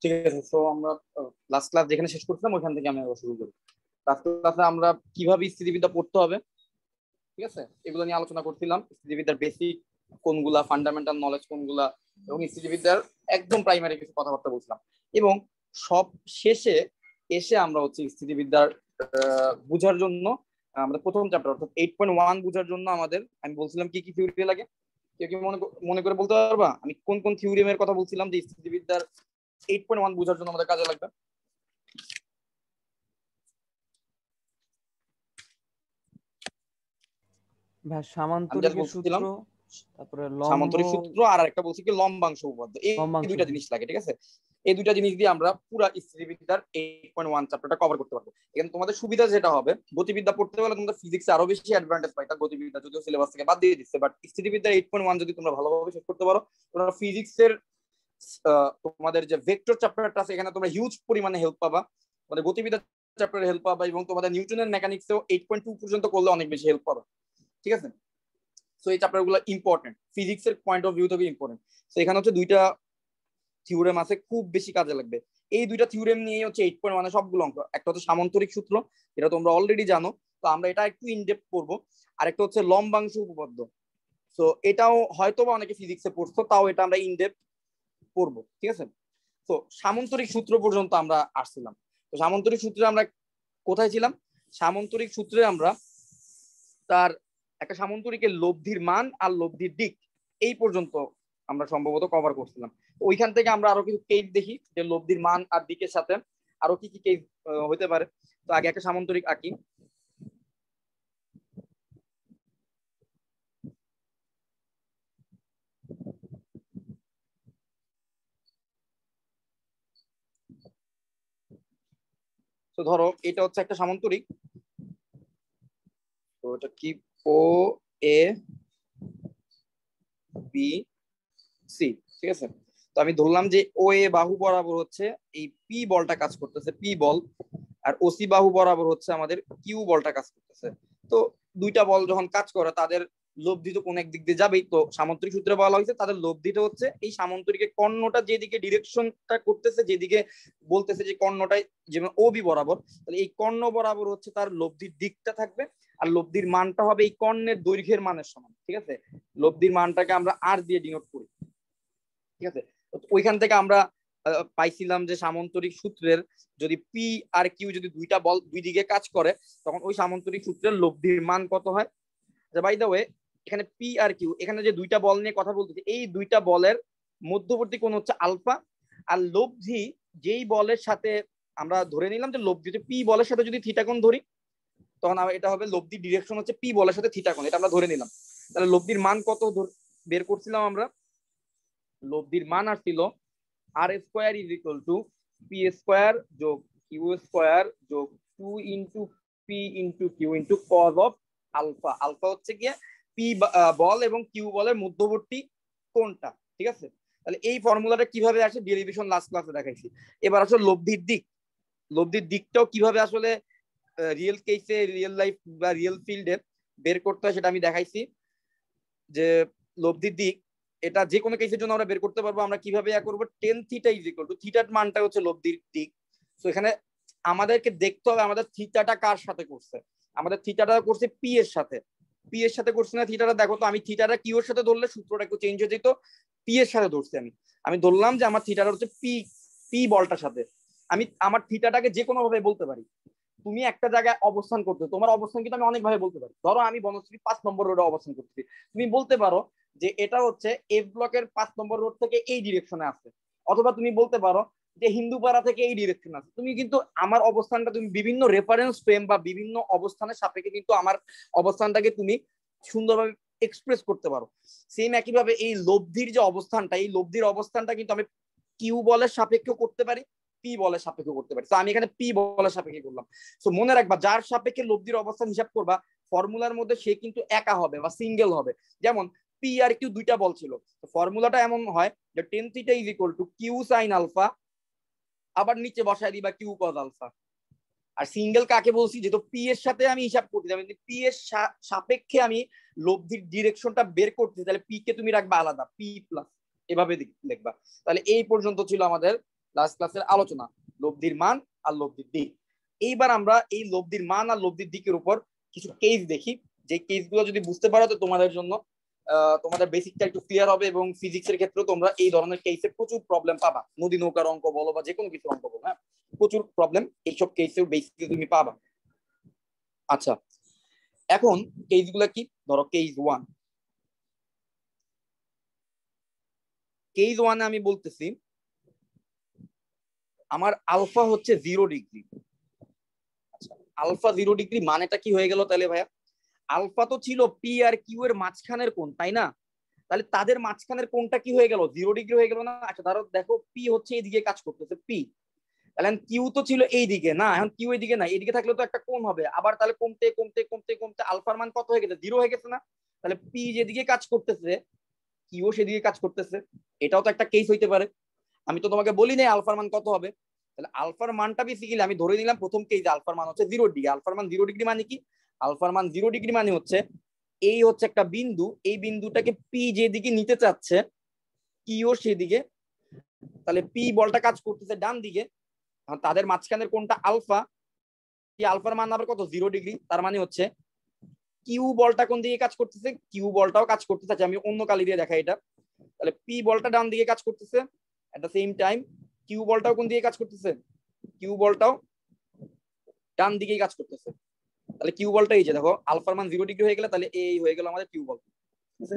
ঠিক আছে, তো আমরা লাস্ট ক্লাস যেখানে শেষ করছিলাম ওইখান থেকে আমি আবার শুরু করি। লাস্ট ক্লাসে আমরা কিভাবে স্থিতিবিদ্যা পড়তে হবে, ঠিক আছে, এগুলো নিয়ে আলোচনা করছিলাম। স্থিতিবিদ্যার বেসিক কোনগুলা, ফান্ডামেন্টাল নলেজ কোনগুলা, এবং স্থিতিবিদ্যার একদম প্রাইমারি কিছু কথাবার্তা বলছিলাম। এবং সব শেষে এসে আমরা হচ্ছে স্থিতিবিদ্যার বুঝার জন্য আমাদের প্রথম চ্যাপ্টার অর্থাৎ 8.1 বুঝার জন্য আমাদের আমি বলছিলাম কি কি থিওরি লাগে। কেউ কি মনে করে বলতে পারবা আমি কোন কোন থিওরিমের কথা বলছিলাম যে স্থিতিবিদ্যার 8.1 বুঝার জন্য আমাদের কাজে লাগবে? সামান্তরিক সূত্র, তারপরে সামান্তরিক সূত্র, আর একটা বলছি কি লম্বাংশ উপপাদ্য। এই দুইটা জিনিস লাগে, ঠিক আছে। এই দুইটা জিনিস দিয়ে আমরা পুরো স্থিতিবিদ্যার 8.1 চ্যাপ্টারটা কভার করতে পারবো। এখানে তোমাদের সুবিধা যেটা হবে, গতিবিদ্যা পড়তে গেলে তোমাদের ফিজিক্সে আরো বেশি অ্যাডভান্টেজ পাইতা। গতিবিদ্যা যদিও সিলেবাস থেকে বাদ দিয়ে দিচ্ছে, বাট স্থিতিবিদ্যার 8.1 যদি তোমরা ভালোভাবে শেষ করতে পারো, তোমরা ফিজিক্সের তোমাদের যে ভেক্টর চ্যাপ্টারটা আছে এখানে তোমরা হিউজ পরিমাণে হেল্প পাবা, তোমাদের গতিবিদ্যা চ্যাপ্টারে হেল্প পাবা, এবং তোমাদের নিউটনের মেকানিক্সেও 8.2 পর্যন্ত করলে অনেক বেশি হেল্প পাবা, ঠিক আছে। সো এই চ্যাপ্টারগুলো ইম্পর্টেন্ট, ফিজিক্সের পয়েন্ট অফ ভিউ থেকে ইম্পর্টেন্ট। তো এখানে হচ্ছে দুইটা থিওরেম আছে, খুব বেশি কাজে লাগবে। এই দুইটা থিওরেম নিয়ে হচ্ছে 8.1 সবগুলো অঙ্ক। একটা হচ্ছে সামান্তরিক সূত্র, এটা তোমরা অলরেডি জানো, তো আমরা এটা একটু ইনডেপথ পড়বো। আর একটা হচ্ছে লম্বাংশ উপপাদ্য। তো এটাও হয়তো বা অনেকে ফিজিক্সে পড়ছো, তাও এটা আমরা ইনডেপথ পড়বো, ঠিক আছে। তো সামান্তরিক সূত্র পর্যন্ত আমরা আসছিলাম। তো সামান্তরিক সূত্রে আমরা কোথায় ছিলাম? সামান্তরিক সূত্রে আমরা তার একটা সামান্তরিকের লব্ধির মান আর লব্ধির দিক এই পর্যন্ত আমরা সম্ভবত কভার করছিলাম। ওইখান থেকে আমরা আরো কিছু কেস দেখি যে লব্ধির মান আর দিকের সাথে আরো কি কি কেস হতে পারে। তো আগে একটা সামান্তরিক আঁকি। তো ধরো এটা হচ্ছে একটা সামান্তরিক, তো এটা কি, ও এ বি সি, ঠিক আছে। তো আমি ধরলাম যে ও এ বাহু বরাবর হচ্ছে এই পি বলটা কাজ করতেছে, পি বল, আর ওসি বাহু বরাবর হচ্ছে আমাদের কিউ বলটা কাজ করতেছে। তো দুইটা বল যখন কাজ করে তাদের লব্ধি তো কোন এক দিক দিয়ে যাবেই। তো সামান্তরিক সূত্রে বলা হয়েছে তাদের লব্ধিটা হচ্ছে এই সামান্তরিকের কর্ণটা যেদিকে ডিরেকশনটা করতেছে, যেদিকে বলতেছে যে কর্ণটাই যেমন ও বি বরাবর, তাহলে এই কর্ণ বরাবর হচ্ছে তার লব্ধির দিকটা থাকবে, আর লব্ধির মানটা হবে এই কর্ণের দৈর্ঘ্যের মানের সমান, ঠিক আছে। লব্ধির মানটাকে আমরা আর দিয়ে ডিনোট করি, ঠিক আছে। ওইখান থেকে আমরা পাইছিলাম যে সামান্তরিক সূত্রের যদি পি আর কিউ যদি দুইটা বল দুই দিকে কাজ করে, তখন ওই সামান্তরিক সূত্রের লব্ধির মান কত হয়। বাই দ্য ওয়ে, এখানে পি আর কিউ, এখানে যে দুইটা বল নিয়ে কথা বলতেছি, এই দুইটা বলের মধ্যবর্তী কোণ হচ্ছে আলফা, আর লব্ধি যেই বলের সাথে আমরা ধরে নিলাম যে লব্ধি পি বলের সাথে যদি থিটা কোণ ধরি, তখন এটা হবে লব্ধি ডিরেকশন হচ্ছে পি বলের সাথে থিটা কোণ, এটা আমরা ধরে নিলাম। তাহলে লব্ধির মান কত বের করছিলাম আমরা? লব্ধির মান আসছিল R square is equal to P square যোগ কিউ স্কোয়ার যোগ 2 into P into Q into cos of alpha. Alpha হচ্ছে গিয়ে পি বল এবং কিউ বলের মধ্যবর্তী কোণটা, ঠিক আছে। তাহলে এই ফর্মুলাটা কিভাবে আসে ডেরিভেশন লাস্ট ক্লাসে দেখাইছি। এবার আসলে লব্ধির দিক, লব্ধির দিকটাও কিভাবে আসলে রিয়েল কেসে, রিয়েল লাইফ বা রিয়েল ফিল্ডে বের করতে হয় সেটা আমি দেখাইছি। যে লব্ধির দিক এটা যে কোনো কেসের জন্য আমরা বের করতে পারবো। আমরা কিভাবে করবো, ten theta is equal two, থিটার মানটা হচ্ছে লব্ধির দিক। তো এখানে আমাদেরকে দেখতে হবে আমাদের থিটাটা কার সাথে করছে। আমাদের থিটাটা করছে পি এর সাথে, পি এর সাথে করছে না থিটাটা। দেখো তো আমি থিটাটা কিউ এর সাথে ধরলে সূত্রটা একটু চেঞ্জ হয়ে যেত, পি এর সাথে ধরছি আমি ধরলাম যে আমার থিটাটা হচ্ছে পি, পি বলটার সাথে। আমি আমার থিটাটাকে যে কোনো ভাবে বলতে পারি। তুমি একটা জায়গায় অবস্থান করছো, তোমার অবস্থান কিন্তু আমি অনেকভাবে বলতে পারি। ধরো আমি বনশ্রী 5 নম্বর রোডে অবস্থান করছি, তুমি বলতে পারো যে এটা হচ্ছে এফ ব্লকের 5 নম্বর রোড থেকে এই ডিরেকশনে আছে, অথবা তুমি বলতে পারো যে হিন্দুপাড়া থেকে এই ডিরেকশন আছে। তুমি কিন্তু আমার অবস্থানটা তুমি বিভিন্ন রেফারেন্স ফ্রেম বা বিভিন্ন অবস্থানের সাপেক্ষে কিন্তু আমার অবস্থানটাকে তুমি সুন্দরভাবে এক্সপ্রেস করতে পারো। সেম একইভাবে এই লব্ধির যে অবস্থানটা, এই লব্ধির অবস্থানটা কিন্তু আমি কিউ বলের সাপেক্ষে করতে পারি, পি বলের সাপেক্ষে করতে পারি। তো আমি এখানে পি বলের সাপেক্ষে করলাম। তো মনে রাখবা যার সাপেক্ষে লব্ধির অবস্থান হিসাব করবা ফর্মুলার মধ্যে সে কিন্তু একা হবে বা সিঙ্গেল হবে। যেমন পি আর কিউ দুইটা বল ছিল, ফর্মুলাটা এমন হয় যে tan theta is equal to Q sine alpha, আবার নিচে বসায় দিবা কিউ কজ আলফা। আর সিঙ্গেল কাকে বলছি, যেহেতু পি এর সাথে আমি হিসাব করতে যাবো, পি এর সাপেক্ষে আমি লব্ধির ডিরেকশনটা বের করতে, তাহলে পি কে তুমি রাখবা আলাদা, পি প্লাস, এভাবে লিখবা। তাহলে এই পর্যন্ত ছিল আমাদের লাস্ট ক্লাসের আলোচনা, লব্ধির মান আর লব্ধির দিক। এইবার আমরা এই লব্ধির মান আর লব্ধির দিকের উপর কিছু কেস দেখি, যে কেসগুলো যদি বুঝতে পারো তো তোমাদের জন্য তোমাদের বেসিকটা একটু ক্লিয়ার হবে, এবং ফিজিক্সের ক্ষেত্রে তোমরা এই ধরনের কেসে প্রচুর প্রবলেম পাবা, নদী নৌকার অঙ্ক বলো বা যে কোনো কিছু অঙ্ক বলো, হ্যাঁ প্রচুর প্রবলেম এইসব কেসে বেসিকলি তুমি পাবা। আচ্ছা, এখন কেসগুলো কি, ধরো কেস 1। কেস 1 আমি বলতেছি আমার আলফা হচ্ছে 0 ডিগ্রি। আচ্ছা, আলফা 0 ডিগ্রি মানেটা কি হয়ে গেল তাহলে ভাইয়া? আলফা তো ছিল পি আর কিউ এর মাঝখানের কোণ, তাই না? তাহলে তাদের মাঝখানের কোণটা কি হয়ে গেল? 0 ডিগ্রি হয়ে গেল না? আচ্ছা ধরো দেখো পি হচ্ছে এইদিকে কাজ করতেছে, পি, তাহলে কিউ তো ছিল এই দিকে, না এখন কিউ এইদিকে না, এইদিকে থাকলে তো একটা কোণ হবে আবার, তাহলে কমতে কমতে কমতে কমতে আলফার মান কত হয়ে গেছে? 0 হয়ে গেছে না? তাহলে পি যেদিকে কাজ করতেছে কিউ সেদিকে কাজ করতেছে, এটাও তো একটা কেস হইতে পারে। আমি তো তোমাকে বলি নাই আলফার মান কত হবে। তাহলে আলফার মানটা বেসিক্যালি আমি ধরে নিলাম প্রথম কেস আলফার মান হচ্ছে 0 ডিগ্রি। আলফার মান 0 ডিগ্রি মানে কি? আলফার মান 0 ডিগ্রি মানে হচ্ছে এই হচ্ছে একটা বিন্দু, এই বিন্দুটাকে পি যেদিকে নিতে চাচ্ছে কিউ সেদিকে, তাহলে পি বলটা কাজ করতেছে ডান দিকে, তাদের মাঝখানের কোনটা আলফা, কি আলফার মান আবার কত? 0 ডিগ্রি। তার মানে হচ্ছে কিউ বলটা কোন দিকে কাজ করতেছে? কিউ বলটাও কাজ করতেছে, আমি অন্য কালি দিয়ে দেখাই এটা। তাহলে পি বলটা ডান দিকে কাজ করতেছে, at the same time Q বলটাও কোন দিকে কাজ করতেছে? কিউ বলটাও ডান দিকেই কাজ করতেছে। তাহলে কিউ বলটা এই যে দেখো আলফার মান 0 ডিগ্রি হয়ে গেলে তাহলে এই হয়ে গেল আমাদের কিউ বল, ঠিক আছে?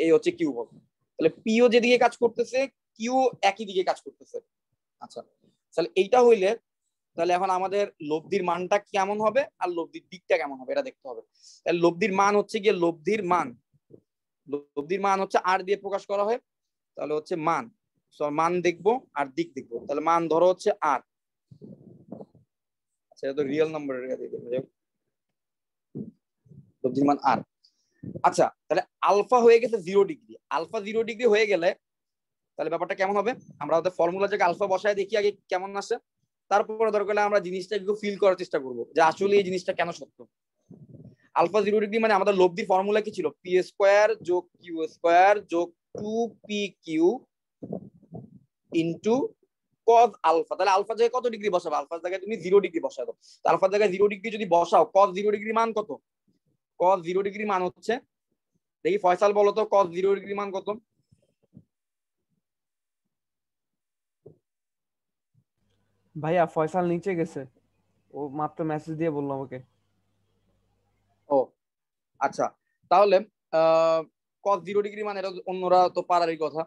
এই হচ্ছে কিউ বল। তাহলে পিও যেদিকে কাজ করতেছে কিউ একই দিকে কাজ করতেছে। আচ্ছা, তাহলে এইটা হইলে তাহলে এখন আমাদের লব্ধির মানটা কেমন হবে আর লব্ধির দিকটা কেমন হবে এটা দেখতে হবে। তাহলে লব্ধির মান হচ্ছে গিয়ে লব্ধির মান হচ্ছে আর দিয়ে প্রকাশ করা হয়, তাহলে হচ্ছে মান, মান দেখবো আর দিক দেখবো। তাহলে মান ধরো হচ্ছে আর, আচ্ছা এটা তো রিয়েল নাম্বার, লব্ধির মান আর। আচ্ছা তাহলে আলফা হয়ে গেছে 0 ডিগ্রি, আলফা 0 ডিগ্রি হয়ে গেলে তাহলে ব্যাপারটা কেমন হবে? আমরা ওদের ফর্মুলা থেকে আলফা বসায় দেখি আগে কেমন আসে, তারপরে দরকার হলে আমরা জিনিসটা একটু ফিল করার চেষ্টা করবো যে আসলে এই জিনিসটা কেন সত্য। আলফা 0 ডিগ্রি মানে আমাদের লব্ধির ফর্মুলা কি ছিল? পি স্কোয়ার যোগ কিউ স্কোয়ার যোগ 2 P Q into cos alpha. তাহলে আলফা জায়গায় কত ডিগ্রি বসাবো? আলফার জায়গায় তুমি 0 ডিগ্রি বসাবো। তো আলফার জায়গায় 0 ডিগ্রি যদি বসাও, কজ 0 ডিগ্রি মান কত? কজ 0 ডিগ্রি মান হচ্ছে, দেখি ফয়সাল বলো তো কজ 0 ডিগ্রি মান কত? ভাইয়া ফয়সাল নিচে গেছে, ও মাত্র মেসেজ দিয়ে বললো আমাকে। ও আচ্ছা, তাহলে কজ 0 ডিগ্রি মান এটা অন্যরা তো পারারই কথা।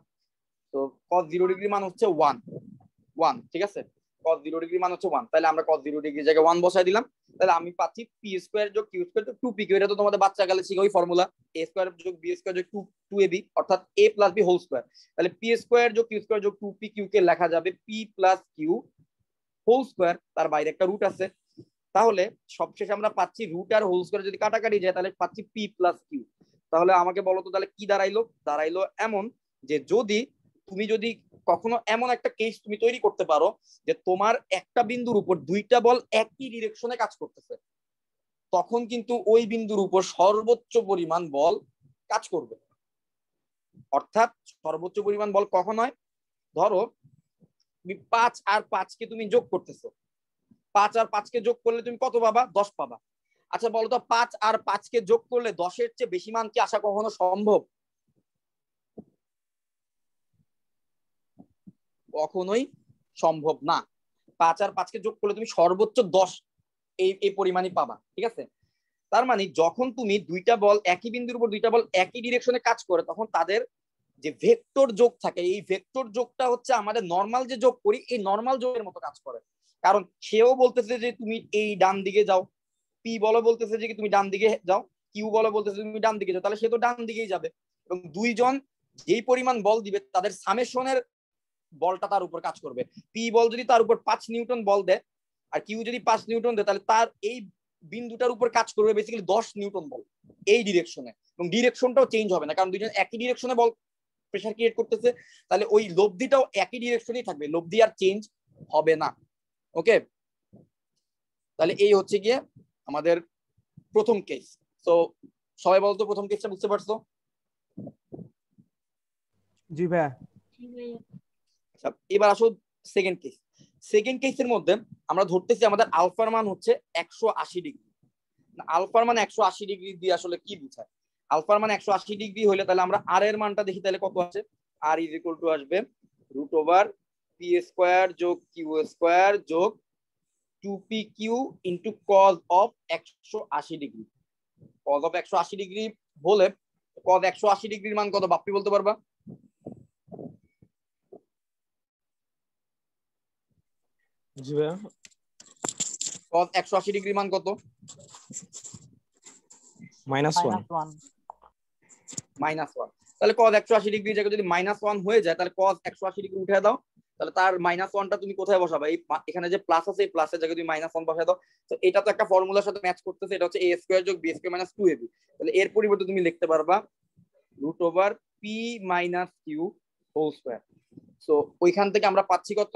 তো কজ 0 ডিগ্রি মান হচ্ছে 1, ঠিক আছে? কজ 0 ডিগ্রি মান হচ্ছে 1, তাহলে আমরা কজ 0 ডিগ্রি জায়গায় 1 বসাই দিলাম। তাহলে আমি পাচ্ছি পি স্কোয়ার যোগ কিউ স্কোয়ার যোগ 2 পি কিউ, এটা তো তোমাদের বাচ্চা কালে শিখা ওই ফর্মুলা, এ স্কোয়ার যোগ বি স্কোয়ার যোগ 2 এ বি, অর্থাৎ A plus B whole square. তাহলে পি স্কোয়ার যোগ কিউ স্কোয়ার যোগ 2 পি কিউ কে লেখা যাবে P plus Q whole square, তার বাইরে একটা রুট আছে। তাহলে সবশেষে আমরা পাচ্ছি রুট আর হোল স্কোয়ার যদি কাটাকাটি যায় তাহলে পাচ্ছি পি প্লাস কিউ। তাহলে আমাকে বলো তো তাহলে কি দাঁড়াইলো? দাঁড়াইলো এমন যে যদি কখনো এমন একটা কেস তুমি তৈরি করতে পারো যে তোমার একটা বিন্দুর উপর দুইটা বল একই ডিরেকশনে কাজ করতেছে, তখন কিন্তু ওই বিন্দুর উপর সর্বোচ্চ পরিমাণ বল কাজ করবে। অর্থাৎ সর্বোচ্চ পরিমাণ বল কখন হয়? ধরো তুমি 5 আর 5 কে তুমি যোগ করতেছো, 5 আর 5 কে যোগ করলে তুমি কত পাবা? 10 পাবা। আচ্ছা বলতো 5 আর 5 কে যোগ করলে 10-এর চেয়ে বেশি মান কি আসা কখনো সম্ভব? কখনোই সম্ভব না। 5 আর 5 কে যোগ করলে তুমি সর্বোচ্চ 10 এই পরিমাণই পাবা, ঠিক আছে? তার মানে যখন তুমি দুইটা বল একই বিন্দুর উপর দুইটা বল একই ডিরেকশনে কাজ করে, তখন তাদের যে ভেক্টর যোগ থাকে, এই ভেক্টর যোগটা হচ্ছে আমাদের নর্মাল যে যোগ করি এই নর্মাল যোগের মতো কাজ করে। কারণ সেও বলতেছে যে তুমি এই ডান দিকে যাও, পি বলো বলতেছে যে তুমি ডান দিকে যাও, কিউ বলো বলতেছে তুমি ডান দিকে যাও, তাহলে সে তো ডান দিকেই যাবে। এবং দুইজন যেই পরিমাণ বল দিবে তাদের সামেশনের বলটা তার উপর কাজ করবে। পি বল যদি তার উপর 5 নিউটন বল দেয় আর কিউ যদি 5 নিউটন দেয়, তাহলে তার এই বিন্দুটার উপর কাজ করবে বেসিক্যালি 10 নিউটন বল এই ডিরেকশনে, এবং ডিরেকশনটাও চেঞ্জ হবে না কারণ দুইজন একই ডিরেকশনে বল প্রেসার ক্রিয়েট করতেছে। তাহলে ওই লব্ধিটাও একই ডিরেকশনেই থাকবে, লব্ধি আর চেঞ্জ হবে না। ওকে, তাহলে এই হচ্ছে গিয়ে আমাদের প্রথম কেস। তো সবাই বলতো প্রথম কেসটা বুঝতে পারছো? জি ভাইয়া। আচ্ছা এবার আসো সেকেন্ড কেস। সেকেন্ড কেসের মধ্যে আমরা ধরতেছি আমাদের আলফার মান হচ্ছে 180 ডিগ্রি। আলফার মান 180 ডিগ্রি দিয়ে আসলে কি বোঝায়? আলফার মান 180 ডিগ্রি হলে তাহলে আমরা আর এর মানটা দেখি, তাহলে কত আছে? আর ইজ ইকুয়াল টু আসবে রুট ওভার পি স্কোয়ার যোগ কিউ স্কোয়ার যোগ 2pq into cos of 180 degree. Cos of 180 degree বলে কজ 180 ডিগ্রির মান কত বাপ্পি বলতে পারবা? জি ভাইয়া, কজ 180 ডিগ্রির মান কত? -1। -1। তাহলে কজ 180 ডিগ্রি জায়গায় যদি -1 হয়ে যায়, তাহলে কজ 180 ডিগ্রি উঠে দাও, তাহলে তার -1টা তুমি কোথায় বসাবে? এই এখানে যে প্লাস আছে এই প্লাসের জায়গায় তুমি -1 বসায় দাও। তো এটা তো একটা ফর্মুলার সাথে ম্যাচ করতেছে, এটা হচ্ছে a স্কয়ার যোগ b স্কয়ার মাইনাস 2ab। তাহলে এর পরিবর্তে তুমি লিখতে পারবা root over p minus Q whole square. So ওইখান থেকে আমরা পাচ্ছি কত?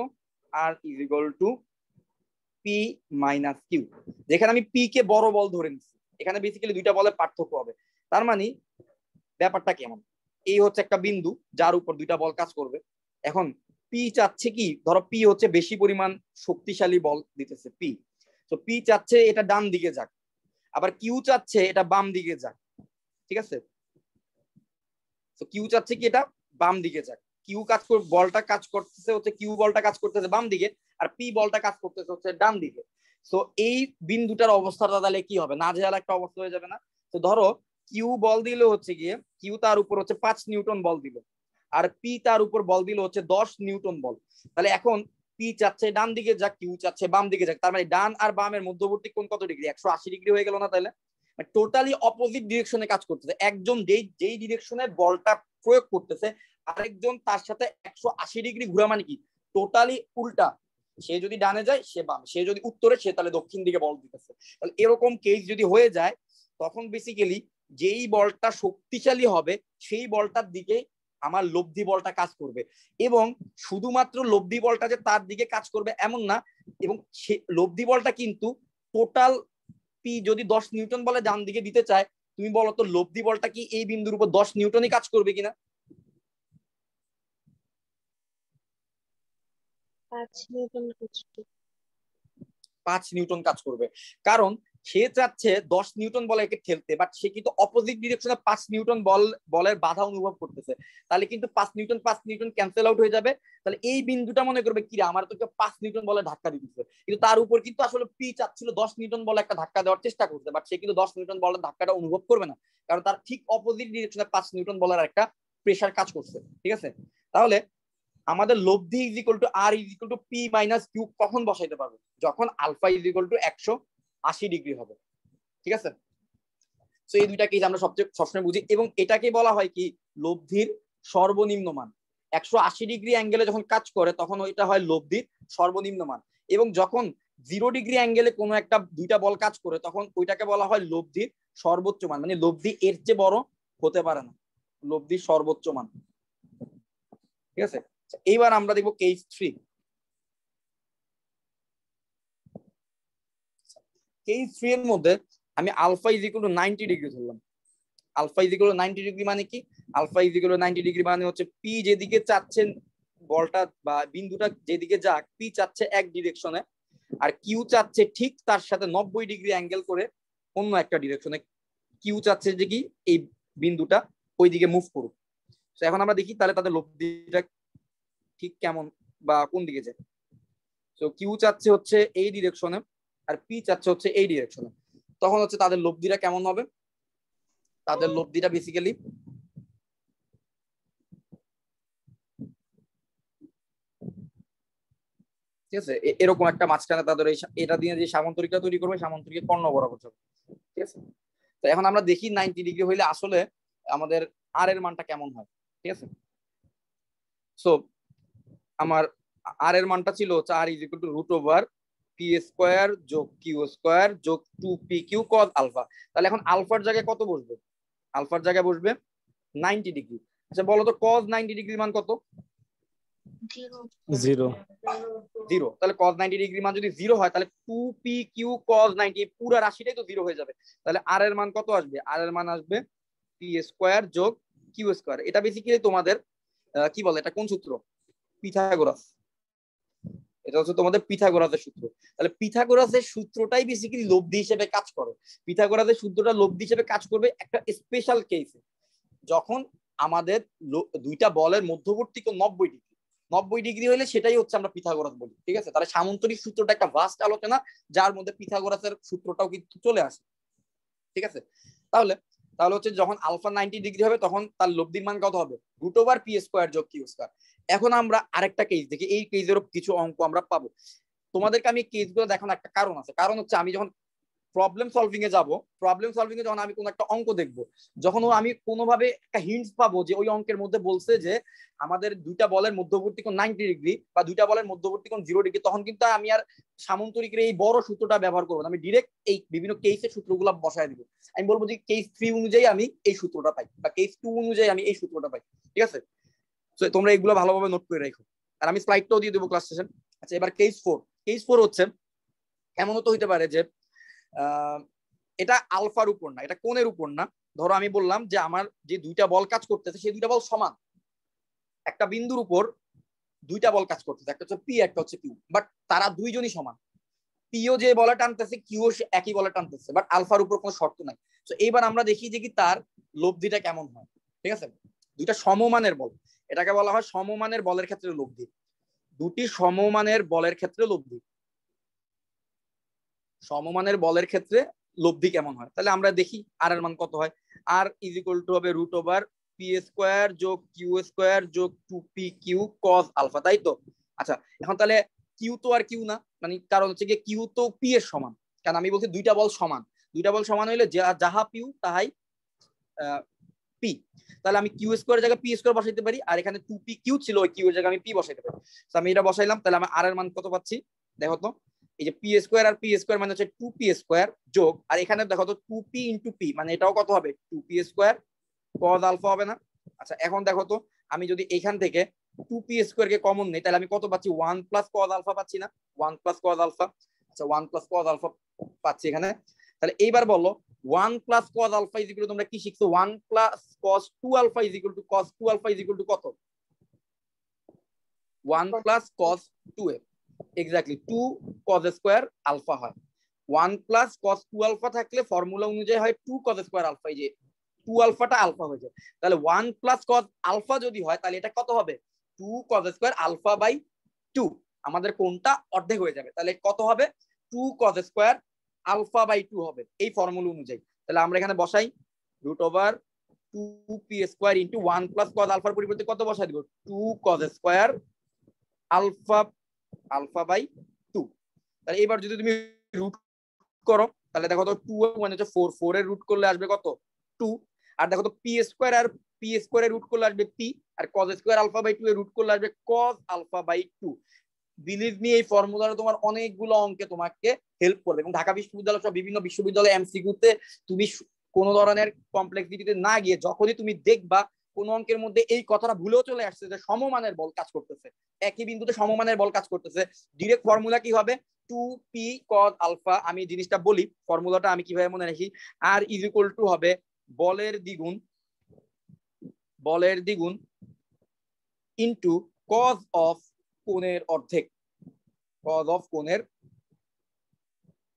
r is equal to p minus Q. যেখানে আমি p কে বড় বল ধরে নিচ্ছি, এখানে বেসিক্যালি দুইটা বলের পার্থক্য হবে। তার মানে ব্যাপারটা কেমন? এই হচ্ছে একটা বিন্দু যার উপর দুইটা বল কাজ করবে। এখন পি চাচ্ছে কি, ধরো পি হচ্ছে বেশি পরিমাণ শক্তিশালী বল দিতেছে পি, তো পি চাচ্ছে এটা ডান দিকে যাক, আবার কিউ চাচ্ছে এটা বাম দিকে যাক। ঠিক আছে, তো কিউ চাচ্ছে কি এটা বাম দিকে যাক, কিউ কাজ করে বলটা কাজ করতেছে হচ্ছে, কিউ বলটা কাজ করতেছে বাম দিকে, আর পি বলটা কাজ করতেছে হচ্ছে ডান দিকে। তো এই বিন্দুটার অবস্থাটা তাহলে কি হবে? নাজেহাল একটা অবস্থা হয়ে যাবে না? তো ধরো কিউ বল দিল হচ্ছে গিয়ে, কিউ তার উপর হচ্ছে 5 নিউটন বল দিল, আর পি তার উপর বল দিল হচ্ছে 10 নিউটন বল। তাহলে এখন পি চাচ্ছে ডান দিকে যাক, কিউ চাচ্ছে বাম দিকে যাক, তার মানে ডান আর বামের মধ্যবর্তী কোণ কত ডিগ্রি? 180 ডিগ্রি হয়ে গেল না? তাহলে টোটালি অপোজিট ডিরেকশনে কাজ করতেছে। একজন যেই ডিরেকশনে বলটা প্রয়োগ করতেছে, আরেকজন তার সাথে 180 ডিগ্রি ঘোরা, মানে কি টোটালি উল্টা। সে যদি ডানে যায় সে বাম, সে যদি উত্তরে সে তাহলে দক্ষিণ দিকে বল দিতেছে। তাহলে এরকম কেস যদি হয়ে যায়, তখন বেসিক্যালি যেই বলটা শক্তিশালী হবে সেই বলটার দিকে আমার লব্ধি বলটা কাজ করবে, এবং শুধুমাত্র লব্ধি বলটা যে তার দিকে কাজ করবে এমন না, এবং লব্ধি বলটা কিন্তু টোটাল পি যদি 10 নিউটন বলে ডান দিকে দিতে চায়, তুমি বলো তো লব্ধি বলটা কি এই বিন্দুর উপর 10 নিউটনই কাজ করবে কিনা? 5 নিউটন কাজ করবে, কারণ সে চাচ্ছে 10 নিউটন বলে একে ঠেলতে, বাট সে কিন্তু অপোজিট ডিরেকশনে 5 নিউটন বলের বাধা অনুভব করতেছে। তাহলে কিন্তু 5 নিউটন ক্যান্সেল আউট হয়ে যাবে। তাহলে এই বিন্দুটা মনে করবে কি, আমার তো 5 নিউটন বলে ধাক্কা দিতেছে, কিন্তু তার উপর কিন্তু আসলে পি চাচ্ছিল 10 নিউটন বলে একটা ধাক্কা দেওয়ার চেষ্টা করতে, বাট সে কিন্তু 10 নিউটন বলের ধাক্কাটা অনুভব করবে না, কারণ তার ঠিক অপোজিট ডিরেকশনে 5 নিউটন বলের একটা প্রেসার কাজ করছে। ঠিক আছে, তাহলে আমাদের লব্ধি is equal to R is equal to P minus Q কখন বসাইতে পারবো? যখন alpha is equal to 180 degree হবে। ঠিক আছে, তো এই দুইটা কেস আমরা সবসময় বুঝি, এবং এটাকে বলা হয় কি লব্ধির সর্বনিম্ন মান। 180 ডিগ্রি অ্যাঙ্গেলে যখন কাজ করে তখন ওইটা হয় লব্ধির সর্বনিম্ন মান, এবং যখন 0 ডিগ্রি অ্যাঙ্গেলে কোনো একটা দুইটা বল কাজ করে তখন ওইটাকে বলা হয় লব্ধির সর্বোচ্চ মান, মানে লব্ধি এর চেয়ে বড় হতে পারে না, লব্ধির সর্বোচ্চ মান। ঠিক আছে, এইবার আমরা দেখবো কেস 3। কেস 3 এর মধ্যে আমি alpha is equal to 90 degree ধরলাম। Alpha is equal to 90 degree মানে কি? Alpha is equal to 90 degree মানে হচ্ছে পি যেদিকে চাচ্ছেন বলটা বা বিন্দুটা যেদিকে যাক, পি চাচ্ছে এক ডিরেকশনে, আর কিউ চাচ্ছে ঠিক তার সাথে 90 ডিগ্রি অ্যাঙ্গেল করে অন্য একটা ডিরেকশনে। কিউ চাচ্ছে যে কি এই বিন্দুটা ওইদিকে মুভ করুক। তো এখন আমরা দেখি তাহলে তাদের লব্ধিটা ঠিক কেমন বা কোন দিকে যায়। তো কিউ চাচ্ছে হচ্ছে এই ডিরেকশনে, আর পি চাচ্ছে হচ্ছে এই ডিরেকশনে, তখন হচ্ছে তাদের লব্ধিটা কেমন হবে? তাদের লব্ধিটা বেসিক্যালি ঠিক আছে এরকম একটা মাঝখানে তাদের এটা দিয়ে যে সামান্তরিকটা তৈরি করবে, সামান্তরিকের কর্ণ বরাবর যাবে। ঠিক আছে, তো এখন আমরা দেখি 90 ডিগ্রি হইলে আসলে আমাদের আর এর মানটা কেমন হয়। ঠিক আছে, সো আমার আর এর মানটা ছিল হচ্ছে R is equal to root over P square যোগ কিউ স্কোয়ার যোগ 2pq কজ আলফা। তাহলে এখন আলফার জায়গায় কত বসবে? আলফার জায়গায় বসবে 90 ডিগ্রি। আচ্ছা বলো তো কজ 90 ডিগ্রি মান কত? 0। তাহলে cos 90 ডিগ্রি মান যদি 0 হয় তাহলে 2pq cos 90 পুরো রাশিটাই তো 0 হয়ে যাবে। তাহলে r এর মান কত আসবে? r এর মান আসবে p স্কয়ার যোগ q স্কয়ার। এটা বেসিক্যালি তোমাদের কি বলে, এটা কোন সূত্র? পিথাগোরাস। এটা হচ্ছে তোমাদের পিথাগোরাসের সূত্র। তাহলে পিথাগোরাসের সূত্রটাই বেসিক্যালি লব্ধি হিসেবে কাজ করে। পিথাগোরাসের সূত্রটা লব্ধি হিসেবে কাজ করবে একটা স্পেশাল কেসে, যখন আমাদের দুইটা বলের মধ্যবর্তী কোণ 90 ডিগ্রি। 90 ডিগ্রি হলে সেটাই হচ্ছে আমরা পিথাগোরাস বলি, ঠিক আছে। তাহলে সামান্তরিক সূত্রটা একটা ভাস্ট আলোচনা, যার মধ্যে পিথাগোরাসের সূত্রটাও কিন্তু চলে আসে, ঠিক আছে। তাহলে তাহলে হচ্ছে যখন আলফা 90 ডিগ্রি হবে তখন তার লব্ধির মান কত হবে, √p² যোগ q²। এখন আমরা আরেকটা কেস দেখি, এই কেসেরও কিছু অঙ্ক আমরা পাবো। তোমাদেরকে আমি কেসগুলো দেখানোর একটা কারণ আছে, কারণ হচ্ছে আমি যখন প্রবলেম সলভিং এ যাব, প্রবলেম সলভিং এ যখন আমি কোনো একটা অঙ্ক দেখবো, যখন আমি কোনোভাবে একটা হিন্টস পাবো যে ওই অঙ্কের মধ্যে বলছে যে আমাদের দুইটা বলের মধ্যবর্তী কোণ 90 ডিগ্রি বা দুইটা বলের মধ্যবর্তী কোণ 0 ডিগ্রি, তখন কিন্তু আমি আর সামান্তরিকের এই বড় সূত্রটা ব্যবহার করবো না, আমি ডিরেক্ট এই বিভিন্ন কেসের সূত্রগুলো বসায় দিব। আমি বলবো যে কেস 3 অনুযায়ী আমি এই সূত্রটা পাই, বা কেস 2 অনুযায়ী আমি এই সূত্রটা পাই, ঠিক আছে। তো তোমরা এগুলো ভালোভাবে নোট করে রাখো, আর আমি স্লাইডটাও দিয়ে দেবো ক্লাস সেশন। আচ্ছা, এবার কেস 4। কেস 4 হচ্ছে এমনও তো হইতে পারে যে এটা আলফার উপর না, এটা কোণের উপর না। ধরো আমি বললাম যে আমার যে দুইটা বল কাজ করতেছে সেই দুইটা বল সমান, একটা বিন্দুর উপর দুইটা বল কাজ করতেছে, একটা হচ্ছে পি, একটা হচ্ছে কিউ, বাট তারা দুইজনই সমান। পিও যে বলে টানতেছে, কিউ একই বলে টানতেছে, বাট আলফার উপর কোনো শর্ত নাই। তো এইবার আমরা দেখি যে কি তার লব্ধিটা কেমন হয়, ঠিক আছে। দুইটা সমমানের বল, এটাকে বলা হয় সমমানের বলের ক্ষেত্রে লব্ধি। দুটি সমমানের বলের ক্ষেত্রে লব্ধি, সমমানের বলের ক্ষেত্রে লব্ধি কেমন হয়, তাহলে আমরা দেখি আর এর মান কত হয়। আর ইজ ইকুয়াল টু হবে √p² যোগ q² যোগ 2pq cos আলফা, তাই তো। আচ্ছা, এখন তাহলে কিউ তো আর কিউ না, মানে কারণ হচ্ছে কি কিউ তো পি এর সমান, কারণ আমি বলছি দুইটা বল সমান, দুইটা বল সমান হইলে যাহা পিউ তাহাই পি। তাহলে আমি q² জায়গায় p² বসাইতে পারি, আর এখানে 2pq ছিল, ওই কিউ এর জায়গায় আমি পি বসাইতে পারি। তো আমি এটা বসাইলাম, তাহলে আমি আর এর মান কত পাচ্ছি দেখো তো। এই যে p² আর p² মানে হচ্ছে 2p² যোগ, আর এখানে দেখো তো 2p × p, মানে এটাও কত হবে 2p² cos আলফা হবে না। আচ্ছা, এখন দেখো তো আমি যদি এখান থেকে 2p² কে কমন নেই, তাহলে আমি কত পাচ্ছি 1 + cos আলফা পাচ্ছি না, 1 + cos আলফা। আচ্ছা, 1 + cos আলফা পাচ্ছি এখানে। তাহলে এইবার বলো 1 + cos alpha is equal to, তোমরা কি শিখছো 1 + cos 2 alpha is equal to cos 2 alpha is equal to কত, 1 + cos 2 এক্স্যাক্টলি 2 cos² আলফা হয়। 1 + cos 2 আলফা থাকলে ফর্মুলা অনুযায়ী হয় 2 cos² আলফা, এই যে 2 আলফাটা আলফা হয়ে যায়। তাহলে 1 + cos আলফা যদি হয় তাহলে এটা কত হবে 2 cos² আলফা বাই 2, আমাদের কোনটা অর্ধেক হয়ে যাবে, তাহলে কত হবে 2 cos² আলফা বাই 2 হবে এই ফর্মুলা অনুযায়ী। তাহলে আমরা এখানে বসাই √2p² ইন্টু 1 + cos আলফার পরিবর্তে কত বসাই দিব 2 cos² আলফা বাই 2। তাহলে এবার যদি তুমি রুট করো তাহলে দেখো তো 2 মানে হচ্ছে 4, 4 এর রুট করলে আসবে কত 2, আর দেখো তো p² আর p² এর রুট করলে আসবে p, R cos² alpha by 2 এর রুট করলে আসবে cos alpha by 2। Believe me, এই ফর্মুলাটা তোমার অনেকগুলো অঙ্কে তোমাকে হেল্প করবে, এবং ঢাকা বিশ্ববিদ্যালয় সব বিভিন্ন বিশ্ববিদ্যালয় এমসিকিউতে তুমি কোনো ধরনের কমপ্লেক্সিটিতে না গিয়ে যখনই তুমি দেখবা কোন অঙ্কের মধ্যে এই কথাটা ভুলেও চলে আসছে যে সমমানের বল কাজ করতেছে, একই বিন্দুতে সমমানের বল কাজ করতেছে, ডিরেক্ট ফর্মুলা কি হবে 2p cos আলফা। আমি জিনিসটা বলি, ফর্মুলাটা আমি কিভাবে মনে রাখি, আর ইজ ইকুয়াল টু হবে বলের দ্বিগুণ ইনটু cos অফ কোণের অর্ধেক, cos অফ কোণের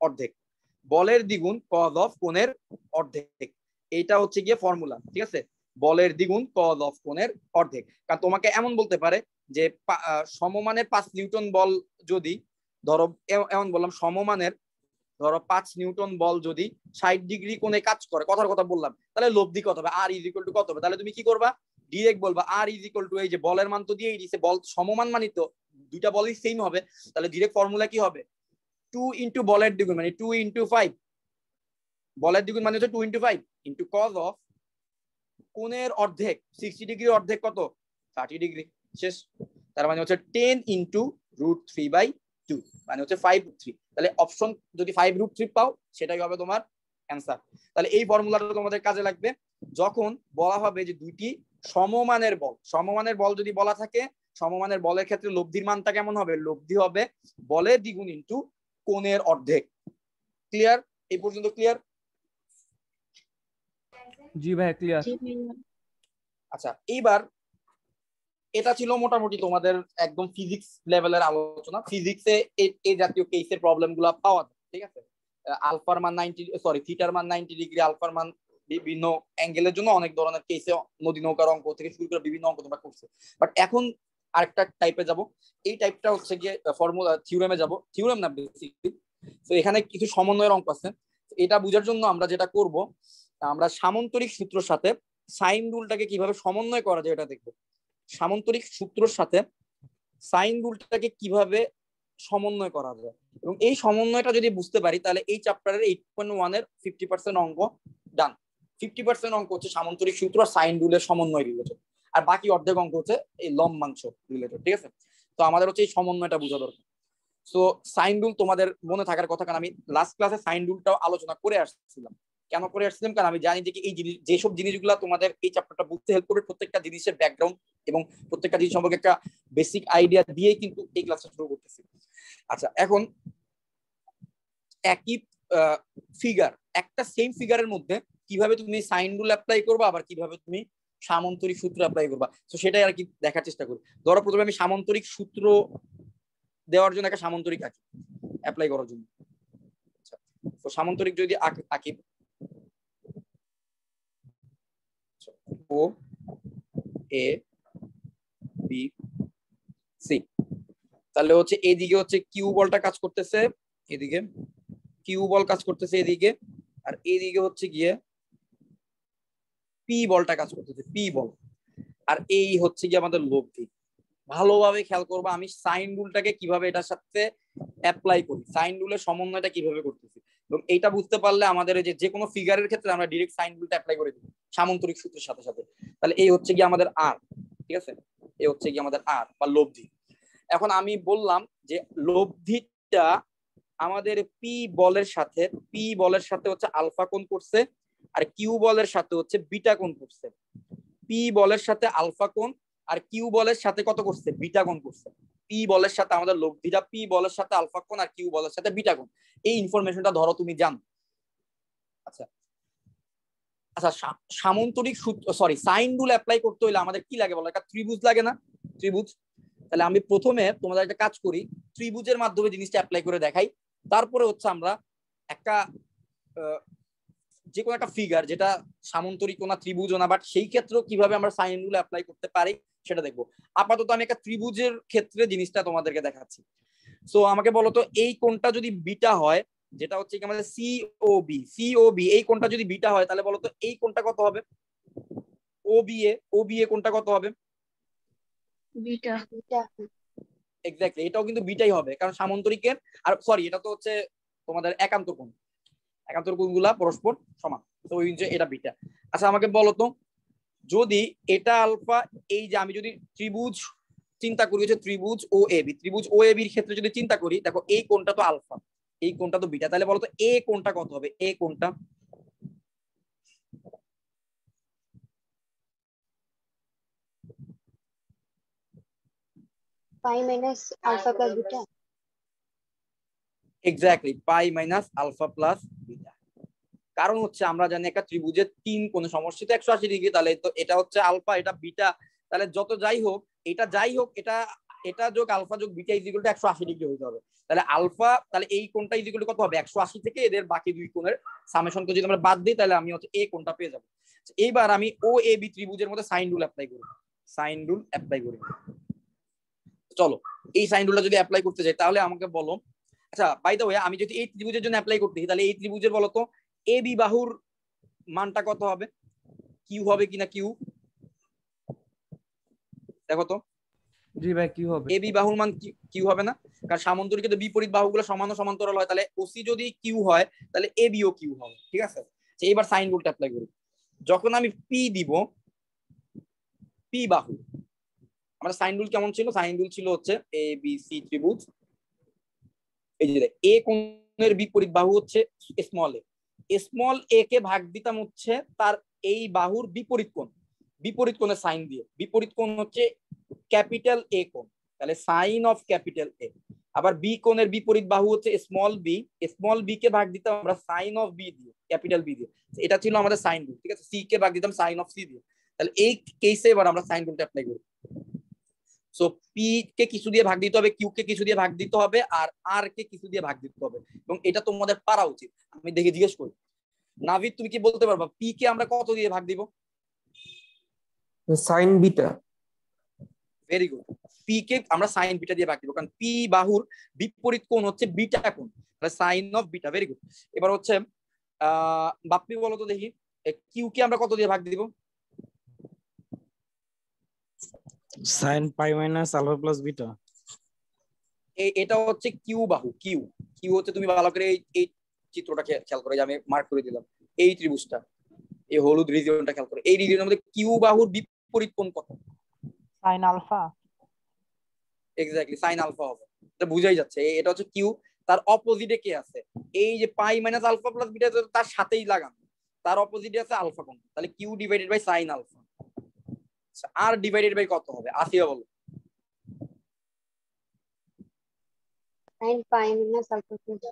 অর্ধেক, বলের দ্বিগুণ cos অফ কোণের অর্ধেক, এইটা হচ্ছে গিয়ে ফর্মুলা, ঠিক আছে। বলের দ্বিগুণ cos অফ কোণের অর্ধেক। কারণ তোমাকে এমন বলতে পারে যে সমমানের 5 নিউটন বল যদি, ধরো এমন বললাম সমমানের ধরো 5 নিউটন বল যদি 60 ডিগ্রি কোণে কাজ করে, কথার কথা বললাম, তাহলে লব্ধি কত হবে, আর ইজ ইকুয়াল টু কত হবে, তাহলে তুমি কি করবা ডিরেক্ট বলবা আর ইজ ইকুয়াল টু, এই যে বলের মান তো দিয়েই দিছে, বল সমমান মানিত দুইটা বলই সেম হবে, তাহলে ডিরেক্ট ফর্মুলা কি হবে 2 ইনটু বলের দ্বিগুণ মানে 2 ইনটু 5, বলের দ্বিগুণ মানে হচ্ছে 2 ইনটু 5 ইনটু cos অফ কোণের অর্ধেক, 60 ডিগ্রি অর্ধেক কত 30 ডিগ্রি, শেষ। তার মানে হচ্ছে 10 ইনটু √3/2 মানে হচ্ছে 5√3। তাহলে অপশন যদি 5√3 পাও সেটাই হবে তোমার অ্যান্সার। তাহলে এই ফর্মুলাটা তোমাদের কাজে লাগবে যখন বলা হবে যে দুইটি সমমানের বল যদি বলা থাকে, সমমানের বলের ক্ষেত্রে লব্ধির মানটা কেমন হবে, লব্ধি হবে বলের দ্বিগুণ ইনটু কোণের অর্ধেক। ক্লিয়ার? এই পর্যন্ত ক্লিয়ার? জি ভাই ক্লিয়ার। আচ্ছা, এইবার এটা ছিল মোটামুটি তোমাদের একদম ফিজিক্স লেভেলের আলোচনা। ফিজিক্সে এই জাতীয় কেসের প্রবলেম গুলা পাওয়া যায়, ঠিক আছে। আলফার মান 90, থিটার মান 90 ডিগ্রি, আলফার মান বিভিন্ন অ্যাঙ্গেলের জন্য অনেক ধরনের কেসে নদী নৌকার অঙ্ক থেকে শুরু করে বিভিন্ন অঙ্ক তোমরা করছে। বাট এখন আরেকটা টাইপে যাব। এই টাইপটা হচ্ছে গিয়ে ফর্মুলা থিওরেমে যাব, থিওরেম না বেসিক্যালি। তো এখানে কিছু সমন্বয়ের অঙ্ক আছে। এটা বোঝার জন্য আমরা যেটা করব, আমরা সামান্তরিক সূত্রের সাথে সাইন রুলটাকে কিভাবে সমন্বয় করা যায় এটা দেখবো। সামান্তরিক সূত্রের সাথে সাইন রুলটাকে কিভাবে সমন্বয় করা যায়, এবং এই সমন্বয়টা যদি বুঝতে পারি তাহলে এই চ্যাপ্টারের 8.1 এর 50% অঙ্ক ডান। 50% অঙ্ক হচ্ছে সামান্তরিক সূত্র আর সাইন রুলের সমন্বয় রিলেটেড, আর বাকি অর্ধেক অঙ্ক হচ্ছে এই লম্বাংশ রিলেটেড, ঠিক আছে। তো আমাদের হচ্ছে এই সমন্বয়টা বোঝা দরকার। সো সাইন রুল তোমাদের মনে থাকার কথা, কারণ আমি লাস্ট ক্লাসে সাইন রুলটাও আলোচনা করে আসছিলাম। কেন করে আসছিলাম? কারণ আমি জানি যে এই জিনিস, যেসব জিনিসগুলো তোমাদের এই চ্যাপ্টারটা বুঝতে হেল্প করবে, প্রত্যেকটা জিনিসের ব্যাকগ্রাউন্ড এবং প্রত্যেকটা জিনিস সম্পর্কে একটা বেসিক আইডিয়া দিয়েই কিন্তু এই ক্লাসটা শুরু করতেছি। আচ্ছা, এখন একই ফিগার, একটা সেম ফিগারের মধ্যে কিভাবে তুমি সাইন রুল অ্যাপ্লাই করবা, আবার কিভাবে তুমি সামান্তরিক সূত্র অ্যাপ্লাই করবা, তো সেটাই আর কি দেখার চেষ্টা করি। ধরো প্রথমে আমি সামান্তরিক সূত্র দেওয়ার জন্য একটা সামান্তরিক আঁকি অ্যাপ্লাই করার জন্য। আচ্ছা, তো সামান্তরিক যদি আঁকি ও এ বি সি, তাহলে হচ্ছে এইদিকে হচ্ছে কিউ বলটা কাজ করতেছে, এদিকে কিউ বল কাজ করতেছে এদিকে, আর এইদিকে হচ্ছে গিয়ে পি বলটা কাজ করতেছে, পি বল। আর এই হচ্ছে গিয়ে আমাদের লব্ধি। ভালোভাবে খেয়াল করবো আমি সাইন রুলটাকে কিভাবে এটার সাথে অ্যাপ্লাই করি, সাইন রুলের সমন্বয়টা কিভাবে করতেছি, এবং এইটা বুঝতে পারলে আমাদের যে কোনো ফিগারের ক্ষেত্রে আমরা ডিরেক্ট সাইন রুলটা অ্যাপ্লাই করে দিই সামান্তরিক সূত্রের সাথে সাথে। তাহলে এই হচ্ছে গিয়ে আমাদের আর, ঠিক আছে, এই হচ্ছে গিয়ে আমাদের আর বা লব্ধি। এখন আমি বললাম যে লব্ধিটা আমাদের পি বলের সাথে হচ্ছে আলফা কোণ করছে, আর কিউ বলের সাথে হচ্ছে বিটা কোণ করছে। পি বলের সাথে আলফা কোণ আর কিউ বলের সাথে কত করছে? বিটা কোণ করছে। পি বলের সাথে আমাদের লব্ধিটা পি বলের সাথে আলফা কোণ আর কিউ বলের সাথে বিটা কোণ। এই ইনফরমেশনটা ধরো তুমি জানো। আচ্ছা আচ্ছা, সামান্তরিক সূত্র সাইন রুল অ্যাপ্লাই করতে হলে আমাদের কি লাগে বলো? একটা ত্রিভুজ লাগে না? ত্রিভুজ। তাহলে আমি প্রথমে তোমাদের একটা কাজ করি, ত্রিভুজের মাধ্যমে জিনিসটা অ্যাপ্লাই করে দেখাই। তারপরে হচ্ছে আমরা একটা যে কোনো একটা ফিগার যেটা সামান্তরিক না ত্রিভুজ না, বাট সেই ক্ষেত্রে কিভাবে আমরা সাইন রুল অ্যাপ্লাই করতে পারি সেটা দেখবো। আপাতত আমি একটা ত্রিভুজের ক্ষেত্রে জিনিসটা তোমাদেরকে দেখাচ্ছি। সো আমাকে বলো তো, এই কোণটা যদি বিটা হয়, যেটা হচ্ছে কি আমাদের সিওবি, এই কোণটা যদি বিটা হয় তাহলে বলো তো এই কোণটা কত হবে? ওবিএ কোণটা কত হবে? বিটা। এক্স্যাক্টলি, এটাও কিন্তু বিটাই হবে, কারণ সামান্তরিকের আর এটা তো হচ্ছে তোমাদের একান্ত কোণ, একান্তর কোণগুলা পরস্পর সমান, তো ওই যে এটা বিটা। আচ্ছা আমাকে বলো তো, যদি এটা আলফা, এই যে আমি যদি ত্রিভুজ চিন্তা করি, হচ্ছে ত্রিভুজ ও এবির ক্ষেত্রে যদি চিন্তা করি, দেখো এই কোণটা তো আলফা, এই কোণটা তো বিটা, তাহলে বলো তো এ কোণটা কত হবে? এ কোণটা pi minus alpha plus beta. Exactly, pi minus alpha plus beta. কারণ হচ্ছে আমরা জানি একটা ত্রিভুজের তিন কোণের সমষ্টি তো 180 ডিগ্রি, তাহলে তো এটা হচ্ছে আলফা, এটা বিটা, তাহলে যত যাই হোক এটা যোগ আলফা যোগ beta is equal to 180 degree হতে হবে। তাহলে আলফা, তাহলে এই কোণটা ইজ ইকুয়াল টু কত হবে? 180 থেকে এদের বাকি দুই কোণের সামেশনকে যদি আমরা বাদ দিই, তাহলে আমি হচ্ছে এই কোণটা পেয়ে যাব। এইবার আমি ও এ বি ত্রিভুজের মধ্যে সাইন রুল অ্যাপ্লাই করি। চলো এই সাইন রুলটা যদি অ্যাপ্লাই করতে যাই তাহলে আমাকে বলো, আচ্ছা বাই দ্য ওয়ে, আমি যদি এই ত্রিভুজের জন্য অ্যাপ্লাই করতে, তাহলে এই ত্রিভুজের বলো তো এ বি বাহুর মানটা কত হবে? কিউ হবে কিনা? কিউ দেখো তো। জি ভাই, কি হবে? এ বি বাহুর মান কিউ হবে না? কারণ সামান্তরিকে তো বিপরীত বাহুগুলো সমান ও সমান্তরাল হয়, তাহলে ওসি যদি কিউ হয় তাহলে এ বিও কিউ হবে, ঠিক আছে। এইবার সাইন রুলটা অ্যাপ্লাই করি। যখন আমি পি দিব, পি বাহু, আমরা সাইন রুল কেমন ছিল? সাইন রুল ছিল হচ্ছে এ বি সি ত্রিভুজ, এই যে এ কোণের বিপরীত বাহু হচ্ছে স্মল এ কে ভাগ দিতাম হচ্ছে তার এই বাহুর বিপরীত কোণের সাইন দিয়ে। বিপরীত কোণ হচ্ছে ক্যাপিটাল এ কোণ, তাহলে সাইন অফ ক্যাপিটাল এ। আবার বি কোণের বিপরীত বাহু হচ্ছে স্মল বি কে ভাগ দিতাম আমরা সাইন অফ বি দিয়ে, ক্যাপিটাল বি দিয়ে। এটা ছিল আমাদের সাইন রুল, ঠিক আছে। সি কে ভাগ দিতাম সাইন অফ সি দিয়ে। তাহলে এই কেসে এবার আমরা সাইন রুলটা অ্যাপ্লাই করি। সো পি কে কিছু দিয়ে ভাগ দিতে হবে, কিউ কে কিছু দিয়ে ভাগ দিতে হবে, আর আর কে কিছু দিয়ে ভাগ দিতে হবে, এবং এটা তোমাদের পারা উচিত। আমি দেখে জিজ্ঞেস করি, নাভিদ তুমি কি বলতে পারবা পি কে আমরা কত দিয়ে ভাগ দিব? Sign beta. Very good, P K আমরা সাইন বিটা দিয়ে ভাগ দিব, কারণ পি বাহুর বিপরীত কোণ হচ্ছে বিটা কোণ, তাহলে sine of beta. Very good. এবার হচ্ছে বাপ্পি বলো তো দেখি, কিউ কে আমরা কত দিয়ে ভাগ দিব? sin pi minus alpha plus beta. এটা হচ্ছে কিউ বাহু, কিউ কিউ হচ্ছে, তুমি ভালো করে এই চিত্রটা খেয়াল করে, যে আমি মার্ক করে দিলাম এই ত্রিভুজটা, এই হলুদ রিজিয়নটা খেয়াল করে, এই রিজিয়নের মধ্যে কিউ বাহুর বিপরীত কোণ কত? Sine alpha. Exactly, sine alpha হবে, এটা বুঝাই যাচ্ছে। এটা হচ্ছে কিউ, তার অপোজিটে কে আছে? এই যে pi minus alpha plus beta, তার সাথেই লাগানো, তার অপোজিটে আছে আলফা কোণ, তাহলে Q divided by sine alpha. আর ডিভাইডেড বাই কত হবে? আসিয়া বলো। sin pi minus alpha plus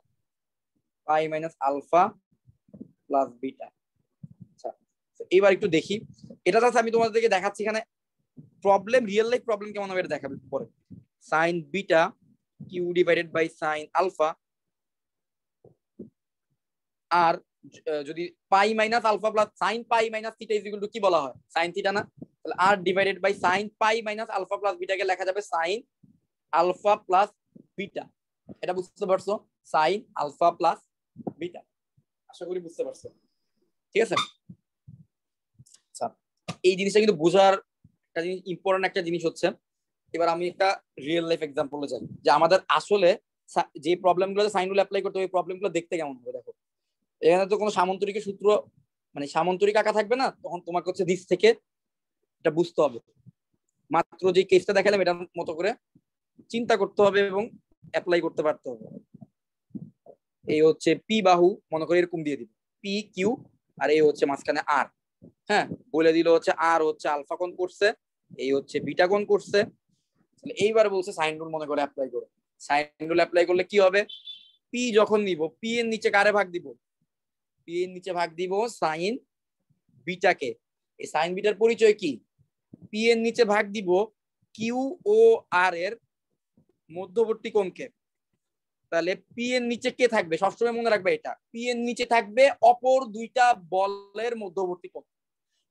pi minus alpha plus beta. আচ্ছা, এবার একটু দেখি, এটা জাস্ট আমি তোমাদেরকে দেখাচ্ছি এখানে প্রবলেম, রিয়েল লাইফ প্রবলেম কেমন হবে এটা দেখাবো পরে। Sine beta Q divided by sine alpha, আর যদি pi minus alpha plus sine pi minus theta is equal to কি বলা হয়? সাইন থিটা না? তাহলে R divided by sine pi minus alpha plus বিটাকে লেখা যাবে সাইন আলফা প্লাস বিটা। এটা বুঝতে পারছো? সাইন আলফা প্লাস বিটা, আশা করি বুঝতে পারছো। ঠিক আছে, আচ্ছা এই জিনিসটা কিন্তু বোঝার একটা জিনিস, ইম্পর্টেন্ট একটা জিনিস হচ্ছে। এবার আমি একটা রিয়েল লাইফ এক্সাম্পলে যাই, যে আমাদের আসলে যে প্রবলেমগুলো সাইন রুল অ্যাপ্লাই করতে হবে, ওই প্রবলেমগুলো দেখতে কেমন হবে দেখো। এখানে তো কোনো সামন্তরিকের সূত্র, মানে সামন্তরিক আঁকা থাকবে না, তখন তোমাকে হচ্ছে দিক থেকে এটা বুঝতে হবে, মাত্র যে কেসটা দেখালাম এটার মতো করে চিন্তা করতে হবে এবং অ্যাপ্লাই করতে পারতে হবে। এই হচ্ছে পি বাহু, মনে করে এরকম দিয়ে দিব পি কিউ, আর এই হচ্ছে মাঝখানে আর। হ্যাঁ, বলে দিল হচ্ছে আর হচ্ছে আলফা কোণ করছে, এই হচ্ছে বিটা কোণ করছে। এইবার বলছে সাইন রুল মনে করে অ্যাপ্লাই করো। সাইন রুল অ্যাপ্লাই করলে কি হবে? পি যখন নিব, পি এর নিচে কারে ভাগ দিব? পি এর নিচে ভাগ দিব সাইন বিটাকে। এই সাইন বিটার পরিচয় কি? পি এর নিচে ভাগ দিব কিউ ও আর এর মধ্যবর্তী কোণকে। তাহলে পি এর নিচে কে থাকবে? সবসময় মনে রাখবে এটা, পি এর নিচে থাকবে অপর দুইটা বলের মধ্যবর্তী কোণ।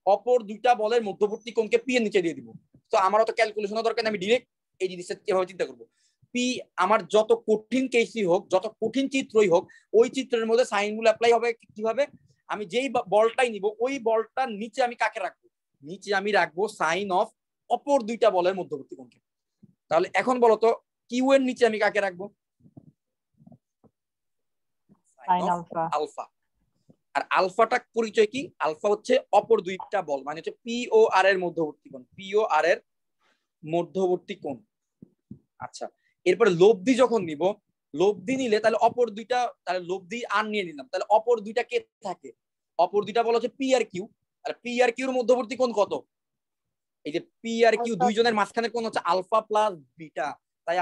অপর দুইটা বলের মধ্যবর্তী কোণকে পি এর নিচে দিয়ে দিব। তো আমার অত ক্যালকুলেশনের দরকার নেই, আমি ডিরেক্ট এই জিনিসটা কিভাবে চিন্তা করবো। পি আমার যত কঠিন কেসই হোক, যত কঠিন চিত্রই হোক, ওই চিত্রের মধ্যে সাইন রুল অ্যাপ্লাই হবে কিভাবে? আমি যেই বলটাই নিব, ওই বলটার নিচে আমি কাকে রাখবো? নিচে আমি রাখবো সাইন অফ অপর দুইটা বলের মধ্যবর্তী কোণকে। তাহলে এখন বলো তো কিউ এর নিচে আমি কাকে রাখবো? Sine alpha. আলফা। আর আলফাটা পরিচয় কি? আলফা হচ্ছে অপর দুইটা বল, মানে হচ্ছে পি ও আর এর মধ্যবর্তী কোণ, পি ও আর এর মধ্যবর্তী কোণ। আচ্ছা, এরপরে লব্ধি যখন নিব, লব্ধি নিলে তাহলে অপর দুইটা, তাহলে লব্ধি আর নিয়ে নিলাম, তাহলে অপর দুইটা কে থাকে? অপর দুইটা বলা হচ্ছে পি আর কিউ। আর পি আর কিউর মধ্যবর্তী কোণ কত? এই যে পি আর কিউ দুইজনের মাঝখানে কোণ হচ্ছে আলফা প্লাস বিটা, তাই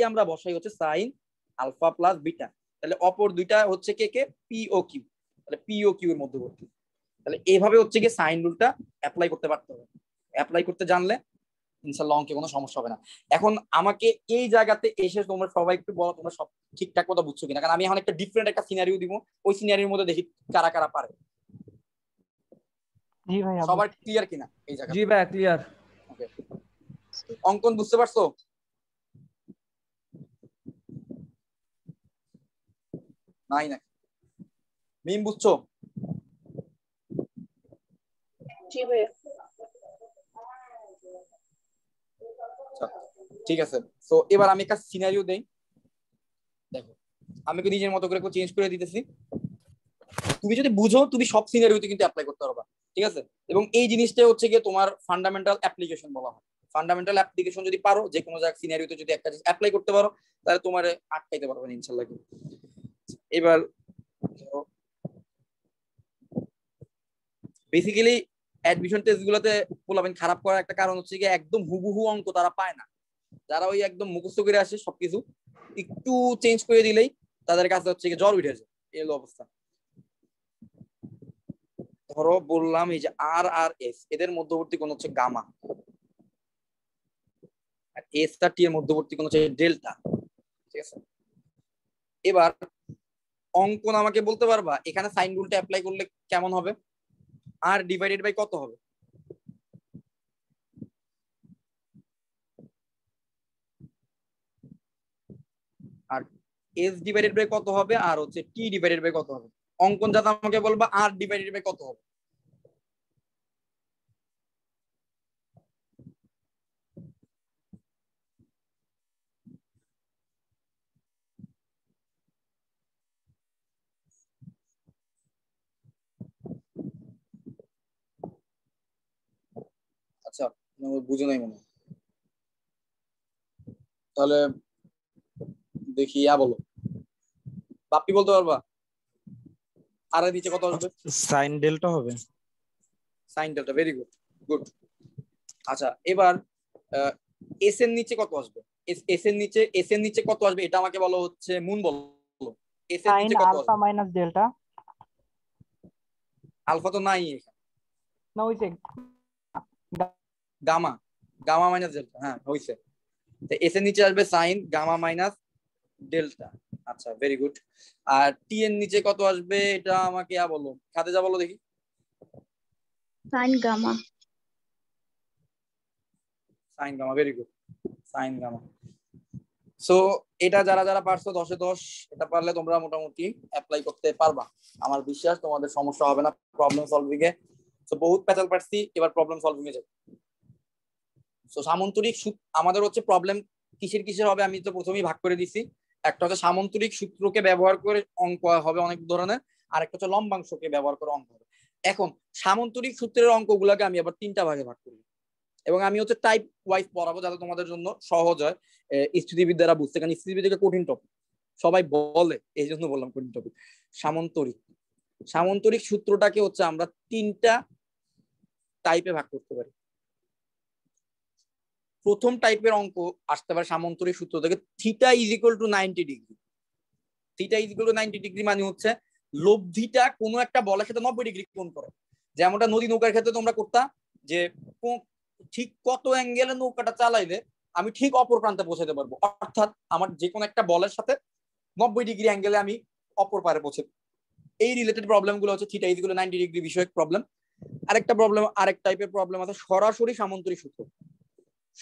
আমরা বসাই হচ্ছে সাইন আলফা প্লাস বিটা। তাহলে অপর দুইটা হচ্ছে কে কে? P O Q. তাহলে পি ও কিউ এর মধ্যবর্তী। তাহলে এইভাবে হচ্ছে কি সাইন রুলটা অ্যাপ্লাই করতে পারতে হবে। অ্যাপ্লাই করতে জানলে ইনশাআল্লাহ অঙ্কে কোনো সমস্যা হবে না। এখন আমাকে এই জায়গাতে এসে তোমরা সবাই একটু বলো তোমরা সব ঠিকঠাক মতো বুঝছো কিনা, কারণ আমি এখন একটা ডিফারেন্ট একটা সিনারিও দিব, ওই সিনারিওর মধ্যে দেখি কারা কারা পারে। জি ভাইয়া। সবার ক্লিয়ার কিনা এই জায়গা? জি ভাইয়া ক্লিয়ার। ওকে, অঙ্কন বুঝতে পারছো? নাই না মিম বুঝছো? জি ভাইয়া। ঠিক আছে, তো এবার আমি একটা সিনারিও দেই, দেখো আমি কি নিজের মতো করে চেঞ্জ করে দিতেছি। তুমি যদি বুঝো তুমি সব সিনারিওতে কিন্তু অ্যাপ্লাই করতে পারবা, ঠিক আছে? এবং এই জিনিসটা হচ্ছে গিয়ে তোমার ফান্ডামেন্টাল অ্যাপ্লিকেশন বলা হয়। ফান্ডামেন্টাল অ্যাপ্লিকেশন যদি পারো, যে কোনো জায়গা সিনারিওতে যদি একটা অ্যাপ্লাই করতে পারো, তাহলে তোমার আটকাইতে পারবে না ইনশাআল্লাহ। এবার বেসিক্যালি অ্যাডমিশন টেস্ট গুলোতে পোলাবেন খারাপ করার একটা কারণ হচ্ছে গিয়ে একদম হুবহু অঙ্ক তারা পায় না। যারা ওই একদম মুখস্থ করে আসে সবকিছু, একটু চেঞ্জ করে দিলেই তাদের কাছে হচ্ছে গিয়ে জ্বর উঠে যায়, এই অবস্থা। ধরো বললাম এই যে আর আর এস, এদের মধ্যবর্তী কোণ হচ্ছে গামা, এ স্টার টি এর মধ্যবর্তী কোণ হচ্ছে ডেল্টা, ঠিক আছে। এবার অঙ্কন আমাকে বলতে পারবা এখানে সাইন রুলটা অ্যাপ্লাই করলে কেমন হবে, আর ডিভাইডেড বাই কত হবে? আর এস ডিভাইডেড বাই কত হবে, আর হচ্ছে টি ডিভাইডেড বাই কত হবে? অঙ্কন যাতে আমাকে বলবা আর ডিভাইডেড বাই কত হবে। আচ্ছা, বুঝে নাই মনে হয়। তাহলে দেখি বলো, বাপ্পি বলতে পারবা আর এর নিচে কত আসবে? সাইন ডেল্টা হবে। Sign delta, very good good. আচ্ছা, এবার এস এর নিচে কত আসবে? এস এর নিচে কত আসবে এটা আমাকে বলো, হচ্ছে মুন বলো। এস এর সাইন নিচে কত আলফা আসবে? Minus delta. আলফা তো নাই এখানে, না হইছে গামা, গামা মাইনাস ডেল্টা, হ্যাঁ হইছে। তো এস এর নিচে আসবে সাইন গামা মাইনাস ডেল্টা। আচ্ছা, ভেরি গুড। আর টি এর নিচে কত আসবে এটা আমাকে বলো, খাদিজা বলো দেখি। Sine gamma. Sine gamma, very good, sine gamma. So এটা যারা যারা পারছো 10 এ 10, এটা পারলে তোমরা মোটামুটি অ্যাপ্লাই করতে পারবা, আমার বিশ্বাস তোমাদের সমস্যা হবে না প্রবলেম সলভিং এ। সো বহুত প্যাচাল পারছি, এবার প্রবলেম সলভিং এ যাই। সো সামন্তরিক আমাদের হচ্ছে প্রবলেম কিসের কিসের হবে আমি তো প্রথমেই ভাগ করে দিছি। একটা হচ্ছে সামন্তরিক সূত্রকে ব্যবহার করে অঙ্ক হবে অনেক ধরনের, আর একটা হচ্ছে লম্বাংশকে ব্যবহার করে অঙ্ক হবে। এখন সামন্তরিক সূত্রের অঙ্কগুলোকে আমি আবার 3টা ভাগে ভাগ করি, এবং আমি হচ্ছে টাইপ ওয়াইজ পড়াবো যাতে তোমাদের জন্য সহজ হয় স্থিতিবিদ্যারা বুঝতে, কারণ স্থিতিবিদ্যা কঠিন টপিক সবাই বলে, এই জন্য বললাম কঠিন টপিক। সামন্তরিক সূত্রটাকে হচ্ছে আমরা 3টা টাইপে ভাগ করতে পারি। প্রথম টাইপের অঙ্ক আসতে পারে সামন্তরিক সূত্র থেকে theta is equal to 90 degree. Theta is equal to 90 degree মানে হচ্ছে লব্ধিটা কোনো একটা বলের সাথে 90 ডিগ্রি কোণ করে। যেমনটা নদী নৌকার ক্ষেত্রে তোমরা করতা, যে ঠিক কত অ্যাঙ্গেলে নৌকাটা চালাইলে আমি ঠিক অপর প্রান্তে পৌঁছাতে পারবো, অর্থাৎ আমার যে কোনো একটা বলের সাথে 90 ডিগ্রি অ্যাঙ্গেলে আমি অপর পারে পৌঁছে। এই রিলেটেড প্রবলেম গুলো হচ্ছে theta is equal to 90 degree বিষয়ক প্রবলেম। আরেকটা প্রবলেম, আরেক টাইপের প্রবলেম আছে সরাসরি সামন্তরিক সূত্র।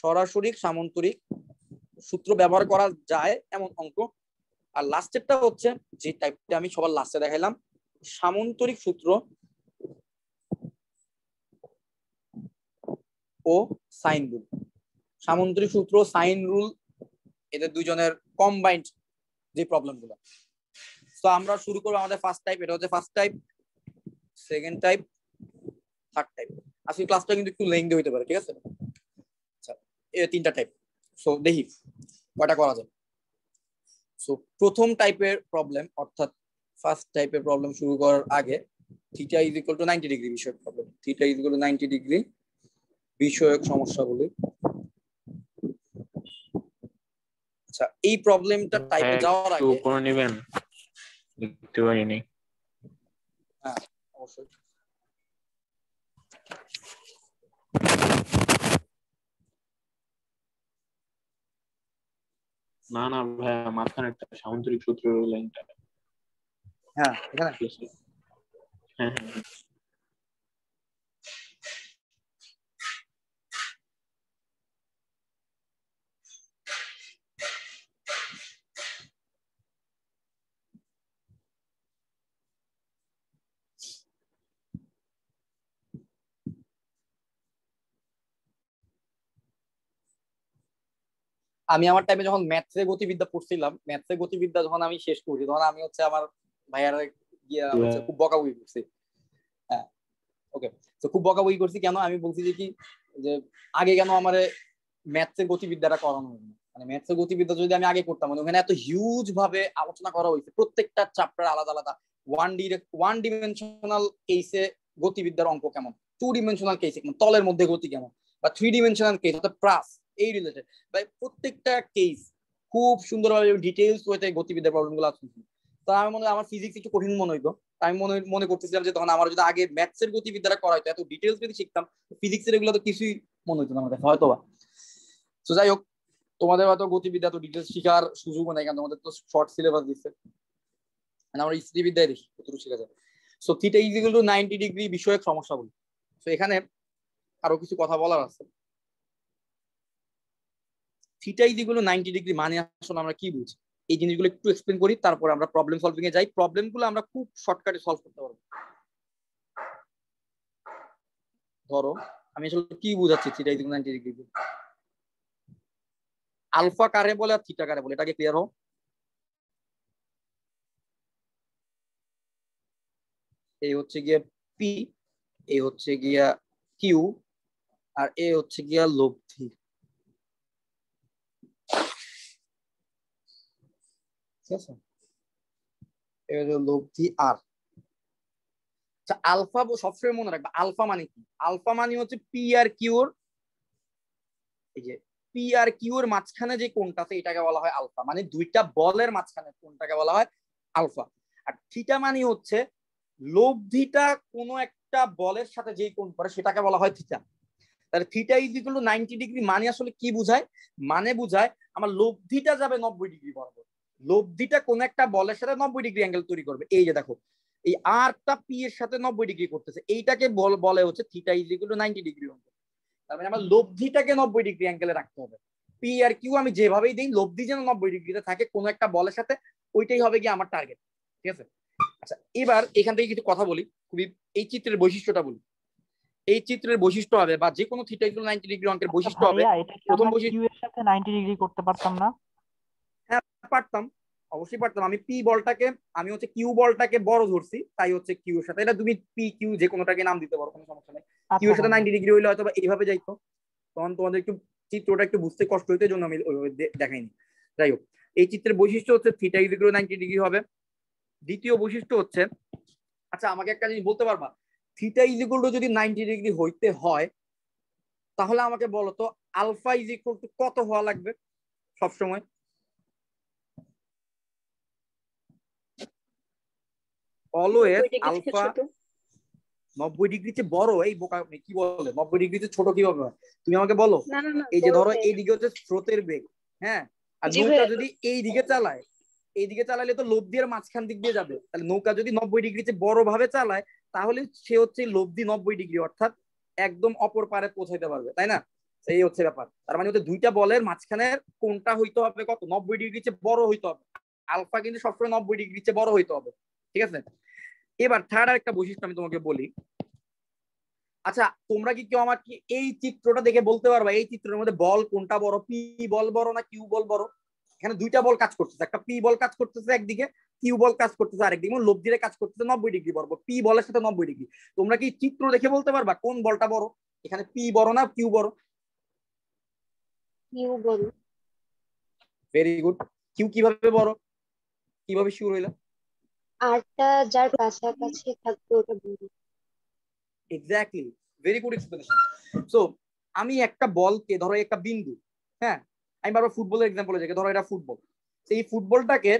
সরাসরি সামন্তরিক সূত্র ব্যবহার করা যায় এমন অঙ্ক। আর লাস্টেরটা হচ্ছে যে টাইপটা আমি সবার লাস্টে দেখাইলাম, সামন্তরিক সূত্র ও সাইন রুল। সামন্তরিক সূত্র, সাইন রুল, এদের দুইজনের কম্বাইন্ড যে প্রবলেমগুলো। তো আমরা শুরু করবো আমাদের ফার্স্ট টাইপ, এটা হচ্ছে first type, second type, third type. আজকে ক্লাসটা কিন্তু একটু লেন্থি হইতে পারে, ঠিক আছে। আচ্ছা, এই 3টা টাইপ। সো দেখি কয়টা করা যায়। সো প্রথম টাইপের প্রবলেম অর্থাৎ ফার্স্ট টাইপের প্রবলেম শুরু করার আগে theta is equal to 90 degree বিষয়ক problem, theta is equal to 90 degree বিষয়ক সমস্যা বলি। আচ্ছা, এই প্রবলেমটা টাইপে যাওয়ার আগে উপরে নেবেন, দেখতে পারিনি। হ্যাঁ অবশ্যই। না না ভাইয়া, মাঝখানে একটা সামন্তরিক সূত্রের লাইনটা। হ্যাঁ এখানে হ্যাঁ হ্যাঁ, আমি আমার টাইমে যখন ম্যাথসে গতিবিদ্যা পড়ছিলাম, ম্যাথসে গতিবিদ্যা যখন আমি শেষ করছি তখন আমি হচ্ছে আমার ভাইয়ার গিয়া হচ্ছে খুব বকাবকি করছি। হ্যাঁ ওকে, তো খুব বকাবকি করছি কেন, আমি বলছি যে কি, যে আগে কেন আমার ম্যাথসের গতিবিদ্যাটা করানো হয়নি। মানে ম্যাথসের গতিবিদ্যা যদি আমি আগে করতাম, মানে ওখানে এত হিউজ ভাবে আলোচনা করা হয়েছে, প্রত্যেকটা চ্যাপ্টার আলাদা আলাদা। ওয়ান ডিমেনশনাল কেসে গতিবিদ্যার অঙ্ক কেমন, 2 ডিমেনশনাল কেসে কেমন, তলের মধ্যে গতি কেমন, বা 3 ডিমেনশনাল কেস অর্থাৎ প্রাস, এই রিলেটেড ভাই প্রত্যেকটা কেস খুব সুন্দরভাবে ডিটেইলস ওয়েতে গতিবিদ্যার প্রবলেমগুলো আছে। তো আমি মনে হয় আমার ফিজিক্স একটু কঠিন মনে হইতো, আমি মনে করতেছিলাম যে তখন আমার যদি আগে ম্যাথসের গতিবিদ্যাটা করা হতো, এত ডিটেইলস যদি শিখতাম, ফিজিক্সের এগুলো তো কিছুই মনে হইতো না আমার কাছে হয়তো বা। তো যাই হোক, তোমাদের হয়তো গতিবিদ্যা তো ডিটেলস শেখার সুযোগও নাই, কারণ তোমাদের তো শর্ট সিলেবাস দিচ্ছে। আমরা স্থিতিবিদ্যায় দেখি কতটুকু শেখা যায়। So theta is equal to 90 degree বিষয়ক সমস্যা বলি। সো এখানে আরো কিছু কথা বলার আছে। Theta is equal to 90 degree মানে আসলে আমরা কি বুঝি, এই জিনিসগুলো একটু এক্সপ্লেন করি, তারপর আমরা প্রবলেম সলভিং এ যাই। প্রবলেমগুলো আমরা খুব শর্টকাটে সলভ করতে পারবো। ধরো আমি আসলে কি বুঝাচ্ছি theta is equal to 90 degree. Alpha কারে বলে আর থিটা কারে বলে, এটাকে ক্লিয়ার হও। এই হচ্ছে গিয়া পি, এই হচ্ছে গিয়া কিউ, আর এ হচ্ছে গিয়া লব্ধি। ঠিক আছে, এই হলো লব্ধি। আর আচ্ছা, আলফা সবসময় মনে রাখবা, আলফা মানে কি? আলফা মানে হচ্ছে পি আর কিউর, এই যে পি আর কিউর মাঝখানে যে কোণটা আছে এটাকে বলা হয় আলফা, মানে দুইটা বলের মাঝখানে কোণটাকে বলা হয় আলফা। আর থিটা মানে হচ্ছে লব্ধিটা কোনো একটা বলের সাথে যেই কোণ করে সেটাকে বলা হয় থিটা। তাহলে theta is equal to 90 degree মানে আসলে কি বুঝায়? মানে বুঝায় আমার লব্ধিটা যাবে 90 ডিগ্রি বরাবর। লব্ধিটা কোন একটা বলের সাথে 90 ডিগ্রি অ্যাঙ্গেল তৈরি করবে। এই যে দেখো, এই আরটা পি এর সাথে 90 ডিগ্রি করতেছে, এইটাকে বলে হচ্ছে theta is equal to 90 degree angle. তার মানে আমার লব্ধিটাকে 90 ডিগ্রি অ্যাঙ্গেলে রাখতে হবে। পি আর কিউ আমি যেভাবেই দিই, লব্ধি যেন 90 ডিগ্রিতে থাকে কোন একটা বলের সাথে, ওইটাই হবে কি আমার টার্গেট। ঠিক আছে, আচ্ছা এবার এখান থেকে কিছু কথা বলি, খুবই এই চিত্রের বৈশিষ্ট্যটা বলি। এই চিত্রের বৈশিষ্ট্য হবে, বা যে কোনো থিটা ইকুয়াল 90 ডিগ্রি অঙ্কের বৈশিষ্ট্য হবে, ভাইয়া এটা কি প্রথম আমরা বৈশিষ্ট্য। কিউ এর সাথে 90 ডিগ্রি করতে পারতাম না? হ্যাঁ পারতাম, অবশ্যই পারতাম। আমি পি বলটাকে, আমি হচ্ছে কিউ বলটাকে বড় ধরছি, তাই হচ্ছে কিউ এর সাথে, এটা তুমি পি কিউ যে কোনোটাকে নাম দিতে পারো, কোনো সমস্যা নেই। কিউ আচ্ছা এর সাথে ভাইয়া। 90 ডিগ্রি হইলে হয়তো এইভাবে যাইতো, তখন তোমাদের একটু চিত্রটা একটু বুঝতে কষ্ট হইতে, জন্য আমি ওইভাবে দেখাইনি। যাই হোক, এই চিত্রের বৈশিষ্ট্য হচ্ছে theta is equal to 90 degree হবে। দ্বিতীয় বৈশিষ্ট্য হচ্ছে, আচ্ছা আমাকে একটা জিনিস বলতে পারবা, থিটা ইজ ইকুয়াল টু যদি 90 ডিগ্রি হইতে হয়, তাহলে আমাকে বলো তো আলফা ইজ ইকুয়াল টু কত হওয়া লাগবে সবসময়? অলওয়েজ আলফা 90 ডিগ্রি চেয়ে বড়। এই বোকা কি বলে 90 ডিগ্রি চেয়ে ছোট কিভাবে হয়? তুমি আমাকে বলো। না না না, এই যে বড় ধরো ভাই। এইদিকে হচ্ছে স্রোতের বেগ, হ্যাঁ, আর জি নৌকা ভাইয়া। যদি এই দিকে চালায়, এইদিকে চালালে তো লব্ধি এর মাঝখান দিক দিয়ে যাবে। তাহলে নৌকা যদি 90 ডিগ্রি চেয়ে বড় ভাবে চালায়, তাহলে সে হচ্ছে লব্ধি 90 ডিগ্রি, অর্থাৎ একদম অপর পারে পৌঁছাইতে পারবে, তাই না? এই হচ্ছে ব্যাপার। তার মানে হচ্ছে দুইটা বলের মাঝখানে কোনটা হইতে হবে কত? 90 ডিগ্রি চেয়ে বড় হইতে হবে। আলফা কিন্তু সবসময় 90 ডিগ্রি চেয়ে বড় হইতে হবে। ঠিক আছে, এবার থার্ড আর একটা বৈশিষ্ট্য আমি তোমাকে বলি। আচ্ছা তোমরা কি কেউ আমার কি এই চিত্রটা দেখে বলতে পারবা এই চিত্রের মধ্যে বল কোনটা বড়, পি বল বড় না কিউ বল বড়? এখানে দুইটা বল কাজ করতেছে, একটা পি বল কাজ করতেছে একদিকে, কিউ বল কাজ করতেছে আরেকদিকে, এবং লব্ধিরে কাজ করতেছে 90 ডিগ্রি বরাবর, পি বলের সাথে 90 ডিগ্রি। তোমরা কি চিত্র দেখে বলতে পারবা কোন বলটা বড়? এখানে পি বড় না কিউ বড়? কিউ বল। Very good. কিউ কিভাবে বড়, কিভাবে শিওর হইলা? আরটা যার কাছাকাছি থাকবে ওটা বল। Exactly, very good explanation. So আমি একটা বলকে, ধরো একটা বিন্দু, হ্যাঁ, আমি বারবার ফুটবলের এক্সাম্পলে যাই, ধরো এটা ফুটবল, সেই ফুটবলটাকে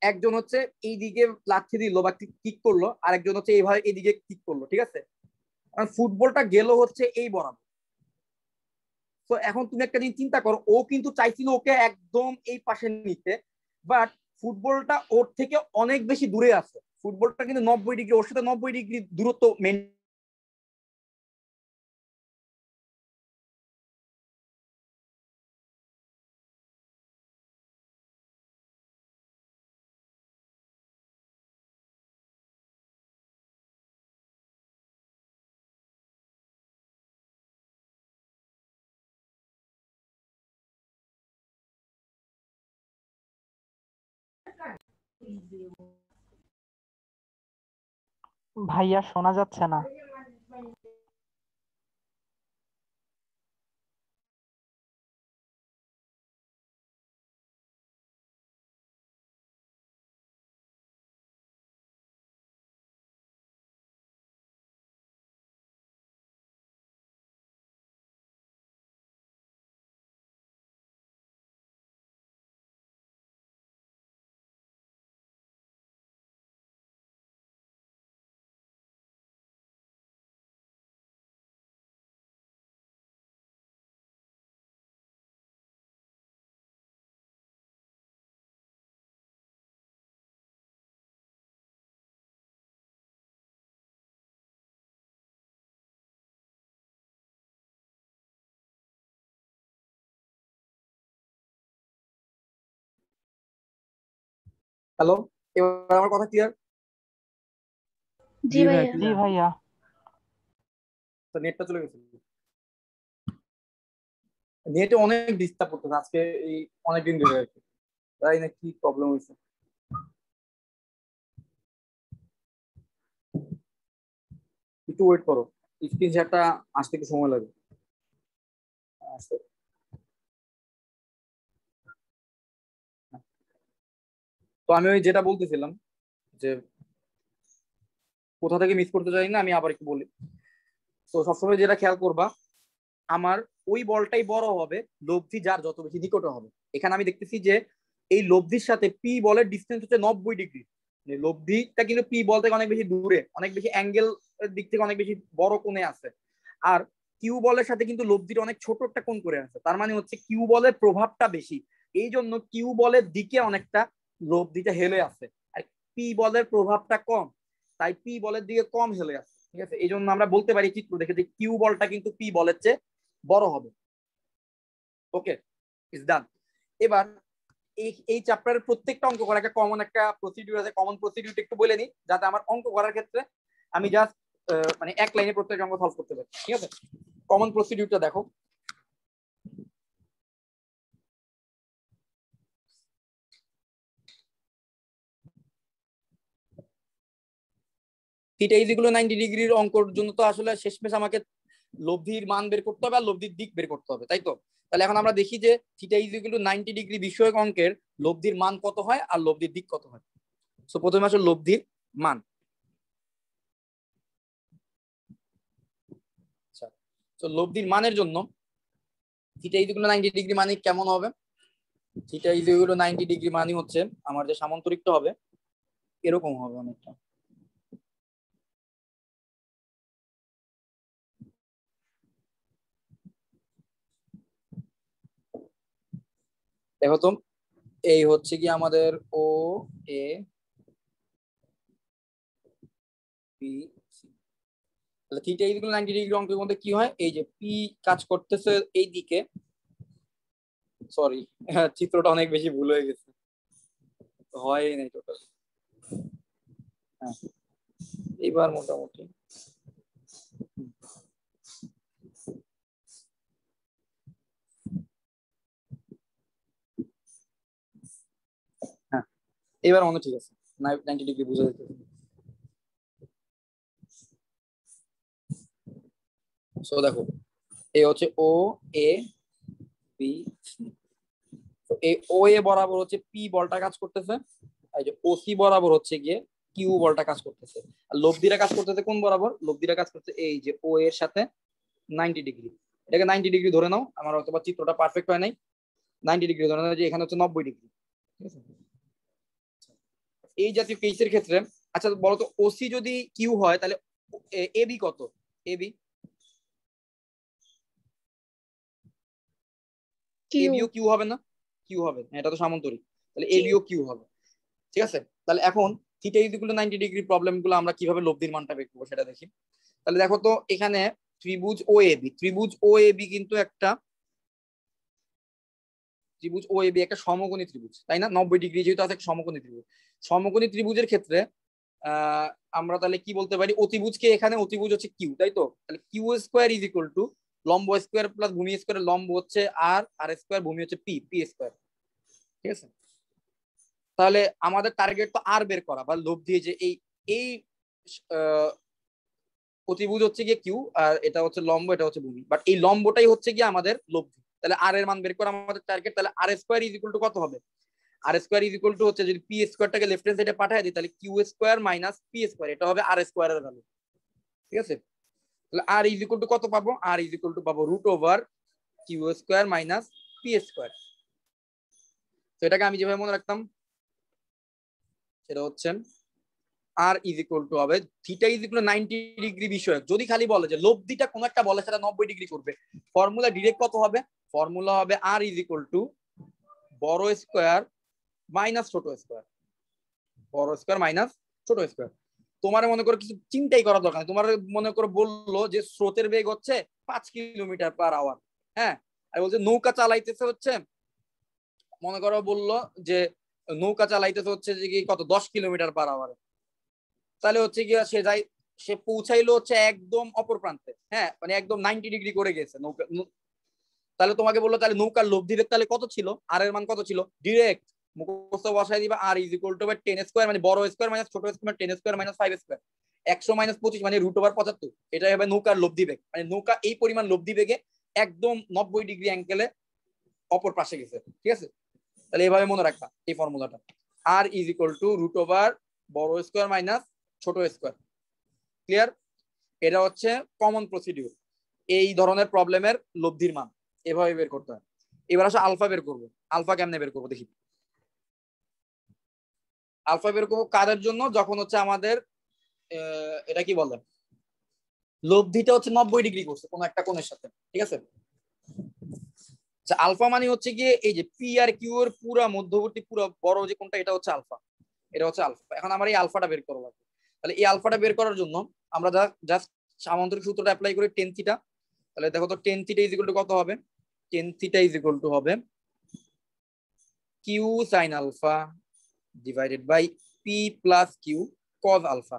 একজন হচ্ছে এই দিকে লাথি দিল বা কিক করলো, আর একজন হচ্ছে এইভাবে এইদিকে কিক করলো, ঠিক আছে? ফুটবলটা গেল হচ্ছে এই বরাবর। তো এখন তুমি একটা জিনিস চিন্তা করো, ও কিন্তু চাইছিল ওকে একদম এই পাশে নিতে, বাট ফুটবলটা ওর থেকে অনেক বেশি দূরে আছে। ফুটবলটা কিন্তু 90 ডিগ্রি, ওর সাথে 90 ডিগ্রি দূরত্ব মেনটেন ভাইয়া শোনা যাচ্ছে না। হ্যালো, এবার আমার কথা ক্লিয়ার? জি ভাইয়া। জি ভাইয়া। তো নেটটা চলে গেছে, নেটে অনেক ডিস্টার্ব করতেছে আজকে, এই অনেকদিন ধরে আর কি, তাই না কি প্রবলেম হয়েছে। একটু ওয়েট করো, স্ক্রিন শেয়ারটা আসতে একটু সময় লাগবে। আসতে। তো আমি ওই যেটা বলতেছিলাম যে কোথা থেকে মিস করতে চাই না, আমি আবার একটু বলি। তো সবসময় যেটা খেয়াল করবা, আমার ওই বলটাই বড় হবে লব্ধি যার যত বেশি নিকটে হবে। এখানে আমি দেখতেছি যে এই লব্ধির সাথে পি বলের ডিস্টেন্স হচ্ছে 90 ডিগ্রি। লব্ধিটা কিন্তু পি বল থেকে অনেক বেশি দূরে, অনেক বেশি অ্যাঙ্গেল দিক থেকে অনেক বেশি বড় কোণে আছে। আর কিউ বলের সাথে কিন্তু লব্ধিটা অনেক ছোট একটা কোণ করে আছে, তার মানে হচ্ছে কিউ বলের প্রভাবটা বেশি, এই জন্য কিউ বলের দিকে অনেকটা লব্ধিটা হেলে আছে। আর পি বলের প্রভাবটা কম, তাই পি বলের দিকে কম হেলে আছে। ঠিক আছে, এই জন্য আমরা বলতে পারি চিত্র দেখে যে কিউ বলটা কিন্তু পি বলের চেয়ে বড় হবে। ওকে, ইজ ডান। এবার এই এই চ্যাপ্টারের প্রত্যেকটা অঙ্ক করার একটা কমন একটা প্রসিডিউর আছে, কমন প্রসিডিউরটা একটু বলে নিই যাতে আমার অঙ্ক করার ক্ষেত্রে আমি জাস্ট মানে এক লাইনে প্রত্যেক অঙ্ক সলভ করতে পারি। ঠিক আছে, কমন প্রসিডিউরটা দেখো। থিটা ইজ ইকুয়াল 90 ডিগ্রির অঙ্কর জন্য তো আসলে শেষমেশ আমাকে লব্ধির মান বের করতে হবে আর লব্ধির দিক বের করতে হবে, তাই তো? তাহলে এখন আমরা দেখি যে থিটা ইজ ইকুয়াল 90 ডিগ্রি বিষয়ক অঙ্কের লব্ধির মান কত হয় আর লব্ধির দিক কত হয়। সো প্রথমে আসলে লব্ধির মান। আচ্ছা, তো লব্ধির মানের জন্য থিটা ইজ ইকুয়াল 90 ডিগ্রি মানে কেমন হবে? থিটা ইজ ইকুয়াল 90 ডিগ্রি মানে হচ্ছে আমার যে সামান্তরিকটা হবে এরকম হবে অনেকটা। দেখো তো, এই হচ্ছে কি আমাদের ও এ বি সি। তাহলে থিটা ইজ ইকুয়াল 90 ডিগ্রি অঙ্কের মধ্যে কি হয়, এই যে পি কাজ করতেছে এই দিকে, সরি চিত্রটা অনেক বেশি ভুল হয়ে গেছে, হয় নাই টোটাল। হ্যাঁ, এইবার মোটামুটি হ্যাঁ, এবার মনে ঠিক আছে, 90 ডিগ্রি বুঝা যেতেছে। সো দেখো, এই হচ্ছে ও এ বি সি। তো এই ও এ বরাবর হচ্ছে পি বলটা কাজ করতেছে, এই যে ও সি বরাবর হচ্ছে গিয়ে কিউ বলটা কাজ করতেছে। আর লব্ধিরা কাজ করতেছে কোন বরাবর? লব্ধিরা কাজ করতেছে এই যে ও এর সাথে 90 ডিগ্রি। এটাকে 90 ডিগ্রি ধরে নাও, আমার হয়তো বা চিত্রটা পারফেক্ট হয় নাই। 90 ডিগ্রি ধরে নাও যে এখানে হচ্ছে 90 ডিগ্রি। ঠিক আছে, এই জাতীয় কেসের ক্ষেত্রে আচ্ছা বলতো ওসি যদি কিউ হয় তাহলে এবি কত? AB Q. এবিও কিউ হবে না? কিউ হবে, এটা তো সামান্তরিক, তাহলে জি। এবিও কিউ হবে। ঠিক আছে, তাহলে এখন theta is equal to 90 degree problem গুলো আমরা কিভাবে লব্ধির মানটা বের করবো সেটা দেখি। তাহলে দেখো তো, এখানে ত্রিভুজ ও এবি, ত্রিভুজ ও এবি কিন্তু একটা ত্রিভুজ ও এবি একটা সমকোণী ত্রিভুজ, তাই না? 90 ডিগ্রি যেহেতু আছে, সমকোণী ত্রিভুজ। সমকোণী ত্রিভুজের ক্ষেত্রে আমরা তাহলে কি বলতে পারি, অতিভুজকে এখানে অতিভুজ হচ্ছে কিউ, তাই তো? তাহলে Q square is equal to লম্ব স্কোয়ার প্লাস ভূমি স্কোয়ার, লম্ব হচ্ছে আর, আর স্কোয়ার, ভূমি হচ্ছে পি, পি স্কোয়ার। ঠিক আছে, তাহলে আমাদের টার্গেট তো আর বের করা বা লব্ধি, যে এই এই অতিভুজ হচ্ছে গিয়ে কিউ আর এটা হচ্ছে লম্ব, এটা হচ্ছে ভূমি, বাট এই লম্বটাই হচ্ছে গিয়ে আমাদের লব্ধি। তাহলে আর এর মান বের করা আমাদের টার্গেট। তাহলে আর স্কোয়ার ইজ ইকুয়াল টু কত হবে? আর স্কোয়ার ইজ ইকুয়াল টু হচ্ছে, যদি পি স্কোয়ারটাকে লেফট হ্যান্ড সাইডে পাঠিয়ে দিই তাহলে Q square minus P square, এটা হবে আর স্কোয়ারের ভ্যালু। ঠিক আছে, তাহলে আর ইজ ইকুয়াল টু কত পাবো? আর ইজ ইকুয়াল টু পাবো root over Q square minus P square. তো এটাকে আমি যেভাবে মনে রাখতাম সেটা হচ্ছে আর ইজ ইকুয়াল টু হবে থিটা ইজ ইকুয়াল 90 ডিগ্রি বিষয়ক। যদি খালি বলে যে লব্ধিটা কোন একটা বলে সেটা 90 ডিগ্রি করবে, ফর্মুলা ডিরেক্ট কত হবে? ফর্মুলা হবে আর ইজ ইকুয়াল টু বড় স্কোয়ার মাইনাস ছোট স্কোয়ার, বড় স্কোয়ার মাইনাস ছোট স্কোয়ার। তোমার মনে করো কিছু চিন্তাই করার দরকার নেই, তোমার মনে করো বললো যে স্রোতের বেগ হচ্ছে 5 কিলোমিটার পার আওয়ার, হ্যাঁ, আর বলছে নৌকা চালাইতেছে হচ্ছে, মনে করো বললো যে নৌকা চালাইতেছে হচ্ছে যে কি কত 10 কিলোমিটার/আওয়ার, তাহলে হচ্ছে কি সে পৌঁছাইলো হচ্ছে একদম অপর প্রান্তে, হ্যাঁ মানে একদম 90 ডিগ্রি করে গেছে নৌকা। তাহলে তোমাকে বললো তাহলে নৌকার লব্ধি বেগ তাহলে কত ছিল, আর এর মান কত ছিল, ডিরেক্ট মুখস্থ বসাই দিবা, আর ইজ ইকুয়াল টু 10 স্কয়ার মানে বড় স্কয়ার মাইনাস ছোট square 10 square minus 5 square, 100 minus 25 মানে √75। এটাই হবে নৌকার লব্ধি বেগ, মানে নৌকা এই পরিমাণ লব্ধি বেগে একদম 90 ডিগ্রি অ্যাঙ্গেলে অপর পাশে গেছে, ঠিক আছে। তাহলে এভাবে মনে রাখবা এই ফর্মুলাটা, আর ইজ ইকুয়াল টু বড় স্কয়ার মাইনাস ছোট স্কয়ার। ক্লিয়ার? এটা হচ্ছে কমন প্রসিডিউর এই ধরনের প্রবলেমের লব্ধির মান এভাবে বের করতে হয়। এবার আসলে আলফা বের করবো। আলফা কেমনে বের করবো দেখি। আলফা বের করবো কাদের জন্য, যখন হচ্ছে আমাদের এটা কি বলে লব্ধিটা হচ্ছে 90 ডিগ্রি করছে কোনো একটা কোণের সাথে, ঠিক আছে। আলফা মানে হচ্ছে গিয়ে এই যে পি আর কিউ এর পুরো মধ্যবর্তী পুরো বড় যে কোণটা, এটা হচ্ছে আলফা, এটা হচ্ছে আলফা। এখন আমার এই আলফাটা বের করা লাগবে। তাহলে এই আলফাটা বের করার জন্য আমরা জাস্ট সামান্তরিক সূত্রটা অ্যাপ্লাই করি টেন থিটা। তাহলে দেখো তো tan theta is equal to কত হবে, tan theta is equal to হবে Q sine alpha divided by P plus Q cos alpha,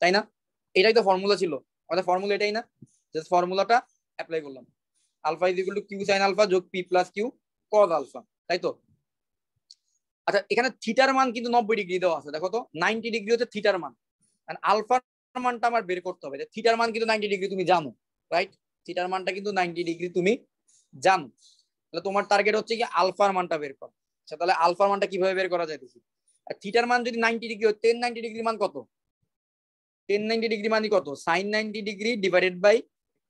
তাই না? এটাই তো ফর্মুলা ছিল আমাদের, ফর্মুলা এটাই না, জাস্ট ফর্মুলাটা অ্যাপ্লাই করলাম। Alpha is equal to Q sine alpha যোগ P plus Q cos alpha, তাই তো? আচ্ছা এখানে থিটার মান কিন্তু 90 ডিগ্রি দেওয়া আছে, দেখো তো 90 ডিগ্রি হচ্ছে থিটার মান। আলফার মানটা আমার বের করতে হবে। থিটার মান কিন্তু 90 ডিগ্রি তুমি জানো, রাইট? থিটার মানটা কিন্তু 90 ডিগ্রি তুমি জানো। তাহলে তোমার টার্গেট হচ্ছে কি আলফার মানটা বের করা। আচ্ছা তাহলে আলফার মানটা কিভাবে বের করা যায় দেখি। আর থিটার মান যদি 90 ডিগ্রি হয়, 1090 ডিগ্রি মান কত? 1090 ডিগ্রি মানে কত? Sine 90 degree divided by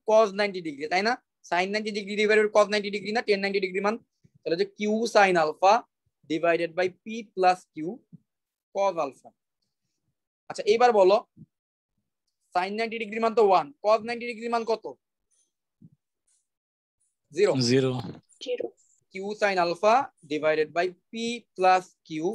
cos 90 degree, তাই না? Sine 90 degree divided cos 90 degree না 1090 ডিগ্রি মান। তাহলে যে Q sine alpha divided by P plus Q cos alpha. আচ্ছা এইবার বলো সাইন 90 ডিগ্রি মান তো 1, কজ 90 ডিগ্রি মান কত? 0। 0 Q sine alpha divided by P plus Q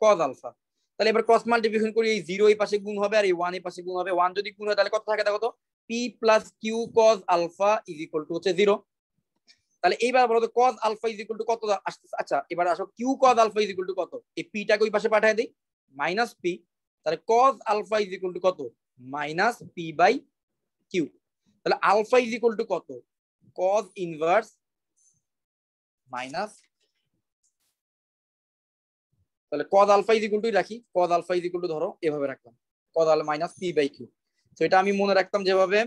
cos alpha. তাহলে এবার ক্রস মাল্টিপ্লিকেশন করি, এই 0 এই পাশে গুণ হবে আর এই 1 এই পাশে গুণ হবে। 1 যদি গুণ হয় তাহলে কত থাকে দেখো তো, P plus Q cos alpha is equal to হচ্ছে 0। তাহলে এইবার বলো তো cos alpha is equal to কত আসতেছে? আচ্ছা এবার আসো Q cos alpha is equal to কত, এই পিটাকে ওই পাশে পাঠিয়ে দেই মাইনাস পি। তাহলে cos alpha is equal to কত, মাইনাস পি বাই কিউ। তাহলে আলফা ইজ ইকুয়াল টু কত, কজ ইনভার্স মাইনাস, তাহলে cos alpha is equal to রাখি, cause alpha is equal to ধরো এভাবে রাখলাম cos alpha minus P by Q. তো এটা আমি মনে রাখতাম যেভাবে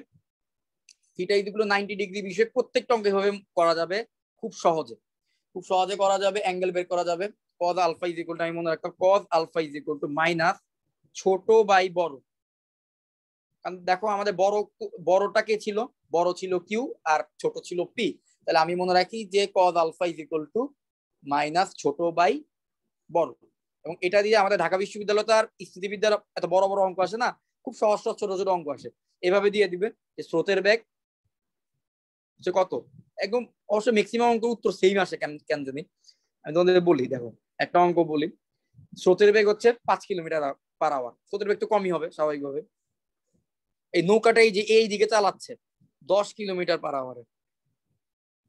theta is equal to 90 degree বিষয়ে প্রত্যেকটা অঙ্ক এভাবে করা যাবে, খুব সহজে করা যাবে, অ্যাঙ্গেল বের করা যাবে। Cos alpha is equal to আমি মনে রাখতাম cos alpha is equal to minus ছোট বাই বড়। কারণ দেখো আমাদের বড়টা কে ছিল, বড় ছিল কিউ আর ছোট ছিল পি। তাহলে আমি মনে রাখি যে cos alpha is equal to minus ছোট বাই বড়। এবং এটা দিয়ে আমাদের ঢাকা বিশ্ববিদ্যালয় আর স্থিতিবিদ্যার এত বড় বড় অঙ্ক আসে না, খুব সহজ ছোট ছোট অঙ্ক আসে। এভাবে দিয়ে দিবে যে স্রোতের বেগ হচ্ছে কত, একদম অবশ্য ম্যাক্সিমাম অঙ্ক উত্তর সেম আসে কেন জানি। আমি তোমাদের বলি, দেখো একটা অঙ্ক বলি, স্রোতের বেগ হচ্ছে 5 কিলোমিটার/আওয়ার। স্রোতের বেগ তো কমই হবে স্বাভাবিকভাবে। এই নৌকাটা এই যে এই দিকে চালাচ্ছে 10 কিলোমিটার/আওয়ারে,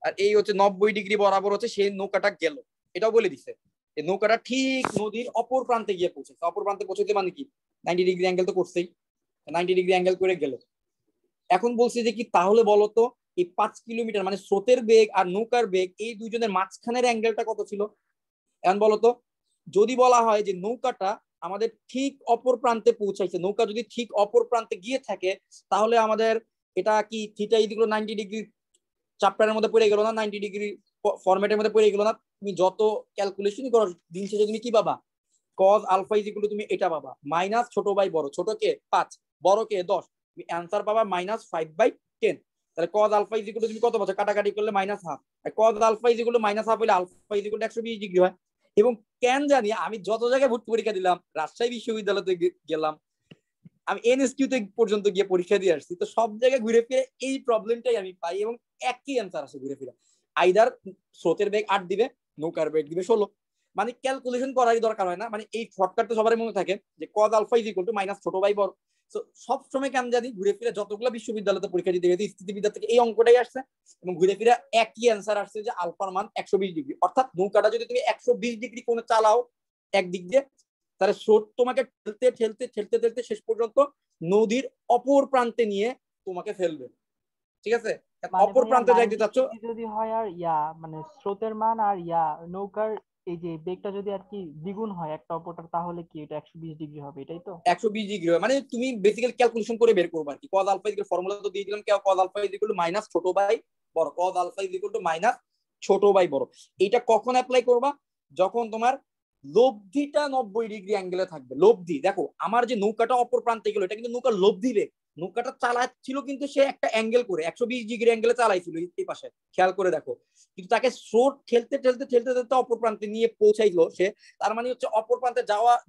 আর এই হচ্ছে 90 ডিগ্রি বরাবর হচ্ছে সেই নৌকাটা গেল। এটাও বলে দিছে এই নৌকাটা ঠিক নদীর অপর প্রান্তে গিয়ে পৌঁছেছে। অপর প্রান্তে পৌঁছতে মানে কি 90 ডিগ্রি অ্যাঙ্গেল তো করছেই, 90 ডিগ্রি অ্যাঙ্গেল করে গেল। এখন বলছি যে কি তাহলে বলতো এই 5 কিলোমিটার মানে স্রোতের বেগ আর নৌকার বেগ এই দুইজনের মাঝখানের অ্যাঙ্গেলটা কত ছিল। এখন বলতো যদি বলা হয় যে নৌকাটা আমাদের ঠিক অপর প্রান্তে পৌঁছাইছে, নৌকা যদি ঠিক অপর প্রান্তে গিয়ে থাকে, তাহলে আমাদের এটা কি theta is equal to 90 degree চ্যাপ্টারের মধ্যে পড়ে গেল না, 90 ডিগ্রি ফরম্যাটের মধ্যে পড়ে গেল না। তুমি যত ক্যালকুলেশনই করো দিন শেষে তুমি কি পাবা, cos alpha is equal to তুমি এটা পাবা মাইনাস ছোট বাই বড়। ছোট কে 5, বড় কে 10, তুমি অ্যান্সার পাবা -5/10। তাহলে cos alpha is equal to তুমি কত পাচ্ছ, কাটাকাটি করলে -1/2। আর cos alpha is equal to -1/2 হলে alpha is equal to 120 degree হয়। এবং কেন জানি আমি যত জায়গায় ভর্তি পরীক্ষা দিলাম, রাজশাহী বিশ্ববিদ্যালয়তে গেলাম, আমি এনএসকিউ তে পর্যন্ত গিয়ে পরীক্ষা দিয়ে আসছি, তো সব জায়গায় ঘুরে ফিরে এই প্রবলেমটাই আমি পাই এবং একই অ্যান্সার আসে ঘুরে ফিরে। আইদার স্রোতের বেগ 8 দিবে, নৌকার বেগ দিবে 16। মানে ক্যালকুলেশন করারই দরকার হয় না, মানে এই শর্টকাট তো সবারই মনে থাকে যে cos alpha is equal to minus ছোট বাই বড়। তো সবসময় কেন জানি ঘুরে ফিরে যতগুলো বিশ্ববিদ্যালয়তে পরীক্ষা দিতে গেছি স্থিতিবিদ্যা থেকে এই অঙ্কটাই আসছে এবং ঘুরে ফিরে একই অ্যান্সার আসছে যে আলফার মান 120 ডিগ্রি। অর্থাৎ নৌকাটা যদি তুমি 120 ডিগ্রি কোণে চালাও একদিক দিয়ে, তাহলে স্রোত তোমাকে ঠেলতে ঠেলতে ঠেলতে ঠেলতে শেষ পর্যন্ত নদীর অপর প্রান্তে নিয়ে তোমাকে ফেলবে। ঠিক আছে, মানে অপর ভাইয়া প্রান্তে যাইতে 90 চাচ্ছ, ডিগ্রি যদি হয় আর মানে স্রোতের মান আর নৌকার এই যে বেগটা যদি আর কি দ্বিগুণ হয় একটা অপরটার, তাহলে কি এটা 120 ডিগ্রি হবে, এটাই তো? 120 ডিগ্রি মানে তুমি বেসিক্যালি ক্যালকুলেশন করে বের করবে আর কি। কজ আলফা ইকুয়াল, ফর্মুলা তো দিয়ে দিলাম, cos alpha equal to minus ছোট বাই বড়, cos alpha equal to minus ছোট বাই বড়। এটা কখন অ্যাপ্লাই করবা? যখন তোমার লব্ধিটা 90 ডিগ্রি অ্যাঙ্গেলে থাকবে। লব্ধি, দেখো আমার যে নৌকাটা অপর প্রান্তে গেল, এটা কিন্তু নৌকার লব্ধি বেগ। নৌকাটা চালাচ্ছিল কিন্তু সে একটা অ্যাঙ্গেল করে 120 ডিগ্রি অ্যাঙ্গেলে চালাইছিল এই পাশে, খেয়াল করে দেখো। কিন্তু তাকে স্রোত ঠেলতে ঠেলতে ঠেলতে ঠেলতে অপর প্রান্তে নিয়ে পৌঁছাইলো সে। তার মানে হচ্ছে অপর প্রান্তে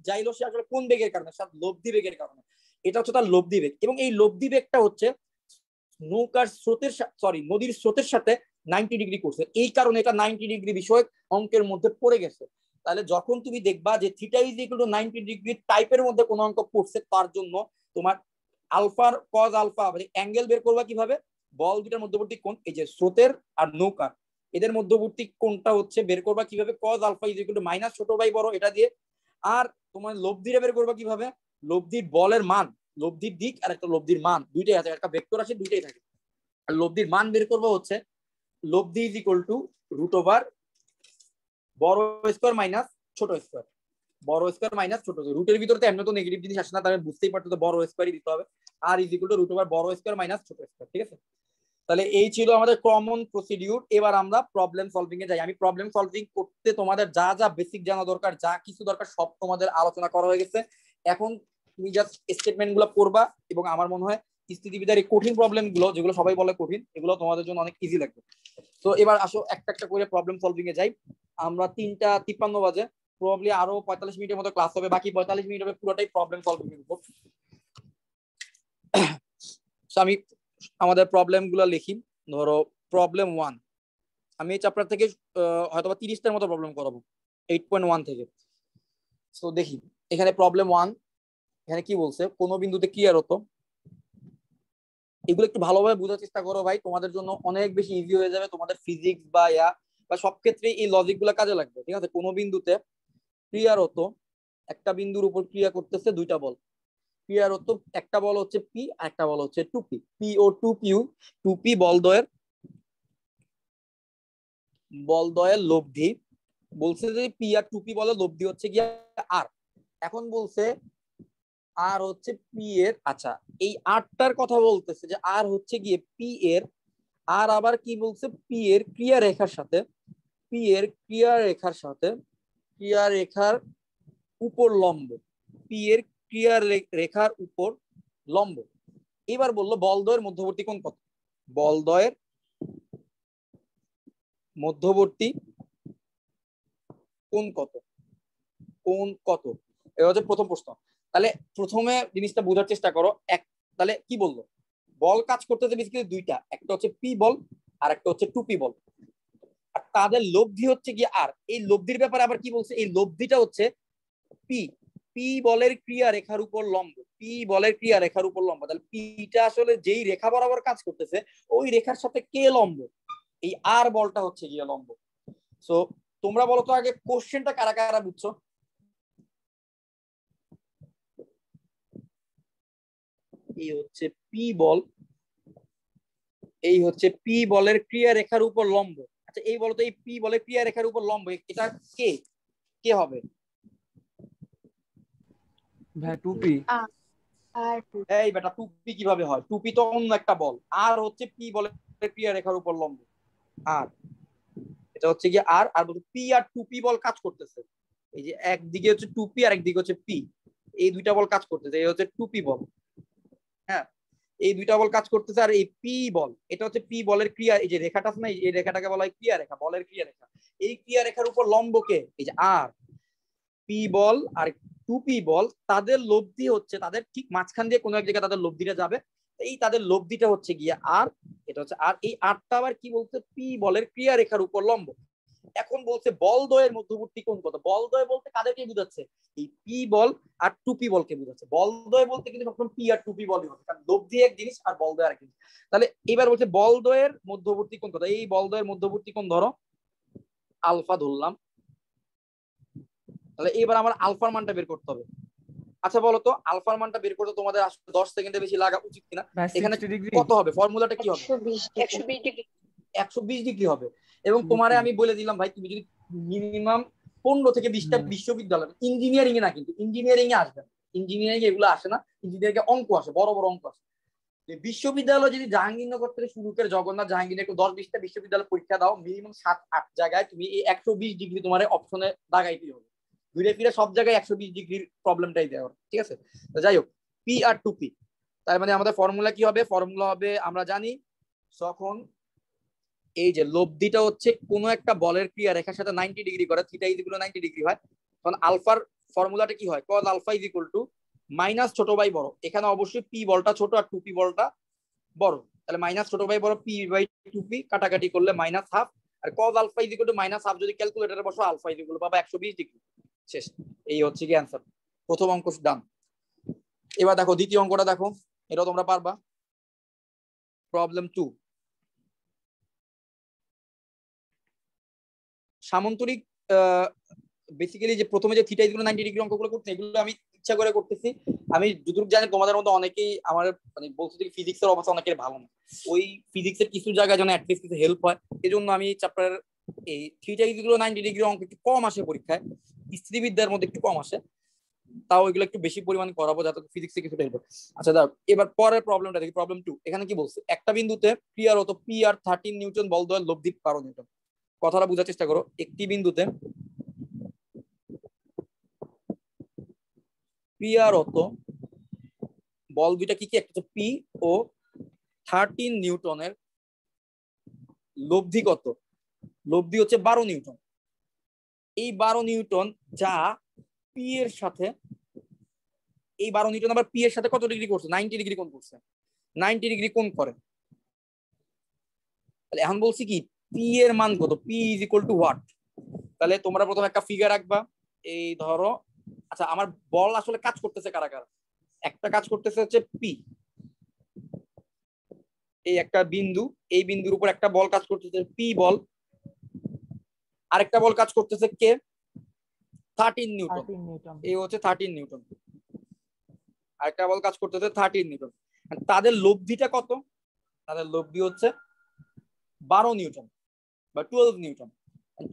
যাইলো সে আসলে কোন বেগের কারণে? লব্ধি বেগের কারণে। এটা হচ্ছে তার লব্ধি বেগ, এবং এই লব্ধি বেগটা হচ্ছে নৌকার স্রোতের নদীর স্রোতের সাথে 90 ডিগ্রি করছে, এই কারণে এটা 90 ডিগ্রি বিষয়ক অঙ্কের মধ্যে পড়ে গেছে। তাহলে যখন তুমি দেখবা যে theta is equal to 90 degree টাইপের মধ্যে কোনো অঙ্ক পড়ছে, তার জন্য তোমার আলফার কজ আলফা মানে অ্যাঙ্গেল বের করবা কিভাবে? বল দুটার মধ্যবর্তী কোণ, এই যে স্রোতের আর নৌকার এদের মধ্যবর্তী কোণটা হচ্ছে বের করবা কিভাবে? Cos alpha is equal to minus ছোট বাই বড়, এটা দিয়ে। আর তোমার লব্ধিটা বের করবা কিভাবে? লব্ধির বলের মান, লব্ধির দিক আর একটা লব্ধির মান, দুইটাই আছে, একটা ভেক্টর আছে, দুইটাই থাকে। আর লব্ধির মান বের করবো হচ্ছে লব্ধি is equal to root over বড় স্কোয়ার মাইনাস ছোট স্কোয়ার, বড় স্কোয়ার মাইনাস ছোট স্কোয়ার। রুটের ভিতরে তো এমনি তো নেগেটিভ জিনিস আসে না, তাহলে বুঝতেই পারতো বড় স্কোয়ারই দিতে হবে। R is equal to root over বড় স্কোয়ার মাইনাস ছোট স্কোয়ার। ঠিক আছে, তাহলে এই ছিল আমাদের কমন প্রসিডিউর। এবার আমরা প্রবলেম সলভিং এ যাই। আমি প্রবলেম সলভিং করতে তোমাদের যা যা বেসিক জানা দরকার, যা কিছু দরকার, সব তোমাদের আলোচনা করা হয়ে গেছে। এখন তুমি জাস্ট স্টেটমেন্ট গুলো পড়বা, এবং আমার মনে হয় স্থিতিবিদ্যার এই কঠিন প্রবলেম গুলো, যেগুলো সবাই বলে কঠিন, এগুলো তোমাদের জন্য অনেক ইজি লাগবে। তো এবার আসো একটা একটা করে প্রবলেম সলভিং এ যাই। আমরা 3:53 বাজে, প্রবাবলি আরো 45 মিনিটের মতো ক্লাস হবে, বাকি 45 মিনিট হবে পুরোটাই প্রবলেম সলভিং এর উপর। আমি আমাদের প্রবলেম গুলো লিখি। ধরো প্রবলেম 1, আমি এই চ্যাপ্টার থেকে হয়তোবা 30টার মতো প্রবলেম করাবো 8.1 থেকে। তো দেখি এখানে প্রবলেম 1, এখানে কি বলছে? কোনো বিন্দুতে ক্লিয়ার হতো, এগুলো একটু ভালোভাবে বোঝার চেষ্টা করো ভাই, তোমাদের জন্য অনেক বেশি ইজি হয়ে যাবে। তোমাদের ফিজিক্স বা সব ক্ষেত্রে এই লজিক গুলো কাজে লাগবে। ঠিক আছে, কোনো বিন্দুতে ক্লিয়ার হতো, একটা বিন্দুর উপর ক্রিয়া করতেছে দুইটা বল। ক্রিয়ার হতো একটা বল হচ্ছে পি আর একটা বল হচ্ছে 2p। পি ও 2p বলদ্বয়ের লব্ধি। বলছে যে পি আর 2p বলের লব্ধি হচ্ছে গিয়ে আর। এখন বলছে আর হচ্ছে পি এর, আচ্ছা এই আরটার কথা বলতেছে যে আর হচ্ছে গিয়ে পি এর, আর আবার কি বলছে? পি এর ক্রিয়া রেখার সাথে, পি এর ক্রিয়া রেখার উপর লম্ব, পি এর ক্রিয়া রেখার উপর লম্ব। এবার বললো বলদ্বয়ের মধ্যবর্তী কোণ কত? বলদ্বয়ের মধ্যবর্তী কোণ কত? কোণ কত? এটা হচ্ছে প্রথম প্রশ্ন। তাহলে প্রথমে জিনিসটা বোঝার চেষ্টা করো। তাহলে কি বললো? বল কাজ করতেছে বেসিক্যালি দুইটা, একটা হচ্ছে পি বল আর একটা হচ্ছে 2p বল, আর তাদের লব্ধি হচ্ছে কি আর। এই লব্ধির ব্যাপারে আবার কি বলছে? এই লব্ধিটা হচ্ছে পি, পি বলের ক্রিয়া রেখার উপর লম্ব, পি বলের ক্রিয়া রেখার উপর লম্ব। তাহলে পিটা আসলে যেই রেখা বরাবর কাজ করতেছে, ওই রেখার সাথে কে লম্ব? এই আর বলটা হচ্ছে গিয়ে লম্ব। সো তোমরা বলো তো আগে কোশ্চেনটা কারা কারা বুঝছো? এই হচ্ছে পি বল, এই হচ্ছে পি বলের ক্রিয়া রেখার উপর লম্ব। আচ্ছা এই বলতো এই পি বলের ক্রিয়া রেখার উপর লম্ব, এটা কে কে হবে? ভাই 2p। আর এই বেটা 2p কিভাবে হয়? 2p তো অন্য একটা বল, আর হচ্ছে পি বলের ক্রিয়া রেখার উপর লম্ব। আর এটা হচ্ছে কি আর, আর পি আর 2p বল কাজ করতেছে। এই যে একদিকে হচ্ছে 2p আর একদিকে হচ্ছে p, এই দুইটা বল কাজ করতেছে। এই হচ্ছে 2p বল, হ্যাঁ এই দুইটা বল কাজ করতেছে। আর এই পি বল, এটা হচ্ছে পি বলের ক্রিয়া, এই যে রেখাটা আছে না, এই রেখাটাকে বলা হয় ক্রিয়া রেখা, বলের ক্রিয়া রেখা। এই ক্রিয়া রেখার উপর লম্বকে এই যে আর। পি বল আর 2p বল, তাদের লব্ধি হচ্ছে, তাদের ঠিক মাঝখান দিয়ে কোনো এক জায়গায় তাদের লব্ধিটা যাবে, এই তাদের লব্ধিটা হচ্ছে গিয়ে আর। এটা হচ্ছে আর, এই আরটা আবার কি বলছে? পি বলের ক্রিয়া রেখার উপর লম্ব। এখন বলছে বলদ্বয়ের মধ্যবর্তী কোণ কত? বলদ্বয় বলতে কাদেরকে বোঝাচ্ছে? এই পি বল আর 2p বলকে বোঝাচ্ছে। বলদ্বয় বলতে কিন্তু সবসময় পি আর 2p বলই হবে, কারণ লব্ধি এক জিনিস আর বলদ্বয় আরেক জিনিস। তাহলে এবার বলছে বলদ্বয়ের মধ্যবর্তী কোণ কত? এই বলদ্বয়ের মধ্যবর্তী কোণ ধরো আলফা ধরলাম, তাহলে এবার আমার আলফার মানটা বের করতে হবে। আচ্ছা বলো তো আলফার মানটা বের করতে তোমাদের আসলে 10 সেকেন্ডের বেশি লাগা উচিত কিনা? এখানে 60 ডিগ্রি কত হবে, ফর্মুলাটা কি হবে? 120 ডিগ্রি 120 ডিগ্রি হবে। এবং তোমারে আমি বলে দিলাম ভাই, তুমি যদি মিনিমাম 15 থেকে 20টা বিশ্ববিদ্যালয়, ইঞ্জিনিয়ারিং এ না, কিন্তু ইঞ্জিনিয়ারিং এ আসবে, ইঞ্জিনিয়ারিং এগুলো আসে না, ইঞ্জিনিয়ারিং এ অঙ্ক আসে, বড় বড় অঙ্ক আসে। বিশ্ববিদ্যালয় যদি জাহাঙ্গীরনগর থেকে শুরু করে জগন্নাথ জাহাঙ্গীর একটু 10-20টা বিশ্ববিদ্যালয় পরীক্ষা দাও, মিনিমাম 7-8 জায়গায় তুমি এই 120 ডিগ্রি তোমার অপশনে দাগাইতে হবে। ঘুরে ফিরে সব জায়গায় 120 ডিগ্রির প্রবলেমটাই দেওয়া, ঠিক আছে? তো যাই হোক, পি আর টু পি, তার মানে আমাদের ফর্মুলা কি হবে? ফর্মুলা হবে আমরা জানি, যখন এই যে লব্ধিটা হচ্ছে কোনো একটা বলের ক্রিয়া রেখার সাথে 90 ডিগ্রি করে, theta is equal to 90 degree হয়, তখন আলফার ফর্মুলাটা কি হয়? Cos alpha is equal to minus ছোট বাই বড়। এখানে অবশ্যই পি বলটা ছোট আর টু পি বলটা বড়, তাহলে মাইনাস ছোট বাই বড়, পি বাই টু পি কাটাকাটি করলে মাইনাস হাফ, আর cos alpha is equal to minus half যদি ক্যালকুলেটরে বসো, আলফা ইজ ইকুয়াল টু পাবা 120 ডিগ্রি। শেষ, এই হচ্ছে কি অ্যান্সার। প্রথম অঙ্ক ডান। এবার দেখো দ্বিতীয় অঙ্কটা দেখো, এটা তোমরা পারবা। প্রবলেম 2, সামন্তরিক বেসিক্যালি যে প্রথমে যে থিটা ইকুয়াল 90 ডিগ্রি অঙ্কগুলো করতে, এগুলো আমি ইচ্ছা করে করতেছি। আমি যতটুকু জানি তোমাদের মধ্যে অনেকেই আমার মানে বলতে যে ফিজিক্সের অবস্থা অনেকের ভালো না, ওই ফিজিক্সের কিছু জায়গায় যেন অ্যাটলিস্ট কিছু হেল্প হয়, এজন্য আমি চ্যাপ্টার এই থিটা ইকুয়াল 90 ডিগ্রি অঙ্ক একটু কম আসে পরীক্ষায়, স্ত্রীবিদ্যার মধ্যে একটু কম আসে, তাও এগুলো একটু বেশি পরিমাণে করাবো যাতে ফিজিক্সে কিছুটা হেল্প। আচ্ছা দাও এবার পরের প্রবলেমটা দেখি, প্রবলেম 2। এখানে কি বলছে? একটা বিন্দুতে ক্রিয়ারত পি আর 13 নিউটন বল দ্বয়ের লব্ধি 12 নিউটন। কথাটা বোঝার চেষ্টা করো। একটি বিন্দুতে ক্রিয়ারত বল দুইটা কি কি? একটা হচ্ছে পি ও 13 নিউটনের লব্ধি কত? লব্ধি হচ্ছে 12 নিউটন। এই 12 নিউটন যা পি এর সাথে, এই 12 নিউটন আবার পি এর সাথে কত ডিগ্রি করছে? 90 ডিগ্রি কোণ করছে। 90 ডিগ্রি কোণ করে। তাহলে এখন বলছি কি পি এর মান কত? P is equal two what? তাহলে তোমরা প্রথমে একটা ফিগার রাখবা, এই ধরো। আচ্ছা আমার বল আসলে কাজ করতেছে কারা কারা? একটা কাজ করতেছে হচ্ছে পি, এই একটা বিন্দু, এই বিন্দুর উপর একটা বল কাজ করতেছে পি বল, আরেকটা বল কাজ করতেছে কে? 13 নিউটন। এই হচ্ছে 13 নিউটন। আরেকটা বল কাজ করতেছে 13 নিউটন। তাদের লব্ধিটা কত? তাদের লব্ধি হচ্ছে 12 নিউটন বা 12 নিউটন।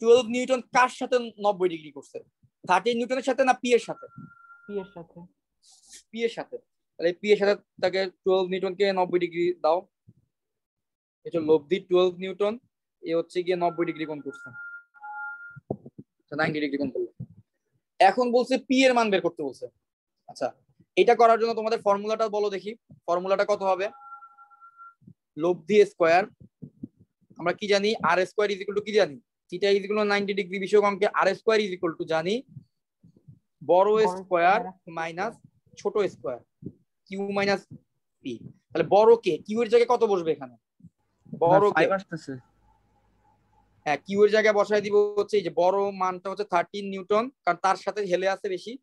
12 নিউটন কার সাথে 90 ডিগ্রি করছে? 13 নিউটনের সাথে না পি এর সাথে? পি এর সাথে। পি এর সাথে। তাহলে পি এর সাথে তাকে 12 নিউটনকে 90 ডিগ্রি দাও, এটা লব্ধি 12 নিউটন, এ হচ্ছে গিয়ে 90 ডিগ্রি কোণ করছে, 90 ডিগ্রি কোণ করলো। এখন বলছে পি এর মান বের করতে বলছে। আচ্ছা এটা করার জন্য তোমাদের ফর্মুলাটা বলো দেখি, ফর্মুলাটা কত হবে? লব্ধি স্কয়ার, আমরা কি জানি? আর স্কয়ার ইজ ইকুয়াল টু কি জানি? Theta is equal to 90 degree বিষয়ক অঙ্কে আর স্কয়ার ইজ ইকুয়াল টু জানি বড় স্কয়ার মাইনাস ছোট স্কয়ার, কিউ মাইনাস পি। তাহলে বড় কে? কিউ এর জায়গায় কত বসবে এখানে? বড় কে? 5 আসতেছে। হ্যাঁ কিউ এর জায়গায় বসায় দিব হচ্ছে এই যে বড় মানটা হচ্ছে 13 নিউটন, কারণ তার সাথে হেলে আছে বেশি,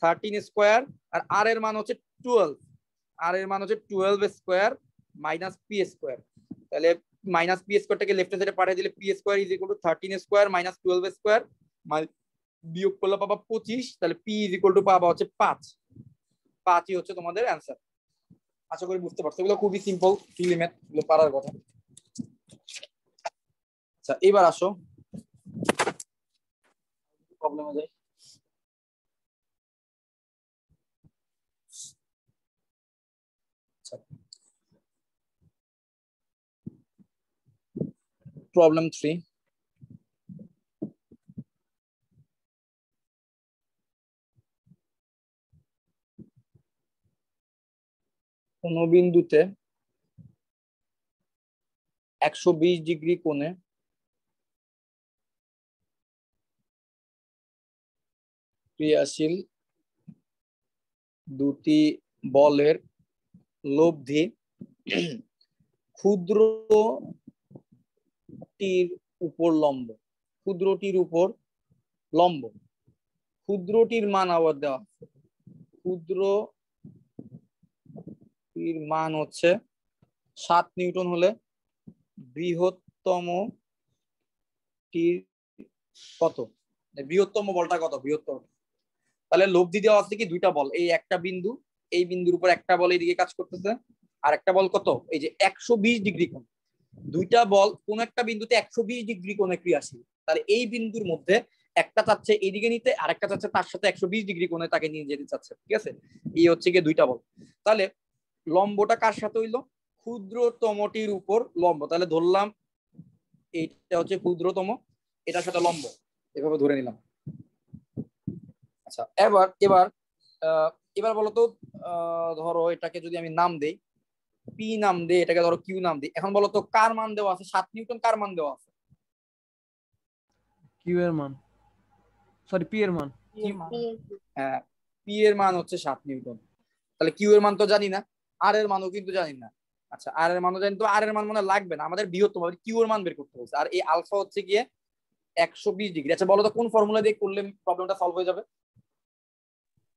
13 স্কয়ার, আর আর এর মান হচ্ছে 12, আর এর মান হচ্ছে 12 স্কয়ার মাইনাস পি স্কয়ার। তাহলে মাইনাস পি স্কয়ারটাকে লেফট সাইডে পাঠিয়ে দিলে P square is equal two 13 square minus 12 square, বিয়োগ করলে পাবা 25, তাহলে পি ইজ ইকুয়াল টু পাবা হচ্ছে 5। 5ই হচ্ছে তোমাদের অ্যান্সার। আশা করি বুঝতে পারছো, এগুলো খুবই সিম্পল ফিলিমেট, এগুলো পারার কথা। আচ্ছা এবার আসো প্রবলেমে যাই। প্রবলেম 3, কোন বিন্দুতে 120 ডিগ্রি কোণে ক্রিয়াশীল দুটি বলের লব্ধি ক্ষুদ্রটির উপর লম্ব, ক্ষুদ্রটির উপর লম্ব, ক্ষুদ্রটির মান আবার দেওয়া, ক্ষুদ্রটির মান হচ্ছে 7 নিউটন হলে বৃহত্তম টির কত? বৃহত্তম বলটা কত? বৃহত্তম তাহলে লব্ধি দেওয়া আছে কি দুইটা বল, এই একটা বিন্দু, এই বিন্দুর উপর একটা বল এইদিকে কাজ করতেছে, আর একটা বল কত, এই যে 120 ডিগ্রি কোণ। দুইটা বল কোন একটা বিন্দুতে 120 ডিগ্রি কোণে ক্রিয়াশীল, তাহলে এই বিন্দুর মধ্যে একটা চাচ্ছে এইদিকে নিতে, আর একটা চাচ্ছে তার সাথে 120 ডিগ্রি কোণে তাকে নিয়ে যেতে চাচ্ছে, ঠিক আছে। এই হচ্ছে গিয়ে দুইটা বল। তাহলে লম্বটা কার সাথে হইলো, ক্ষুদ্রতমটির উপর লম্ব। তাহলে ধরলাম এইটা হচ্ছে ক্ষুদ্রতম, এটার সাথে লম্ব, এভাবে ধরে নিলাম। আচ্ছা এবার এবার এবার বলতো ধরো এটাকে যদি আমি নাম দেই, পি নাম দেই, এটাকে ধরো কিউ নাম দিই। এখন বলতো কার মান দেওয়া আছে 7 নিউটন, কার মান দেওয়া আছে, কিউ এর মান, সরি পি এর মান। হ্যাঁ পি এর মান হচ্ছে 7 নিউটন। তাহলে কিউ এর মান তো জানি না, আর এর মানও কিন্তু জানি না। আচ্ছা আর এর মানও জানি, তো আর এর মান মনে লাগবে না, আমাদের বৃহত্তম কিউ এর মান বের করতে হচ্ছে। আর এই আলফা হচ্ছে গিয়ে 120 ডিগ্রি। আচ্ছা বলো তো কোন ফর্মুলা দিয়ে করলে প্রবলেমটা সলভ হয়ে যাবে?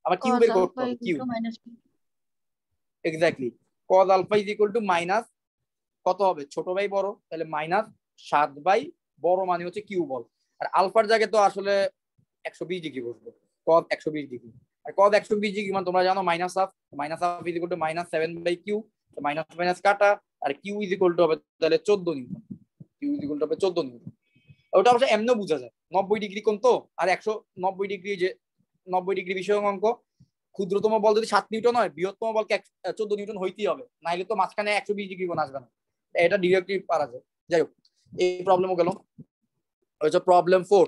আবার কিউ বের করতে হবে, Q exactly cos alpha is equal to minus কত হবে, ছোট বাই বড়, তাহলে মাইনাস 7 বাই বড় মানে হচ্ছে কিউ বল। আর আলফার জায়গায় তো আসলে 120 ডিগ্রি বসবে, cos 120 ডিগ্রি। আর cos 120 ডিগ্রি মানে তোমরা জানো minus half is equal to minus 7 by Q, তো মাইনাস মাইনাস কাটা, আর কিউ ইজ ইকুয়াল টু হবে তাহলে 14 newton, Q is equal to হবে 14 নিউটন। ওটা অবশ্য এমনও বোঝা যায়, 90 ডিগ্রি কোণ তো, আর 190 ডিগ্রি, যে 90 ডিগ্রি বিষয়ক অঙ্ক, ক্ষুদ্রতম বল যদি 7 নিউটন হয়, বৃহত্তম বলকে 14 নিউটন হইতেই হবে, নাইলে তো মাঝখানে 120 ডিগ্রি কোণ আসবে না। এটা ডিরেক্টলি পারা যায়। যাই হোক এই প্রবলেমও গেল। হচ্ছে প্রবলেম 4।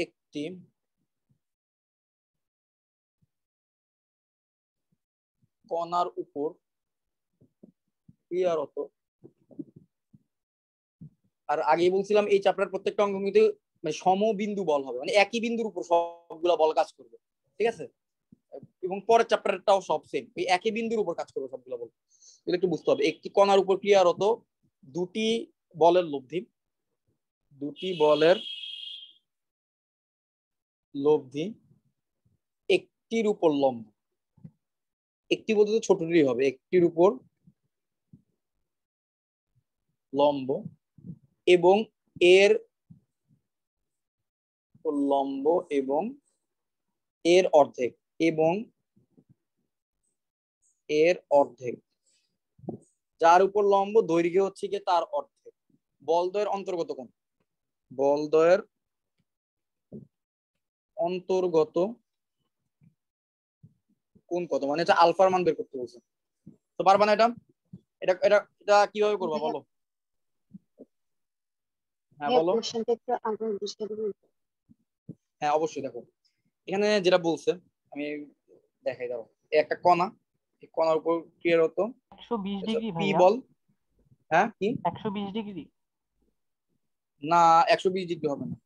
একটি কণার উপর ক্রিয়ারত, আর আগেই বলছিলাম এই চ্যাপ্টার প্রত্যেকটা অঙ্ক কিন্তু মানে সমবিন্দু বল হবে, মানে একই বিন্দুর উপর সবগুলা বল কাজ করবে, ঠিক আছে। এবং পরের চ্যাপ্টারটাও সব সেম, এই একই বিন্দুর উপর কাজ করবে সবগুলো বল, এগুলো একটু বুঝতে হবে। একটি কণার উপর ক্রিয়ারত দুটি বলের লব্ধি, দুটি বলের লব্ধি একটির উপর লম্ব, একটি বলতে তো ছোটটি হবে, একটির উপর লম্ব এবং এর লম্ব এবং এর অর্ধেক, এবং এর অর্ধেক, যার উপর লম্ব দৈর্ঘ্য হচ্ছে কি তার অর্ধেক। বলদ্বয়ের অন্তর্গত কোণ, বলদ্বয়ের অন্তর্গত কোণ কত, মানে এটা আলফার মান বের করতে বলছে। তো পারবা না এটা, এটা এটা এটা কিভাবে করবা বলো? হ্যাঁ বলো। হ্যাঁ অবশ্যই, দেখো এখানে যেটা বলছে আমি দেখাই দাও, একটা কণা, এই কণার উপর ক্রিয়ারত 120 ডিগ্রি পি ভাইয়া, বল। হ্যাঁ কি 120 ডিগ্রি না, 120 ডিগ্রি হবে না,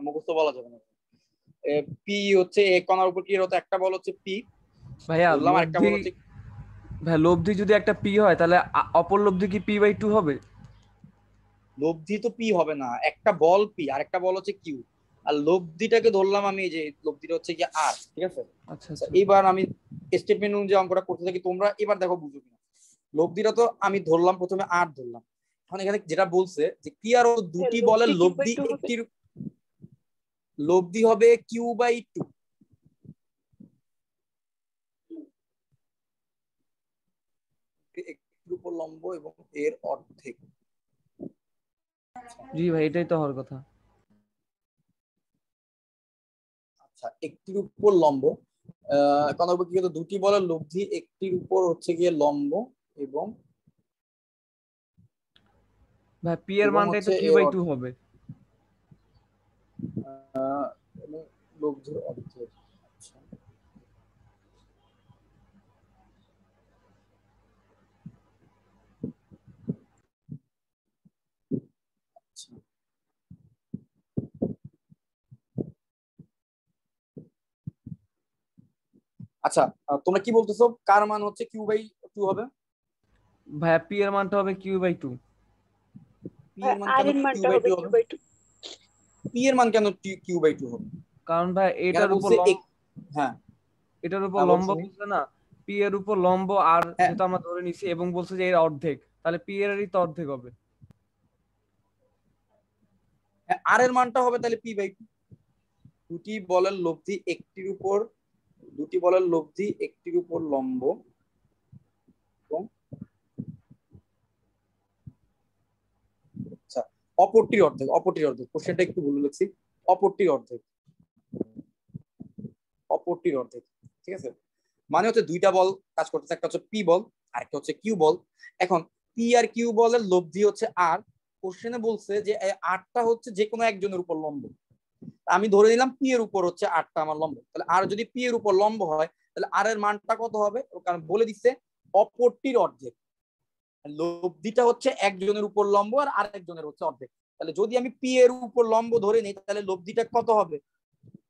মুখস্থ বলা যাবে না। পি হচ্ছে এক কণার উপর ক্রিয়ারত একটা বল হচ্ছে পি, ভাইয়া বললাম আরেকটা বল হচ্ছে, ভাই লব্ধি যদি একটা পি হয় তাহলে অপর লব্ধি কি পি বাই 2 হবে? লব্ধি তো পি হবে না, একটা বল পি আর একটা বল হচ্ছে কিউ, আর লব্ধিটাকে ধরলাম আমি যে লব্ধিটা হচ্ছে কি আর, ঠিক আছে। আচ্ছা আচ্ছা আচ্ছা এবার আমি স্টেটমেন্ট অনুযায়ী অঙ্কটা করতে থাকি, তোমরা এবার দেখো বুঝো কিনা। লব্ধিটা তো আমি ধরলাম প্রথমে আর ধরলাম, এখন এখানে যেটা বলছে যে ক্রিয়ার ও দুটি বলের লব্ধি একটির লব্ধি হবে কিউ বাই 2, একটির উপর লম্ব এবং এর অর্ধেক। জি ভাই এটাই তো হওয়ার কথা। আচ্ছা একটির উপর লম্ব, কণার উপর কি হতো দুটি বলের লব্ধি একটির উপর হচ্ছে গিয়ে লম্ব এবং ভাই পি এর মানটাই তো কিউ বাই 2 হবে। লব্ধির অর্ধেক। আচ্ছা আচ্ছা তোমরা কি বলতেছো কার মান হচ্ছে কিউ বাই 2 হবে? ভাইয়া পি এর মানটা হবে কিউ বাই 2। পি এর মান কেন কিউ বাই 2 হবে? পি এর মান কেন কিউ বাই 2 হবে? কারণ ভাই এখানে এটার উপর বলছে হ্যাঁ এটার উপর হ্যাঁ বল লম্ব শুনি। বলছে না, পি এর উপর লম্ব আর হ্যাঁ যেটা আমরা ধরে নিছি এবং বলছে যে এর অর্ধেক, তাহলে পি এরই তো অর্ধেক হবে। আর এর মানটা হবে তাহলে p/2। দুটি বলের লব্ধি একটির উপর দুটি বলের লব্ধি একটির উপর লম্ব এবং আচ্ছা অপরটির অর্ধেক কোশ্চেনটা একটু ভুল লিখছি। অপরটির অর্ধেক অপরটির অর্ধেক ঠিক আছে। মানে হচ্ছে দুইটা বল কাজ করতেছে, একটা হচ্ছে পি বল আর একটা হচ্ছে কিউ বল। এখন পি আর কিউ বলের লব্ধি হচ্ছে আর। কোশ্চেনে বলছে যে আটটা হচ্ছে যে কোনো একজনের উপর লম্ব। আমি ধরে নিলাম পি এর উপর হচ্ছে আটটা আমার লম্ব, তাহলে আর যদি পি এর উপর লম্ব হয় তাহলে আর এর মানটা কত হবে, কারণ বলে দিচ্ছে অপরটির অর্ধেক। লব্ধিটা হচ্ছে একজনের উপর লম্ব আর আরেকজনের হচ্ছে অর্ধেক। তাহলে যদি আমি পি এর উপর লম্ব ধরে নিই তাহলে লব্ধিটা কত হবে,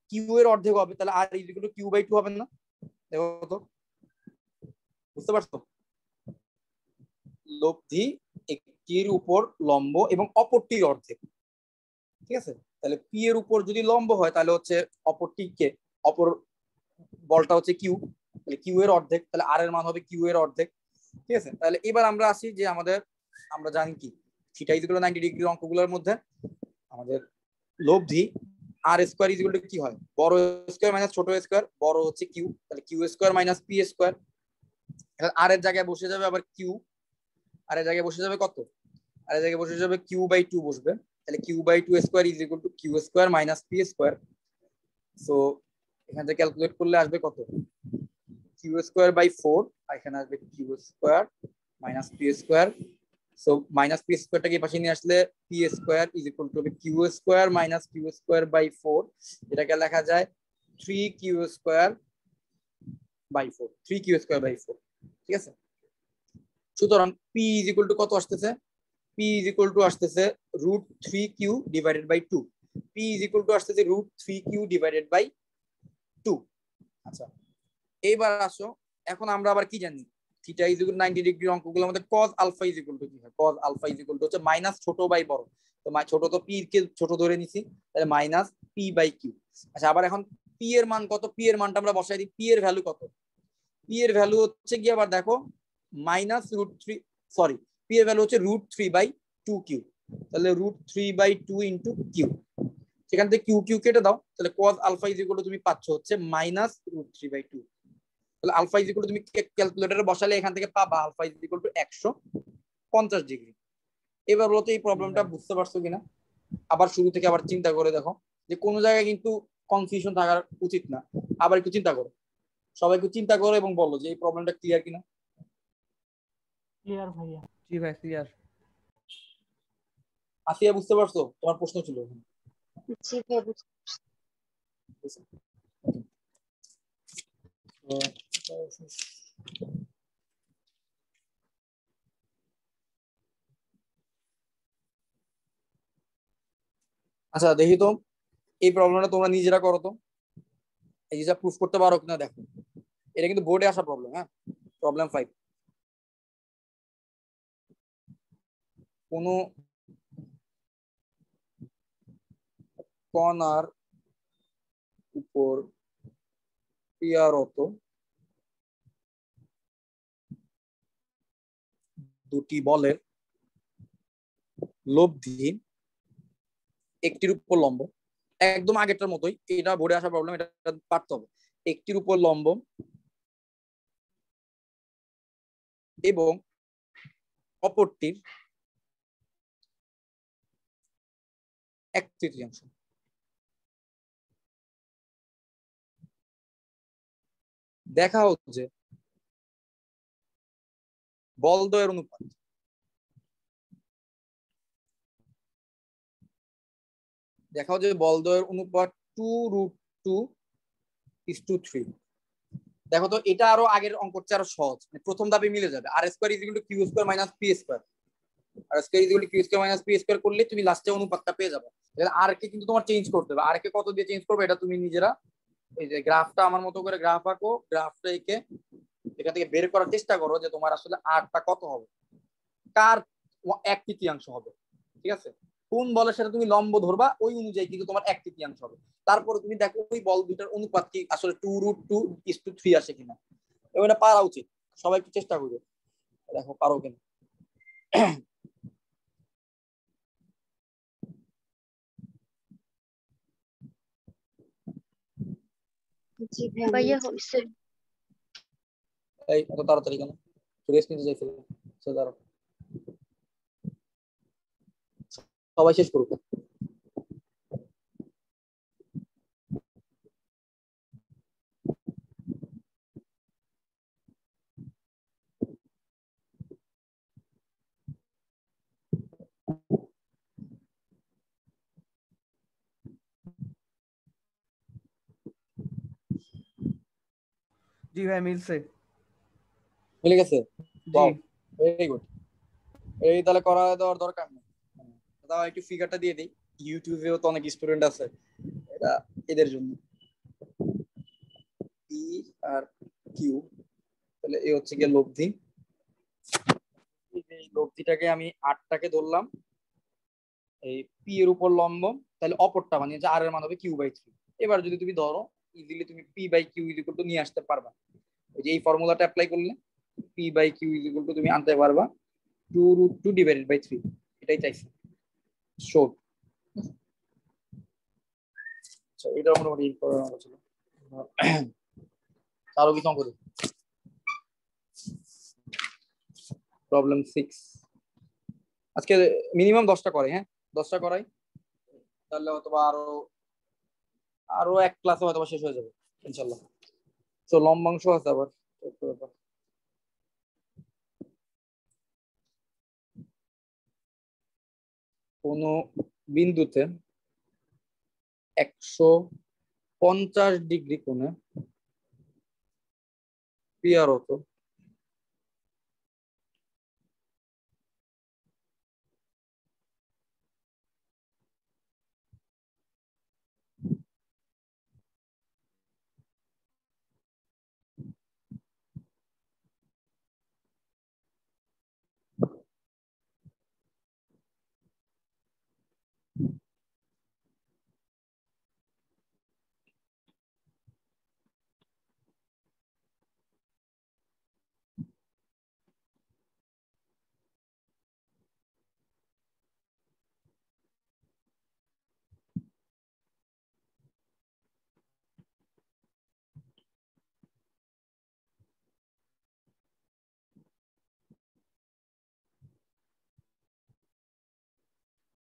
কিউ এর অর্ধেক হবে। তাহলে আর ইকুয়াল টু কিউ/2 হবে না? দেখো তো, বুঝতে পারছো? লব্ধি একটির উপর লম্ব এবং অপরটির অর্ধেক, ঠিক আছে। তাহলে পি এর উপর যদি লম্ব হয় তাহলে হচ্ছে অপর বলটা হচ্ছে কিউ, তাহলে কিউ এর অর্ধেক, তাহলে আর এর মান হবে কিউ এর অর্ধেক, ঠিক আছে। তাহলে এবার আমরা আসি যে আমরা জানি কি theta is equal to 90 degree অঙ্কগুলোর মধ্যে আমাদের লব্ধি R square is equal to কি হয়, বড় স্কয়ার মাইনাস ছোট স্কয়ার, বড় হচ্ছে কিউ, তাহলে Q square minus P square. R এর জায়গায় বসে যাবে আবার কিউ, আর এর জায়গায় বসে যাবে কত, আর এর জায়গায় বসে যাবে কিউ/2 বসবে। তাহলে কিউ/2 square is equal to Q square minus P square. So এখান থেকে ক্যালকুলেট করলে আসবে কত, কিউ স্কয়ার বাই 4, আর এখানে আসবে Q square minus P square. So minus P স্কয়ারটাকে পাশে নিয়ে আসলে P square is equal to Q square minus Q square by 4, এটাকে লেখা যায় 3q square by 4, 3q square by 4, ঠিক আছে। সুতরাং পি ইজ ইকুয়াল টু কত আসতেছে, পি ইজ ইকুয়াল টু আসতেছে √3q divided by 2, P is equal to আসতেছে √3q ডিভাইডেড বাই 2। আচ্ছা এইবার আসো, এখন আমরা আবার কি জানি, থিটা ইজ ইকুয়াল 90 ডিগ্রি অঙ্কগুলোর মধ্যে cos alpha is equal to কি হয়, cos alpha is equal to হচ্ছে মাইনাস ছোট বাই বড়। তো ছোট তো পি কে ছোট ধরে নিছি, তাহলে মাইনাস p/q। আচ্ছা আবার এখন পি এর মান কত, পি এর মানটা আমরা বসাই দিই। পি এর ভ্যালু কত, পি এর ভ্যালু হচ্ছে কি আবার দেখো মাইনাস √3, সরি পি এর ভ্যালু হচ্ছে √3/2q, তাহলে √3/2 ইন্টু কিউ, সেখান থেকে কিউ কিউ কেটে দাও, তাহলে cos alpha is equal to তুমি পাচ্ছ হচ্ছে মাইনাস √3/2। তাহলে আলফা ইজ ইকুয়াল টু তুমি ক্যালকুলেটরে বসালে এখান থেকে পাবা alpha is equal to 150 degree. এবার বলতো এই প্রবলেমটা বুঝতে পারছো কিনা, আবার শুরু থেকে আবার চিন্তা করে দেখো, যে কোনো জায়গায় কিন্তু কনফিউশন থাকার উচিত না। আবার একটু চিন্তা করো, সবাই একটু চিন্তা করো এবং বলো যে এই প্রবলেমটা ক্লিয়ার কিনা। ক্লিয়ার ভাইয়া। জি ভাই ক্লিয়ার। আসিয়া বুঝতে পারছো, তোমার প্রশ্ন ছিল? জি ভাইয়া বুঝতে আচ্ছা দেখি তো এই প্রবলেমটা তোমরা নিজেরা করো তো, এই জিনিসটা প্রুফ করতে পারো কিনা দেখো। এটা কিন্তু বোর্ডে আসা প্রবলেম, হ্যাঁ, প্রবলেম 5। কোন কণার উপর ক্রিয়ারত দুটি বলের লব্ধি একটির উপর লম্ব, একদম আগেরটার মতোই, এটা বোর্ডে আসা প্রবলেম, এটা পারতে হবে। একটির উপর লম্ব এবং অপরটির 1/3। দেখা হচ্ছে বলদ্বয়ের অনুপাত, দেখা হচ্ছে বলদ্বয়ের অনুপাত 2√2:3। দেখো তো এটা আরো আগের অঙ্কর চেয়ে আরো সহজ, মানে প্রথম ধাপে মিলে যাবে। R square is equal to Q square minus P square, R square is equal to Q square minus P square করলে তুমি লাস্টে অনুপাতটা পেয়ে যাবে। আর কে কিন্তু তোমার চেঞ্জ করতে হবে, আর কে কত দিয়ে চেঞ্জ করবে এটা তুমি নিজেরা এই যে গ্রাফটা আমার মতো করে গ্রাফ আঁকো, গ্রাফটা এঁকে এখান থেকে বের করার চেষ্টা করো যে তোমার আসলে আরটা কত হবে, কার 1/3 হবে, ঠিক আছে। কোন বলের সাথে তুমি লম্ব ধরবা ওই অনুযায়ী কিন্তু তোমার 1/3 হবে। তারপরে তুমি দেখো ওই বল দুটার অনুপাত কি আসলে 2√2:3 আসে কিনা। এবং এটা পারা উচিত, সবাই একটু চেষ্টা করবে, দেখো পারো কিনা। জি ভাইয়া হইছে। এই এত তাড়াতাড়ি কেন? রেস্ট নিতে চাইছিল, দাঁড়াও সবাই শেষ করুক। জি ভাই মিলছে। মিলে গেছে? জি ভেরি গুড। এই তাহলে করা দেওয়ার দরকার নেই, তাও একটু ফিগারটা দিয়ে দিই। ইউটিউবেও তো অনেক স্টুডেন্ট আছে, এটা এদের জন্য। পি আর কিউ, তাহলে এই হচ্ছে গিয়ে লব্ধি। এই লব্ধিটাকে আমি 8টাকে ধরলাম এই পি এর উপর লম্ব, তাহলে অপরটা মানে যে আর এর মান হবে কিউ/3। এবার যদি তুমি ধরো ইজিলি তুমি পি/কিউ ইকুয়াল টু নিয়ে আসতে পারবা, ওই যে এই ফর্মুলাটা অ্যাপ্লাই করলে পি/কিউ ইকুয়াল টু তুমি আনতে পারবা 2√2/3। এটাই চাইছি শর্ট। আচ্ছা এটা মোটামুটি করার ছিল। আরো কিছু অঙ্ক দিই। প্রবলেম 6 আজকে মিনিমাম 10টা করে, হ্যাঁ 10টা করাই, তাহলে অথবা আরো আরো এক ক্লাসে হয়তো শেষ হয়ে যাবে ইনশাল্লাহ। তো লম্বাংশ আছে আবার কোন বিন্দুতে 150 ডিগ্রি কোণে ক্রিয়ারত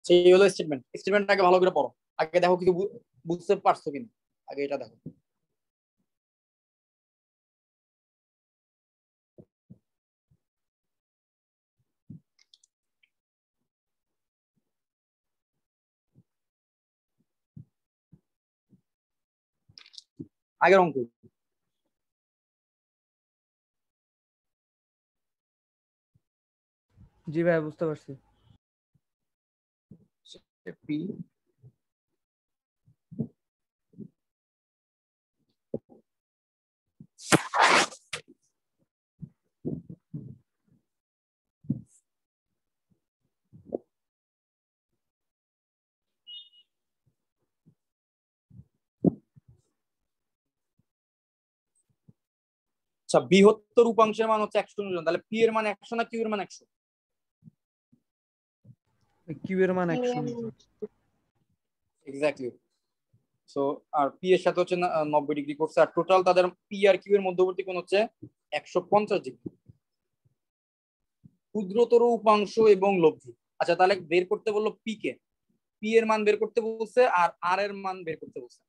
সেই হলো স্টেটমেন্ট। স্টেটমেন্টটাকে ভালো করে পড়ো, আগে দেখো কিছু বুঝতে পারছো কিনা, আগে এটা দেখো। আগের অঙ্ক জি ভাই বুঝতে পারছি। পি আচ্ছা বৃহত্তর উপাংশের মান হচ্ছে 100 নিউটন, তাহলে পি এর মান 100 না কিউ এর মান 100? কিউ এর মান 100 নিউটন। এক্স্যাক্টলি। সো আর পি এর সাথে হচ্ছে 90 ডিগ্রি করছে, আর টোটাল তাদের পি আর কিউ এর মধ্যবর্তী কোণ হচ্ছে 150 ডিগ্রি। ক্ষুদ্রতর উপাংশ এবং লব্ধি। আচ্ছা তাহলে বের করতে বললো পি কে, পি এর মান বের করতে বলছে আর আর এর মান বের করতে বলছে।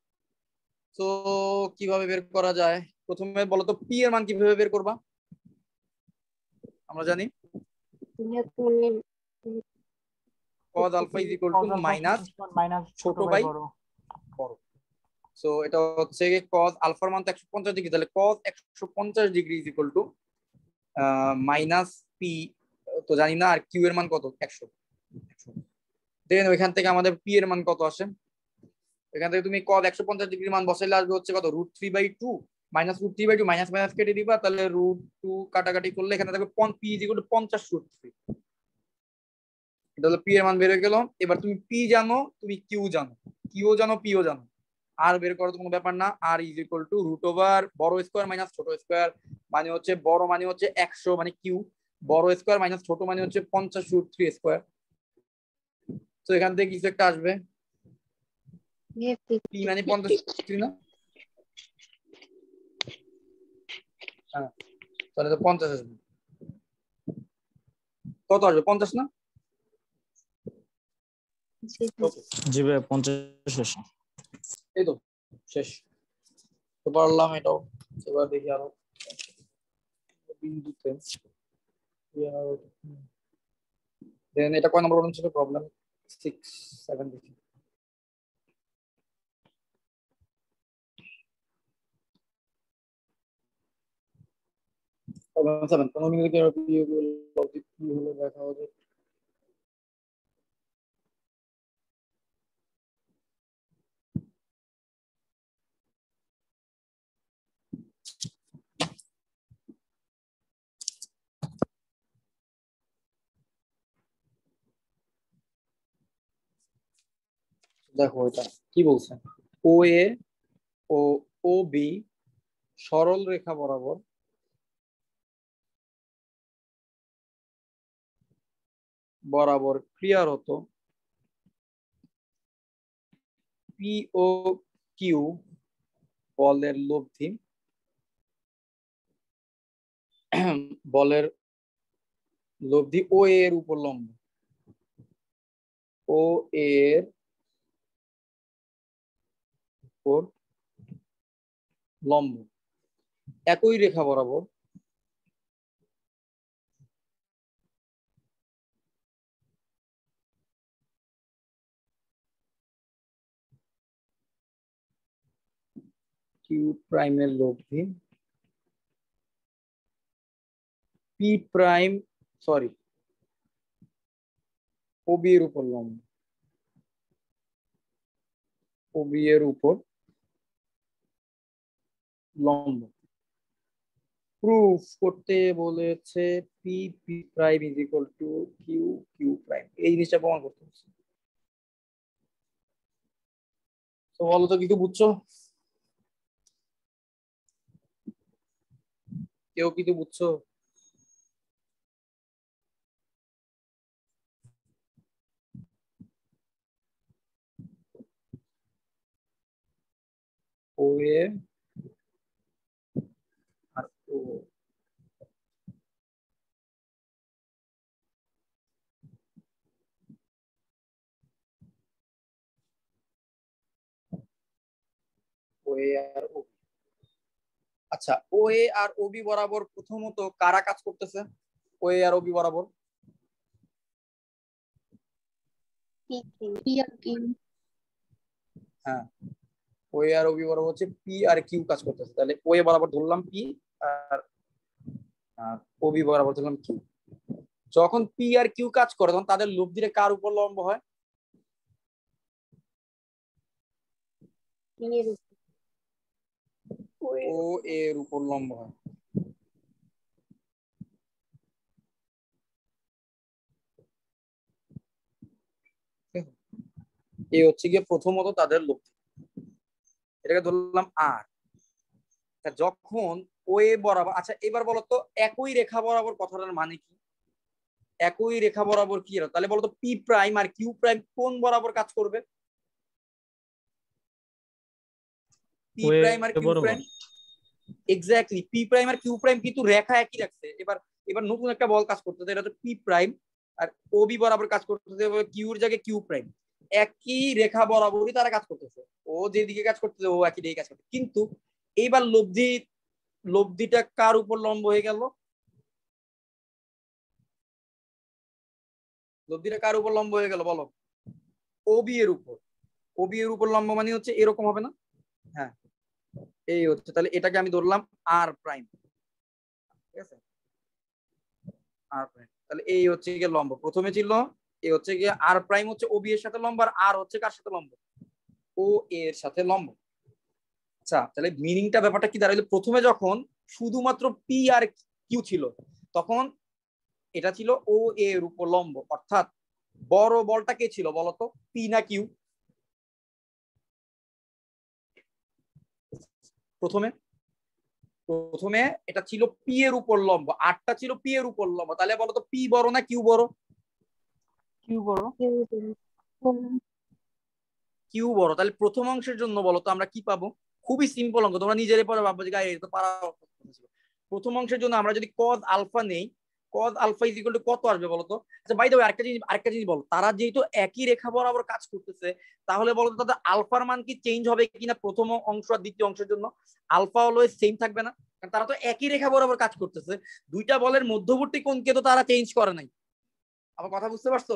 তো কিভাবে বের করা যায়? প্রথমে বলো তো পি এর মান কিভাবে বের করবা? আমরা জানি cos alpha is equal to minus ছোট বাই বড়। সো এটা হচ্ছে cos আলফার মান তো 150 ডিগ্রি, তাহলে cos 150 degree is equal to minus P, তো জানি না, আর কিউ এর মান কত 100। দেন ওইখান থেকে আমাদের পি এর মান কত আসে, এখান থেকে তুমি cos 150 ডিগ্রি মান বসাইলে আসবে হচ্ছে কত √3/2 মাইনাস √3/2 মাইনাস মাইনাস কেটে দিবা, তাহলে √2 কাটাকাটি করলে এখানে থাকবে পি ইজ ইকুয়াল টু 50√3। এটা হলো পি এর মান বের হয়ে গেল। এবার তুমি পি জানো, তুমি কিউ জানো, কিউ জানো, পিও জানো, আর বের করার তো কোনো ব্যাপার না। R is equal to root over বড় স্কোয়ার মাইনাস ছোট স্কোয়ার, মানে হচ্ছে বড় মানে হচ্ছে 100 মানে কিউ, বড় স্কোয়ার মাইনাস ছোট মানে হচ্ছে 50 রুট 3 স্কোয়ার। তো এখান থেকে কিছু একটা আসবে, পি মানে 50 না, হ্যাঁ তাহলে তো 50 আসবে। কত আসবে? 50 না? ওকে, জি ভাই 50 আসে। এই তো শেষ তো পারলাম এটাও। এবার দেখি আরো বিন্দুতে দেন এটা কয় নম্বর ছিল প্রবলেম? 6 7 দেখি। প্রবলেম 7 কোন বিন্দুতে কি হলো দেখা হবে। দেখো এটা কি বলছে, ও এ ও ও বি সরল রেখা বরাবর বরাবর ক্রিয়ারত পি ও কিউ বলের লব্ধি বলের লব্ধি ও এর উপর লম্ব, ও এর উপর লম্ব একই রেখা বরাবর কিউ প্রাইমের লব্ধি পি প্রাইম সরি ও বি এর উপর লম্ব, ও বি এর উপর লম্ব প্রুফ করতে বলেছে। P P prime is equal to Q Q prime, এই জিনিসটা প্রমাণ করতে হচ্ছে। তো বলো তো কিছু বুঝছো? কেউ কিছু বুঝছো? ও এ আর ও ও এ আর ও, আচ্ছা ও এ আর ও বি বরাবর প্রথমত কারা কাজ করতেছে? ও এ আর ও বি বরাবর হ্যাঁ, ও এ আর ও বি বরাবর হচ্ছে পি আর কিউ কাজ করতেছে। তাহলে ও এ বরাবর ধরলাম পি আর ও বি বরাবর ধরলাম কিউ। যখন পি আর কিউ কাজ করে তখন তাদের লব্ধিটা কার উপর লম্ব হয়? ও এর উপর লম্ব হয়। এই হচ্ছে গিয়ে প্রথমত তাদের লব্ধি, এটাকে ধরলাম আর। যখন ও এ বরাবর, আচ্ছা এবার বলো তো একই রেখা বরাবর কথাটার মানে কি? একই রেখা বরাবর কি, তাহলে বলতো পি প্রাইম আর কিউ প্রাইম কোন বরাবর কাজ করবে? পি ও প্রাইম আর এ কিউ বরাবর। প্রাইম, এক্স্যাক্টলি পি প্রাইম আর কিউ প্রাইম কিন্তু রেখা একই রাখছে। এবার এবার নতুন একটা বল কাজ করতেছে, এটা হচ্ছে পি প্রাইম আর ও বি বরাবর কাজ করতেছে, কিউর জায়গায় কিউ প্রাইম, একই রেখা বরাবরই তারা কাজ করতেছে। ও যেদিকে কাজ করতেছে ও একই দিকে কাজ করতেছে, কিন্তু এইবার লব্ধিটা কার উপর লম্ব হয়ে গেল? লব্ধিটা কার উপর লম্ব হয়ে গেল বলো? ও বি এর উপর। ও বি এর উপর লম্ব মানে হচ্ছে এরকম হবে না? হ্যাঁ এই হচ্ছে, তাহলে এটাকে আমি ধরলাম আর প্রাইম, ঠিক আছে? আর প্রাইম, তাহলে এই হচ্ছে গিয়ে লম্ব প্রথমে ছিল, এই হচ্ছে গিয়ে আর প্রাইম হচ্ছে ও বি এর সাথে লম্ব, আর হচ্ছে কার সাথে লম্ব? ও এর সাথে লম্ব। আচ্ছা তাহলে মিনিংটা ব্যাপারটা কি দাঁড়াইলো, প্রথমে যখন শুধুমাত্র পি আর কিউ ছিল তখন এটা ছিল ও এর উপর লম্ব, অর্থাৎ বড় বলটা কে ছিল বলতো, পি না কিউ? প্রথমে প্রথমে এটা ছিল পি এর উপর লম্ব, আটটা ছিল পি এর উপর লম্ব, তাহলে বলতো পি বড় না কিউ বড়? কিউ বড়। কিউ বড়। তাহলে প্রথম অংশের জন্য বলতো আমরা কি পাবো? খুবই সিম্পল অঙ্ক, তোমরা নিজেরাই পরে ভাববো যে গায়ে তো পারা। প্রথম অংশের জন্য আমরা যদি কজ আলফা নেই, cos alpha is equal to কত আসবে বলতো? আচ্ছা বাই দ্য ওয়ে আরেকটা জিনিস বলো, তারা যেহেতু একই রেখা বরাবর কাজ করতেছে, তাহলে বলতো তাদের আলফার মান কি চেঞ্জ হবে কিনা প্রথম অংশ আর দ্বিতীয় অংশের জন্য? আলফা অলওয়েজ সেম থাকবে না, কারণ তারা তো একই রেখা বরাবর কাজ করতেছে। দুইটা বলের মধ্যবর্তী কোণকে তো তারা চেঞ্জ করে নাই। আমার কথা বুঝতে পারছো?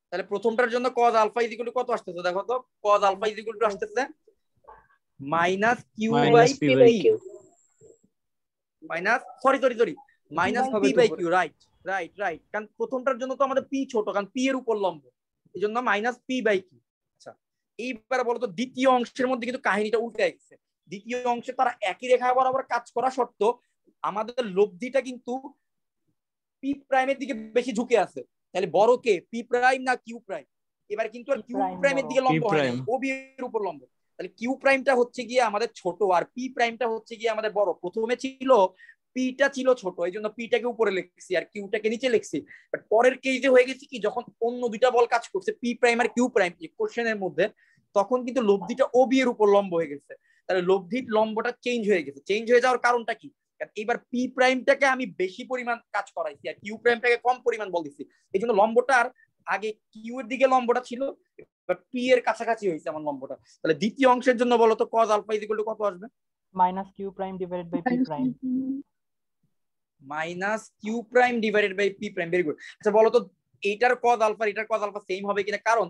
তাহলে প্রথমটার জন্য cos alpha is equal to কত আসতেছে দেখো তো, cos alpha is equal to আসতেছে minus Q by minus P P, by Q. Minus sorry minus by P Q by করে। কিউ। রাইট, কারণ প্রথমটার জন্য তো আমাদের পি ছোট, কারণ পি এর উপর লম্ব, এই জন্য মাইনাস পি বাই কিউ। আচ্ছা এইবার বলতো দ্বিতীয় অংশের মধ্যে কিন্তু কাহিনীটা উল্টে গেছে। দ্বিতীয় অংশে তারা একই রেখা বরাবর কাজ করা সত্ত্বেও আমাদের লব্ধিটা কিন্তু পি প্রাইমের দিকে বেশি ঝুঁকে আছে। তাহলে বড় কে, পি প্রাইম না কিউ প্রাইম? এবার কিন্তু আর P কিউ প্রাইম প্রাইমের বড়। দিকে লম্ব P হয় না, প্রাইম। ও বি এর উপর লম্ব। তাহলে কিউ প্রাইমটা হচ্ছে গিয়ে আমাদের ছোট আর পি প্রাইমটা হচ্ছে গিয়ে আমাদের বড়। প্রথমে ছিল পিটা ছিল ছোট, এই জন্য পিটাকে উপরে লিখছি আর কিউটাকে নিচে লিখছি। বাট পরের কেজে হয়ে গেছে কি, যখন অন্য দুইটা বল কাজ করছে পি প্রাইম আর কিউ প্রাইম কোশ্চেনের মধ্যে, তখন কিন্তু লব্ধিটা ও বি এর উপর লম্ব হয়ে গেছে। তাহলে লব্ধির লম্বটা চেঞ্জ হয়ে গেছে। চেঞ্জ হয়ে যাওয়ার কারণটা কি? এবার পি প্রাইমটাকে আমি বেশি পরিমাণ কাজ করাইছি আর কিউ প্রাইমটাকে কম পরিমাণ বল দিচ্ছি, এই জন্য লম্বটার আগে কিউ এর দিকে লম্বটা ছিল, পি এর কাছাকাছি হয়েছে আমার লম্বটা। তাহলে দ্বিতীয় অংশের জন্য বলতো cos alpha is equal to কত আসবে? Minus Q prime divided by P prime. Minus Q prime divided by P prime. Very good. আচ্ছা বলতো এইটার cos আলফা এটার cos আলফা সেম হবে কিনা? কারণ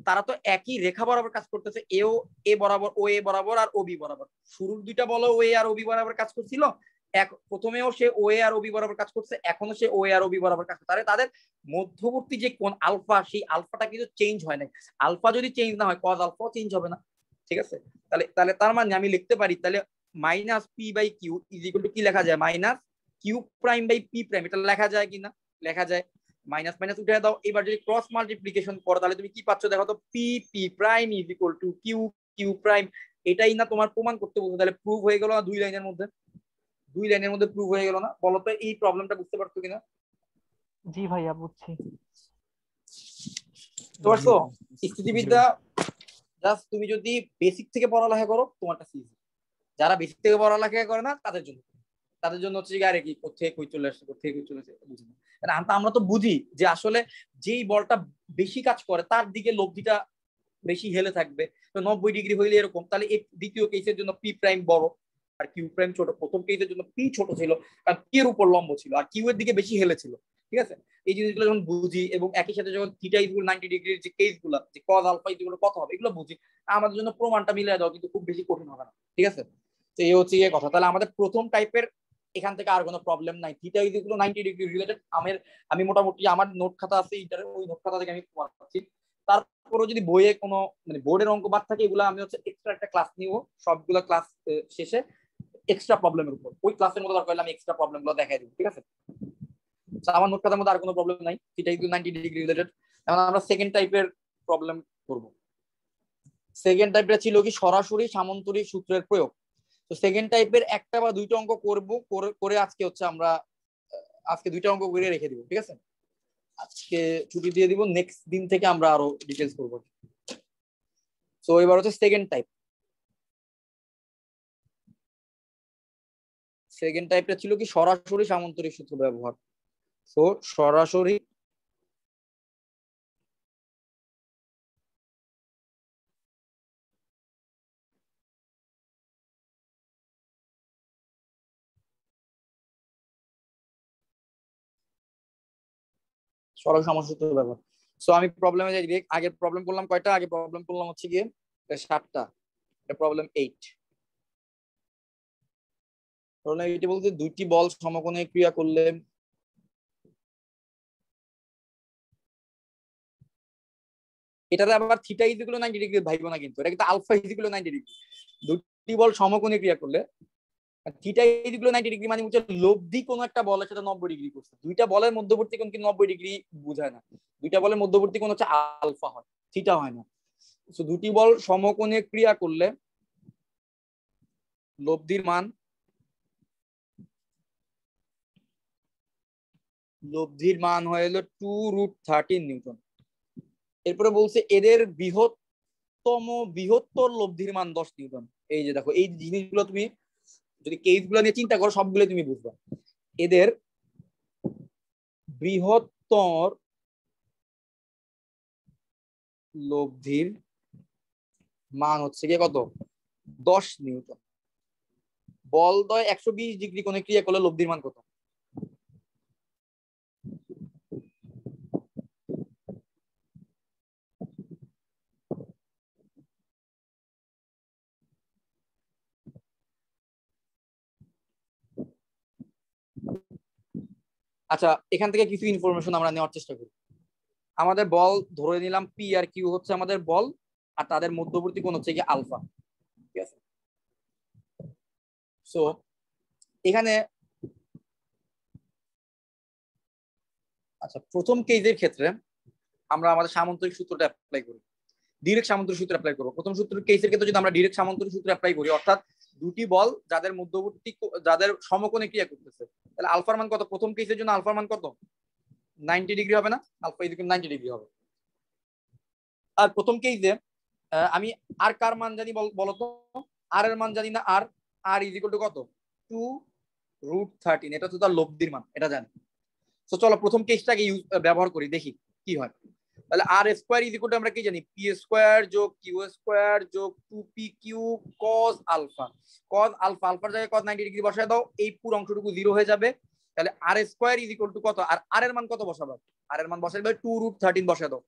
তারা তো একই রেখা বরাবর কাজ করতেছে, এও এ বরাবর, ও এ বরাবর আর ও বি বরাবর। শুরুর দুইটা বলো ও এ আর ও বি বরাবর কাজ করছিল, প্রথমেও সে ও এ আর ও বি বরাবর কাজ করছে, এখনো সে ও এ আর ও বি বরাবর কাজ করছে। তাহলে তাদের মধ্যবর্তী যে কোণ আলফা, সেই আলফাটা কিন্তু চেঞ্জ হয় নাই। আলফা যদি চেঞ্জ না হয় cos আলফাও চেঞ্জ হবে না। ঠিক আছে, তাহলে তাহলে তার মানে আমি লিখতে পারি তাহলে minus P by Q is equal to কি লেখা যায়, minus Q prime by P prime. এটা লেখা যায় কিনা? লেখা যায়। মাইনাস মাইনাস উঠে দাও। এবার যদি ক্রস মাল্টিপ্লিকেশন করো তাহলে তুমি কি পাচ্ছ দেখো তো, P P prime is equal to Q Q prime. এটাই না তোমার প্রমাণ করতে বলছো? তাহলে প্রুভ হয়ে গেল না দুই লাইনের মধ্যে? দুই লাইনের মধ্যে প্রুভ হয়ে গেল না? বলো তো এই প্রবলেমটা বুঝতে পারছো কিনা? জি ভাইয়া বুঝছি। বুঝতে পারছো? স্থিতিবিদ্যা জাস্ট তুমি যদি বেসিক থেকে পড়ালেখা করো তোমার কাছে ইজি। যারা বেসিক থেকে পড়ালেখা করে না তাদের জন্য হচ্ছে আরে কি কোথেকে কই চলে আসছে, কোথেকে কই চলে আসছে বুঝি না। আমরা তো বুঝি যে আসলে যেই বলটা বেশি কাজ করে তার দিকে লব্ধিটা বেশি হেলে থাকবে। তো 90 ডিগ্রি হইলে এরকম। তাহলে এই দ্বিতীয় কেসের জন্য পি প্রাইম বড় আর কিউ প্রাইম ছোট। প্রথম কেসের জন্য পি ছোট ছিল কারণ পি এর উপর লম্ব ছিল আর কিউ এর দিকে বেশি হেলে ছিল। ঠিক আছে, এই জিনিসগুলো যখন বুঝি এবং একই সাথে যখন থিটা ইকুয়াল 90 ডিগ্রির যে কেসগুলো, যে cos আলফা ইকুয়াল কত হবে, এগুলো বুঝি, আমাদের জন্য প্রমাণটা মিলিয়ে দাও, কিন্তু খুব বেশি কঠিন হবে না। ঠিক আছে, তো এই হচ্ছে এই কথা। তাহলে আমাদের প্রথম টাইপের এখান থেকে আর কোনো প্রবলেম নাই। থিটা ইকুয়াল 90 ডিগ্রি রিলেটেড আমি মোটামুটি আমার নোট খাতা আছে ইন্টারের, ওই নোট খাতা থেকে আমি পড়াচ্ছি। তারপরে যদি বইয়ে কোনো মানে বোর্ডের অঙ্ক বাদ থাকে, এগুলো আমি হচ্ছে এক্সট্রা একটা ক্লাস নিব, সবগুলো ক্লাস শেষে এক্সট্রা প্রবলেমের উপর ওই ক্লাসের মতো দরকার হলে আমি এক্সট্রা প্রবলেম গুলো দেখাই দিব। ঠিক আছে, আমার নোট খাতার মধ্যে আর কোনো প্রবলেম নাই, সেটা কিন্তু 90 ডিগ্রি রিলেটেড। এখন আমরা সেকেন্ড টাইপের প্রবলেম করব। সেকেন্ড টাইপটা ছিল কি সরাসরি সামান্তরিক সূত্রের প্রয়োগ। তো সেকেন্ড টাইপের একটা বা দুইটা অঙ্ক করব, করে আজকে হচ্ছে আমরা আজকে দুইটা অঙ্ক করে রেখে দিব। ঠিক আছে, আজকে ছুটি দিয়ে দিব, নেক্সট দিন থেকে আমরা আরো ডিটেইলস করব। সো এবার হচ্ছে সেকেন্ড টাইপ। সেকেন্ড টাইপটা ছিল কি সরাসরি সামান্তরিক সূত্র ব্যবহার। সো সরাসরি সরল সমসূত্র ব্যবহার। সো আমি প্রবলেমে যাই। আগে প্রবলেম করলাম কয়টা? আগে প্রবলেম করলাম হচ্ছে গিয়ে 7টা। এটা প্রবলেম 8। প্রবলেম 8 বলতে দুইটি বল সমকোণে ক্রিয়া করলে এটাতে আবার থিটা ইজ ইকুয়াল 90 ডিগ্রি ভাইবো না, কিন্তু এটা কিন্তু আলফা ইজ ইকুয়াল 90 ডিগ্রি। দুটি বল সমকোণে ক্রিয়া করলে থিটা ইকুয়াল 90 ডিগ্রি মানে হচ্ছে লব্ধি কোন একটা বলের সাথে 90 ডিগ্রি করছে। দুইটা বলের মধ্যবর্তী কোণ কিন্তু 90 ডিগ্রি বোঝায় না, দুইটা বলের মধ্যবর্তী কোণ হচ্ছে আলফা হয়, থিটা হয় না। তো দুটি বল সমকোণে ক্রিয়া করলে লব্ধির মান হলো 2√13 নিউটন। এরপরে বলছে এদের বৃহত্তর লব্ধির মান 10 নিউটন। এই যে দেখো এই জিনিসগুলো তুমি যদি কেসগুলো নিয়ে চিন্তা করো সবগুলো তুমি বুঝবা। এদের বৃহত্তর লব্ধির মান হচ্ছে কি কত? 10 নিউটন। বলদ্বয় 120 ডিগ্রি কোণে ক্রিয়া করলে লব্ধির মান কত? আচ্ছা, এখান থেকে কিছু ইনফরমেশন আমরা নেওয়ার চেষ্টা করি। আমাদের বল ধরে নিলাম পি আর কিউ হচ্ছে আমাদের বল, আর তাদের মধ্যবর্তী কোণ হচ্ছে কি আলফা। ঠিক আছে, সো এখানে আচ্ছা প্রথম কেসের ক্ষেত্রে আমরা আমাদের সামান্তরিক সূত্রটা অ্যাপ্লাই করি, ডিরেক্ট সামান্তরিক সূত্র অ্যাপ্লাই করব। প্রথম সূত্র কেসের ক্ষেত্রে যদি আমরা ডিরেক্ট সামান্তরিক সূত্র অ্যাপ্লাই করি, অর্থাৎ দুটি বল যাদের সমকোণে ক্রিয়া করতেছে, তাহলে আলফার মান কত? প্রথম কেসের জন্য আলফার মান কত? 90 ডিগ্রি হবে না? আলফা ইকুয়াল 90 ডিগ্রি হবে। আর প্রথম কেসে আমি আর কার মান জানি বলতো? আর এর মান জানি না। আর ইজ ইকুয়াল টু কত? 2√13। এটা তো তার লব্ধির মান, এটা জানি। তো চলো প্রথম কেসটাকে ব্যবহার করি, দেখি কি হয়। তাহলে আর স্কোয়ার ইজ ইকুয়াল টু আমরা কি জানি? পি স্কোয়ার যোগ কিউ স্কোয়ার যোগ 2pq cos alpha. cos alpha, আলফার জায়গায় cos 90 ডিগ্রি বসায় দাও, এই পুরো অংশটুকু 0 হয়ে যাবে। তাহলে আর স্কোয়ার ইজ ইকুয়াল টু কত? আর আর এর মান কত বসাবো? আর এর মান বসাই দাও 2√13 বসায় দাও।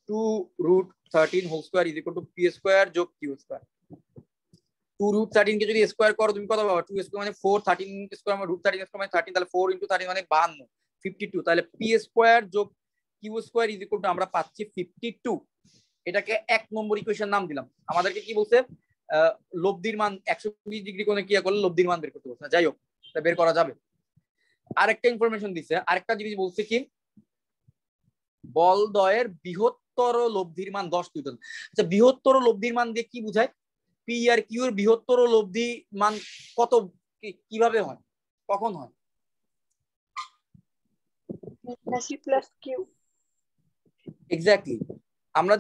2√13 whole square is equal to P square যোগ কিউ স্কোয়ার। 2√13 কে যদি স্কোয়ার করো তুমি কত পাবা? 2 স্কোয়ার মানে 4, 13 স্কোয়ার মানে √13 স্কোয়ার মানে 13, তাহলে 4 × 13 মানে 52, 52। তাহলে পি স্কোয়ার যোগ Q square is equal to আমরা পাচ্ছি 52। এটাকে 1 নম্বর ইকুয়েশন নাম দিলাম। আমাদেরকে কি বলছে? লব্ধির মান 120 ডিগ্রি কোণে ক্রিয়া করলে লব্ধির মান বের করতে বলছে। যাই হোক, এটা বের করা যাবে। আরেকটা ইনফরমেশন দিছে, আরেকটা জিনিস বলছে কি, বলদ্বয়ের বৃহত্তর লব্ধির মান 10 নিউটন। আচ্ছা, বৃহত্তর লব্ধির মান দিয়ে কি বোঝায়? পি আর কিউ এর বৃহত্তর লব্ধি মান কত, কিভাবে হয়, কখন হয়? এক্স্যাক্টলি, আমরা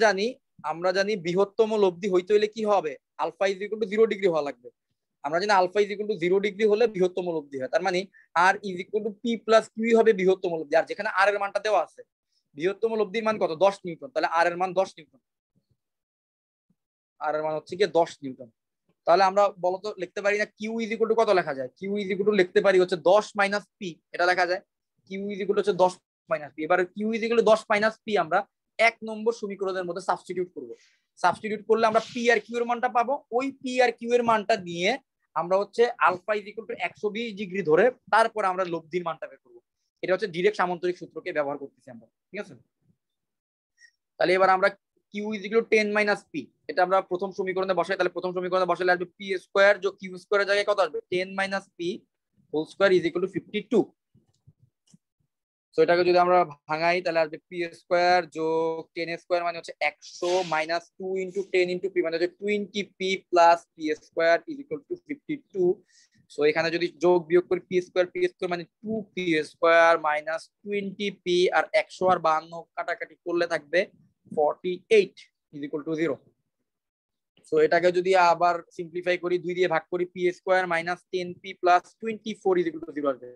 জানি বৃহত্তম লব্ধি হইতে হইলে কি হবে? Alpha is equal to 0 degree হওয়া লাগবে। আমরা জানি alpha is equal to 0 degree হলে বৃহত্তম লব্ধি হয়। তার মানে R is equal to P plus Q হবে বৃহত্তম লব্ধি। আর যেখানে আর এর মানটা দেওয়া আছে, বৃহত্তম লব্ধির মান কত? 10 নিউটন। তাহলে আর এর মান 10 নিউটন, আর এর মান হচ্ছে কি 10 নিউটন। তাহলে আমরা বলতো লিখতে পারি না কিউ ইজ ইকুয়াল টু কত লেখা যায়? কিউ ইজ ইকুয়াল টু লিখতে পারি হচ্ছে 10 মাইনাস পি, এটা লেখা যায়। কিউ ইজ ইকুয়াল টু হচ্ছে 10 মাইনাস পি। এবার Q is equal to 10 minus P আমরা 1 নম্বর সমীকরণের মধ্যে সাবস্টিটিউট করব। সাবস্টিটিউট করলে আমরা পি আর কিউ এর মানটা পাবো। ওই পি আর কিউ এর মানটা নিয়ে আমরা হচ্ছে alpha is equal to 120 degree ধরে তারপর আমরা লব্ধির মানটা বের করব। এটা হচ্ছে ডিরেক্ট সামান্তরিক সূত্রকে ব্যবহার করতেছি আমরা। ঠিক আছে, তাহলে এবার আমরা Q is equal to 10 minus P, এটা আমরা প্রথম সমীকরণে বসাই। তাহলে প্রথম সমীকরণে বসালে আসবে পি স্কোয়ার যোগ কিউ স্কোয়ারের জায়গায় কত আসবে? 10 minus P whole square is equal to 52। So এটাকে যদি আমরা ভাঙাই তাহলে আসবে পি স্কোয়ার যোগ 10 স্কোয়ার মানে হচ্ছে 100 মাইনাস 2 × 10 × পি মানে হচ্ছে 20p plus P square is equal to 52। So এখানে যদি যোগ বিয়োগ করি পি স্কোয়ার মানে 2p স্কোয়ার মাইনাস 20p, আর 100 আর 52 কাটাকাটি করলে থাকবে 48 ইজ ইকুয়াল টু 0। সো এটাকে যদি আবার সিম্পলিফাই করি, 2 দিয়ে ভাগ করি, P square minus 10p plus 24 is equal to 0 আসবে।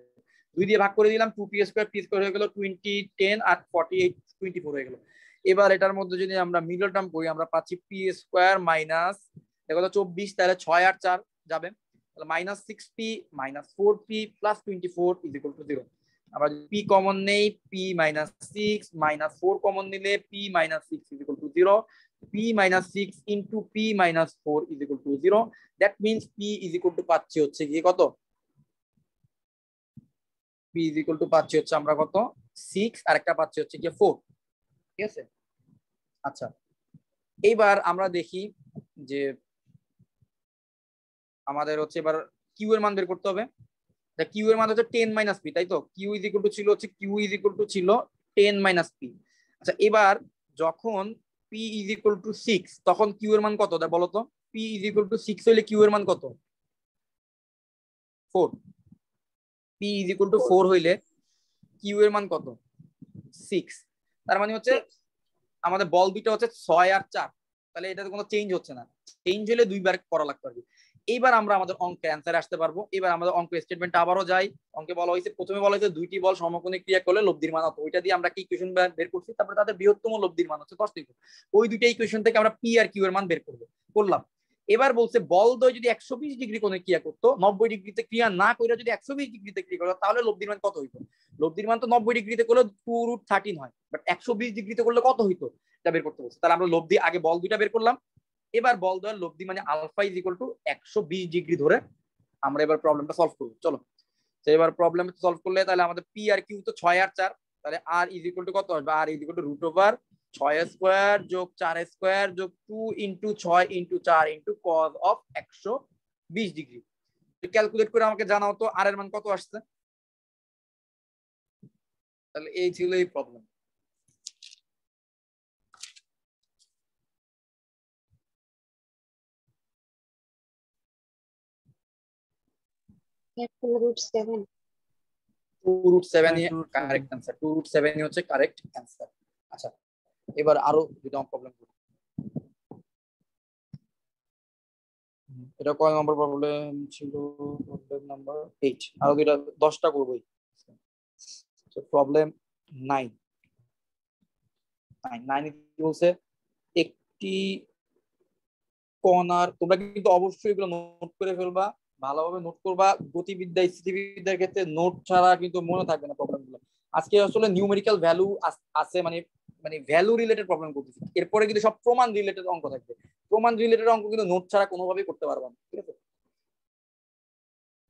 2 দিয়ে ভাগ করে দিলাম, 2p স্কোয়ার পি স্কোয়ার হয়ে গেল 20 10 আর 48 24 হয়ে গেল। এবার এটার মধ্যে যদি আমরা মিডল টার্ম করি, আমরা পাচ্ছি পি স্কোয়ার মাইনাস দেখো 24, তাহলে 6 আর 4 যাবে, তাহলে minus 6p minus 4p plus 24 is equal to 0। আমরা যদি পি কমন নেই, পি মাইনাস 6 মাইনাস 4 কমন নিলে P minus 6 is equal to 0। p minus 6 into p minus 4 is equal to 0. That means p is equal to পাচ্ছি হচ্ছে কি কত? p is equal to পাচ্ছি হচ্ছে আমরা কত? 6 আর একটা পাচ্ছি হচ্ছে কি 4। ঠিক আছে, আচ্ছা এইবার আমরা দেখি যে আমাদের হচ্ছে এবার কিউ এর মান বের করতে হবে। কিউ এর মান হচ্ছে 10 মাইনাস পি, তাই তো? কিউ ইজ ইকুয়াল টু ছিল হচ্ছে কিউ ইজ ইকুয়াল টু ছিল 10 মাইনাস পি। আচ্ছা এবার যখন পি ইজ ইকুয়াল টু 6 তখন কিউ এর মান কত বলো তো? পি ইজ ইকুয়াল টু 6 হইলে কিউ এর মান কত? 4। পি ইজ ইকুয়াল টু 4 হইলে কিউ এর মান কত? 6। তার মানে হচ্ছে আমাদের বল দুটো হচ্ছে 6 আর 4, তাহলে এটাতে কোনো চেঞ্জ হচ্ছে না। চেঞ্জ হলে দুইবার করা লাগতে পারবে। এইবার আমরা আমাদের অঙ্কের অ্যান্সারে আসতে পারবো। এবার আমাদের অঙ্ক স্টেটমেন্টটা আবারও যাই। অঙ্কে বলা হয়েছে, প্রথমে বলা হয়েছে দুইটি বল সমকোণে ক্রিয়া করলে লব্ধির মান কত, ওইটা দিয়ে আমরা কি ইকুয়েশন বের করছি। তারপরে তাদের বৃহত্তম লব্ধির মান হচ্ছে 10 ত্রিভুজ। ওই দুইটা ইকুয়েশন থেকে আমরা পি আর কিউ এর মান বের করলাম। এবার বলছে বল দ্বয় যদি 120 ডিগ্রি কোণে ক্রিয়া করতো, 90 ডিগ্রিতে ক্রিয়া না করে যদি 120 ডিগ্রিতে ক্রিয়া করতো, তাহলে লব্ধির মান কত হইতো? লব্ধির মান তো 90 ডিগ্রিতে করলে 2√13 হয়, বাট 120 ডিগ্রিতে করলে কত হইতো এটা বের করতে বলছে। তাহলে আমরা লব্ধি আগে বল দুইটা বের করলাম। এবার বল দ্বয়ের লব্ধি মানে alpha is equal to 120 degree ধরে আমরা এবার প্রবলেমটা সলভ করব। চলো, তো এবার প্রবলেম সলভ করলে তাহলে আমাদের পি আর কিউ তো 6 আর 4, তাহলে আর ইজ ইকুয়াল টু কত আসবে? আর ইজ ইকুয়াল টু √6 স্কয়ার যোগ 4 স্কয়ার যোগ 2 into 6 into 4 into cos of 120 degree. Calculate করে আমাকে জানাও তো আর এর মান কত আসছে। তাহলে এই ছিল এই প্রবলেম। √7 2√7 হ্যাঁ, 2√7 কারেক্ট অ্যান্সার। 2√7 হচ্ছে কারেক্ট অ্যান্সার। আচ্ছা এবার আরো দুটো প্রবলেম করি। এটা কয় নম্বর প্রবলেম ছিল? Problem number 8। আরো দুইটা 10টা করবই। প্রবলেম 9 কি বলছে? একটি কণার, তোমরা কিন্তু অবশ্যই এগুলো নোট করে ফেলবা, ভালোভাবে নোট করবা। গতিবিদ্যা স্থিতিবিদ্যার ক্ষেত্রে নোট ছাড়া কিন্তু মনে থাকবে না প্রবলেমগুলো। আজকে আসলে নিউমেরিক্যাল ভ্যালু আছে, মানে ভ্যালু রিলেটেড প্রবলেম করতেছি। এরপরে কিন্তু সব প্রমাণ রিলেটেড অঙ্ক থাকবে। প্রমাণ রিলেটেড অঙ্ক কিন্তু নোট ছাড়া কোনোভাবেই করতে পারবা না, ঠিক আছে?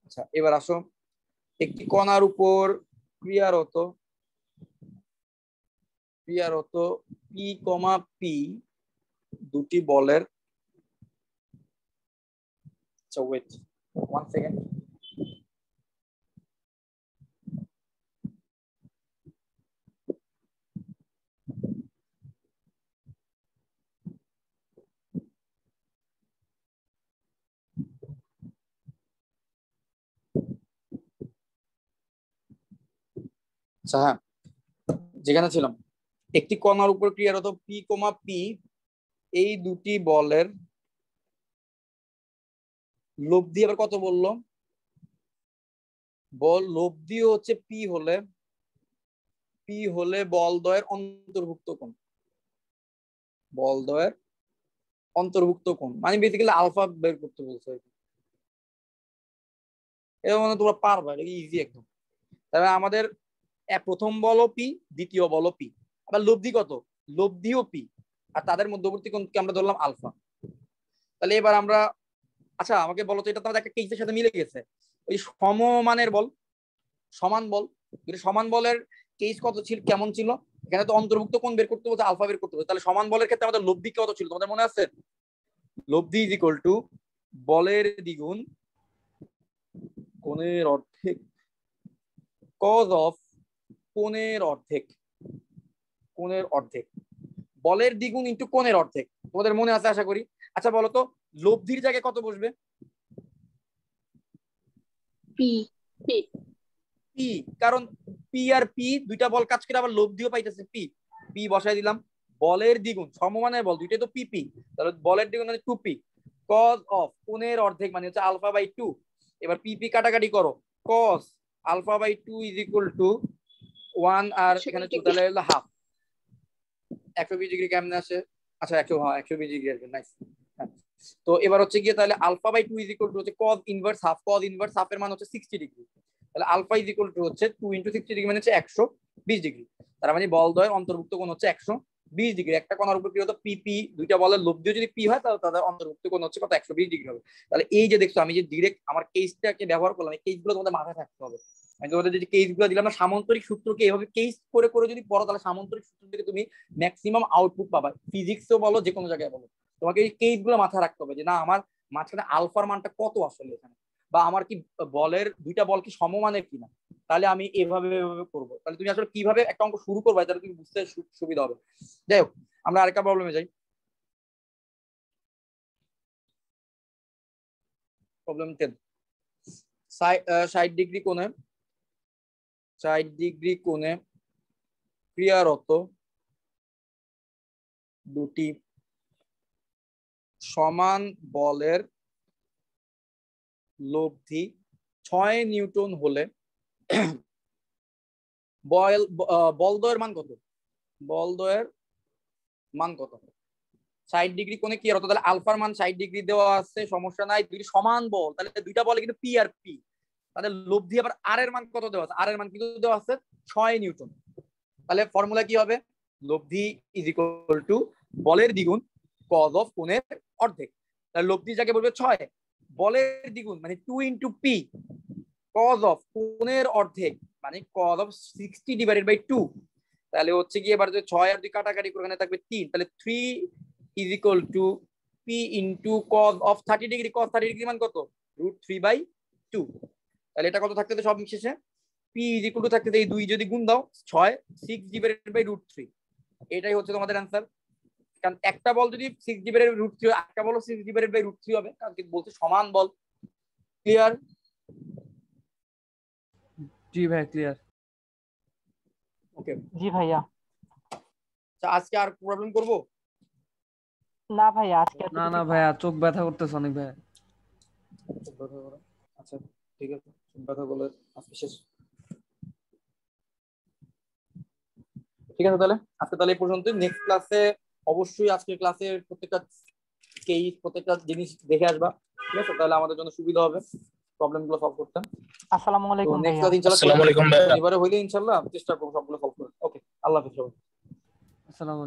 আচ্ছা এবার আসো, একটি কণার উপর ক্রিয়ারত পি কমা পি দুটি বলের, আচ্ছা ওয়েট 1 সেকেন্ড। আচ্ছা হ্যাঁ, যেখানে ছিলাম, একটি কণার উপর ক্রিয়ারত পি কমা পি এই দুটি বলের লব্ধি আবার কত বললো? বল লব্ধি হচ্ছে পি হলে বল দ্বয়ের অন্তর্ভুক্ত কোণ। বল দ্বয়ের অন্তর্ভুক্ত কোণ মানে বেসিক্যালি আলফা বের করতে বলছে। এটা মানে তোমরা পারবা, এটা ইজি একদম। তবে আমাদের প্রথম বলও পি, দ্বিতীয় বলও পি, আবার লব্ধি কত? লব্ধিও পি, আর তাদের মধ্যবর্তী কোণকে আমরা ধরলাম আলফা। তাহলে এবার আমরা, আচ্ছা আমাকে বলো তো, এটা তো আমাদের একটা কেসের সাথে মিলে গেছে। ওই সমমানের বল, সমান বল, সমান বলের কেস কত ছিল, কেমন ছিল? এখানে তো অন্তর্ভুক্ত কোণ বের করতে বলছে, আলফা বের করতে বলছে। তাহলে সমান বলের ক্ষেত্রে আমাদের লব্ধি কত ছিল তোমাদের মনে আছে? লব্ধি ইজ ইকুয়াল টু বলের দ্বিগুণ কোণের অর্ধেক cos অফ কোণের অর্ধেক। বলের দ্বিগুণ ইন্টু কোণের অর্ধেক, তোমাদের মনে আছে আশা করি। আচ্ছা বলো তো লব্ধির জায়গায় কত বসবে? পি পি, কারণ পি আর পি দুইটা বল কাজ করে, আবার লব্ধিও পাইতেছে পি। পি বসাই দিলাম। বলের দ্বিগুণ, সমমানের বল দুইটাই তো পি, তাহলে বলের দ্বিগুণ মানে 2p, cos অফ কোণের অর্ধেক মানে হচ্ছে আলফা বাই 2। এবার পি কাটাকাটি করো, cos alpha by 2 is equal to 1, আর এখানে 2, তাহলে হলো হাফ। 120 ডিগ্রি কেমনে আসে? আচ্ছা 120 ডিগ্রি আসবে, নাইস। তো এবার হচ্ছে গিয়ে তাহলে alpha by 2 is equal to হচ্ছে cos inverse half. cos inverse হাফের মান হচ্ছে 60 ডিগ্রি। তাহলে আলফা ইজ ইকুয়াল টু হচ্ছে 2 ইনটু 60 ডিগ্রি মানে হচ্ছে 120 ডিগ্রি। তার মানে বল দ্বয়ের অন্তর্ভুক্ত কোণ হচ্ছে 120 ডিগ্রি। একটা কণার উপর কি হতো? পি, দুইটা বলের লব্ধিও যদি পি হয় তাহলে তাদের অন্তর্ভুক্ত কোণ হচ্ছে কত? 120 ডিগ্রি হবে। তাহলে এই যে দেখছো আমি যে ডিরেক্ট আমার কেসটাকে ব্যবহার করলাম, এই কেসগুলো তোমাদের মাথায় থাকতে হবে। আমি তোমাদের যে কেসগুলো দিলাম না, সামান্তরিক সূত্রকে এভাবে কেস করে করে যদি পড়ো, তাহলে সামান্তরিক সূত্র থেকে তুমি ম্যাক্সিমাম আউটপুট পাবা। ফিজিক্সও বলো, যে কোনো জায়গায় বলো, তোমাকে এই কেসগুলো মাথায় রাখতে হবে যে না আমার মাঝখানে আলফার মানটা কত আসলে এখানে। বা আমার কি বলের দুইটা বল কি সমমানের কিনা, তাহলে আমি এভাবে করবো। তাহলে তুমি আসলে কিভাবে একটা অঙ্ক শুরু করবে তাহলে তুমি বুঝতে সুবিধা হবে। যাই হোক, আমরা আরেকটা প্রবলেমে যাই। প্রবলেম 10। 60 ডিগ্রি কোণে 60 ডিগ্রি কোণে ক্রিয়ারত দুটি সমান বলের লব্ধি 6 নিউটন হলে বলদ্বয়ের মান কত? বলদ্বয়ের মান কত? 60 ডিগ্রি কোণে ক্রিয়ারত, তাহলে আলফার মান 60 ডিগ্রি দেওয়া আছে, সমস্যা নাই। দুইটি সমান বল, তাহলে দুইটা বলে কিন্তু পি আর পি, তাহলে লব্ধি আবার আর এর মান কত দেওয়া আছে? আর এর মান কিন্তু দেওয়া আছে 6 নিউটন। তাহলে ফর্মুলা কি হবে? লব্ধি ইজ ইকুয়াল টু বলের দ্বিগুণ কজ অফ কোণের অর্ধেক। তাহলে লব্ধি যাকে বলবে 6, বলের দ্বিগুণ মানে 2 ইন্টু পি, কজ অফ কোণের অর্ধেক মানে কজ অফ 60/2। তাহলে হচ্ছে কি এবার যে 6 আর 2 কাটাকাটি করে এখানে থাকবে 3, তাহলে 3 is equal to P into cos of 30 degree. Cos 30 degree মান কত? √3/2। তাহলে এটা কত থাকতেছে সব শেষে? পি ইজ ইকুয়াল টু থাকতেছে এই 2 যদি গুণ দাও 6, 6/√3। এটাই হচ্ছে তোমাদের অ্যান্সার। কারণ একটা বল যদি 6/√3 একটা বল 6/√3 হবে, কারণ কি বলছে সমান বল। ক্লিয়ার? জি ভাই ক্লিয়ার। ওকে, জি ভাইয়া। আজকে আর প্রবলেম করব না ভাইয়া, আজকে না এতটুকুই না থাক। ভাইয়া চোখ ব্যথা করতেছে অনেক ভাই। আচ্ছা ঠিক আছে, কথা বলে আজকে শেষ। ঠিক আছে, তাহলে আজকে তাহলে এই পর্যন্ত। নেক্সট ক্লাসে অবশ্যই আজকের ক্লাসের প্রত্যেকটা কেস প্রত্যেকটা জিনিস দেখে আসবা, ঠিক আছে? তাহলে আমাদের জন্য সুবিধা হবে প্রবলেমগুলো সলভ করতে। আসসালামু তো আলাইকুম নেক্সট ভাইয়া। ক্লাস ইনশাআল্লাহ আসসালামু আলাইকুম ভাইয়া। শনিবারে হইলে ইনশাআল্লাহ চেষ্টা করব সবগুলো সলভ করতে। ওকে, আল্লাহ হাফেজ সবাই। আসসালামু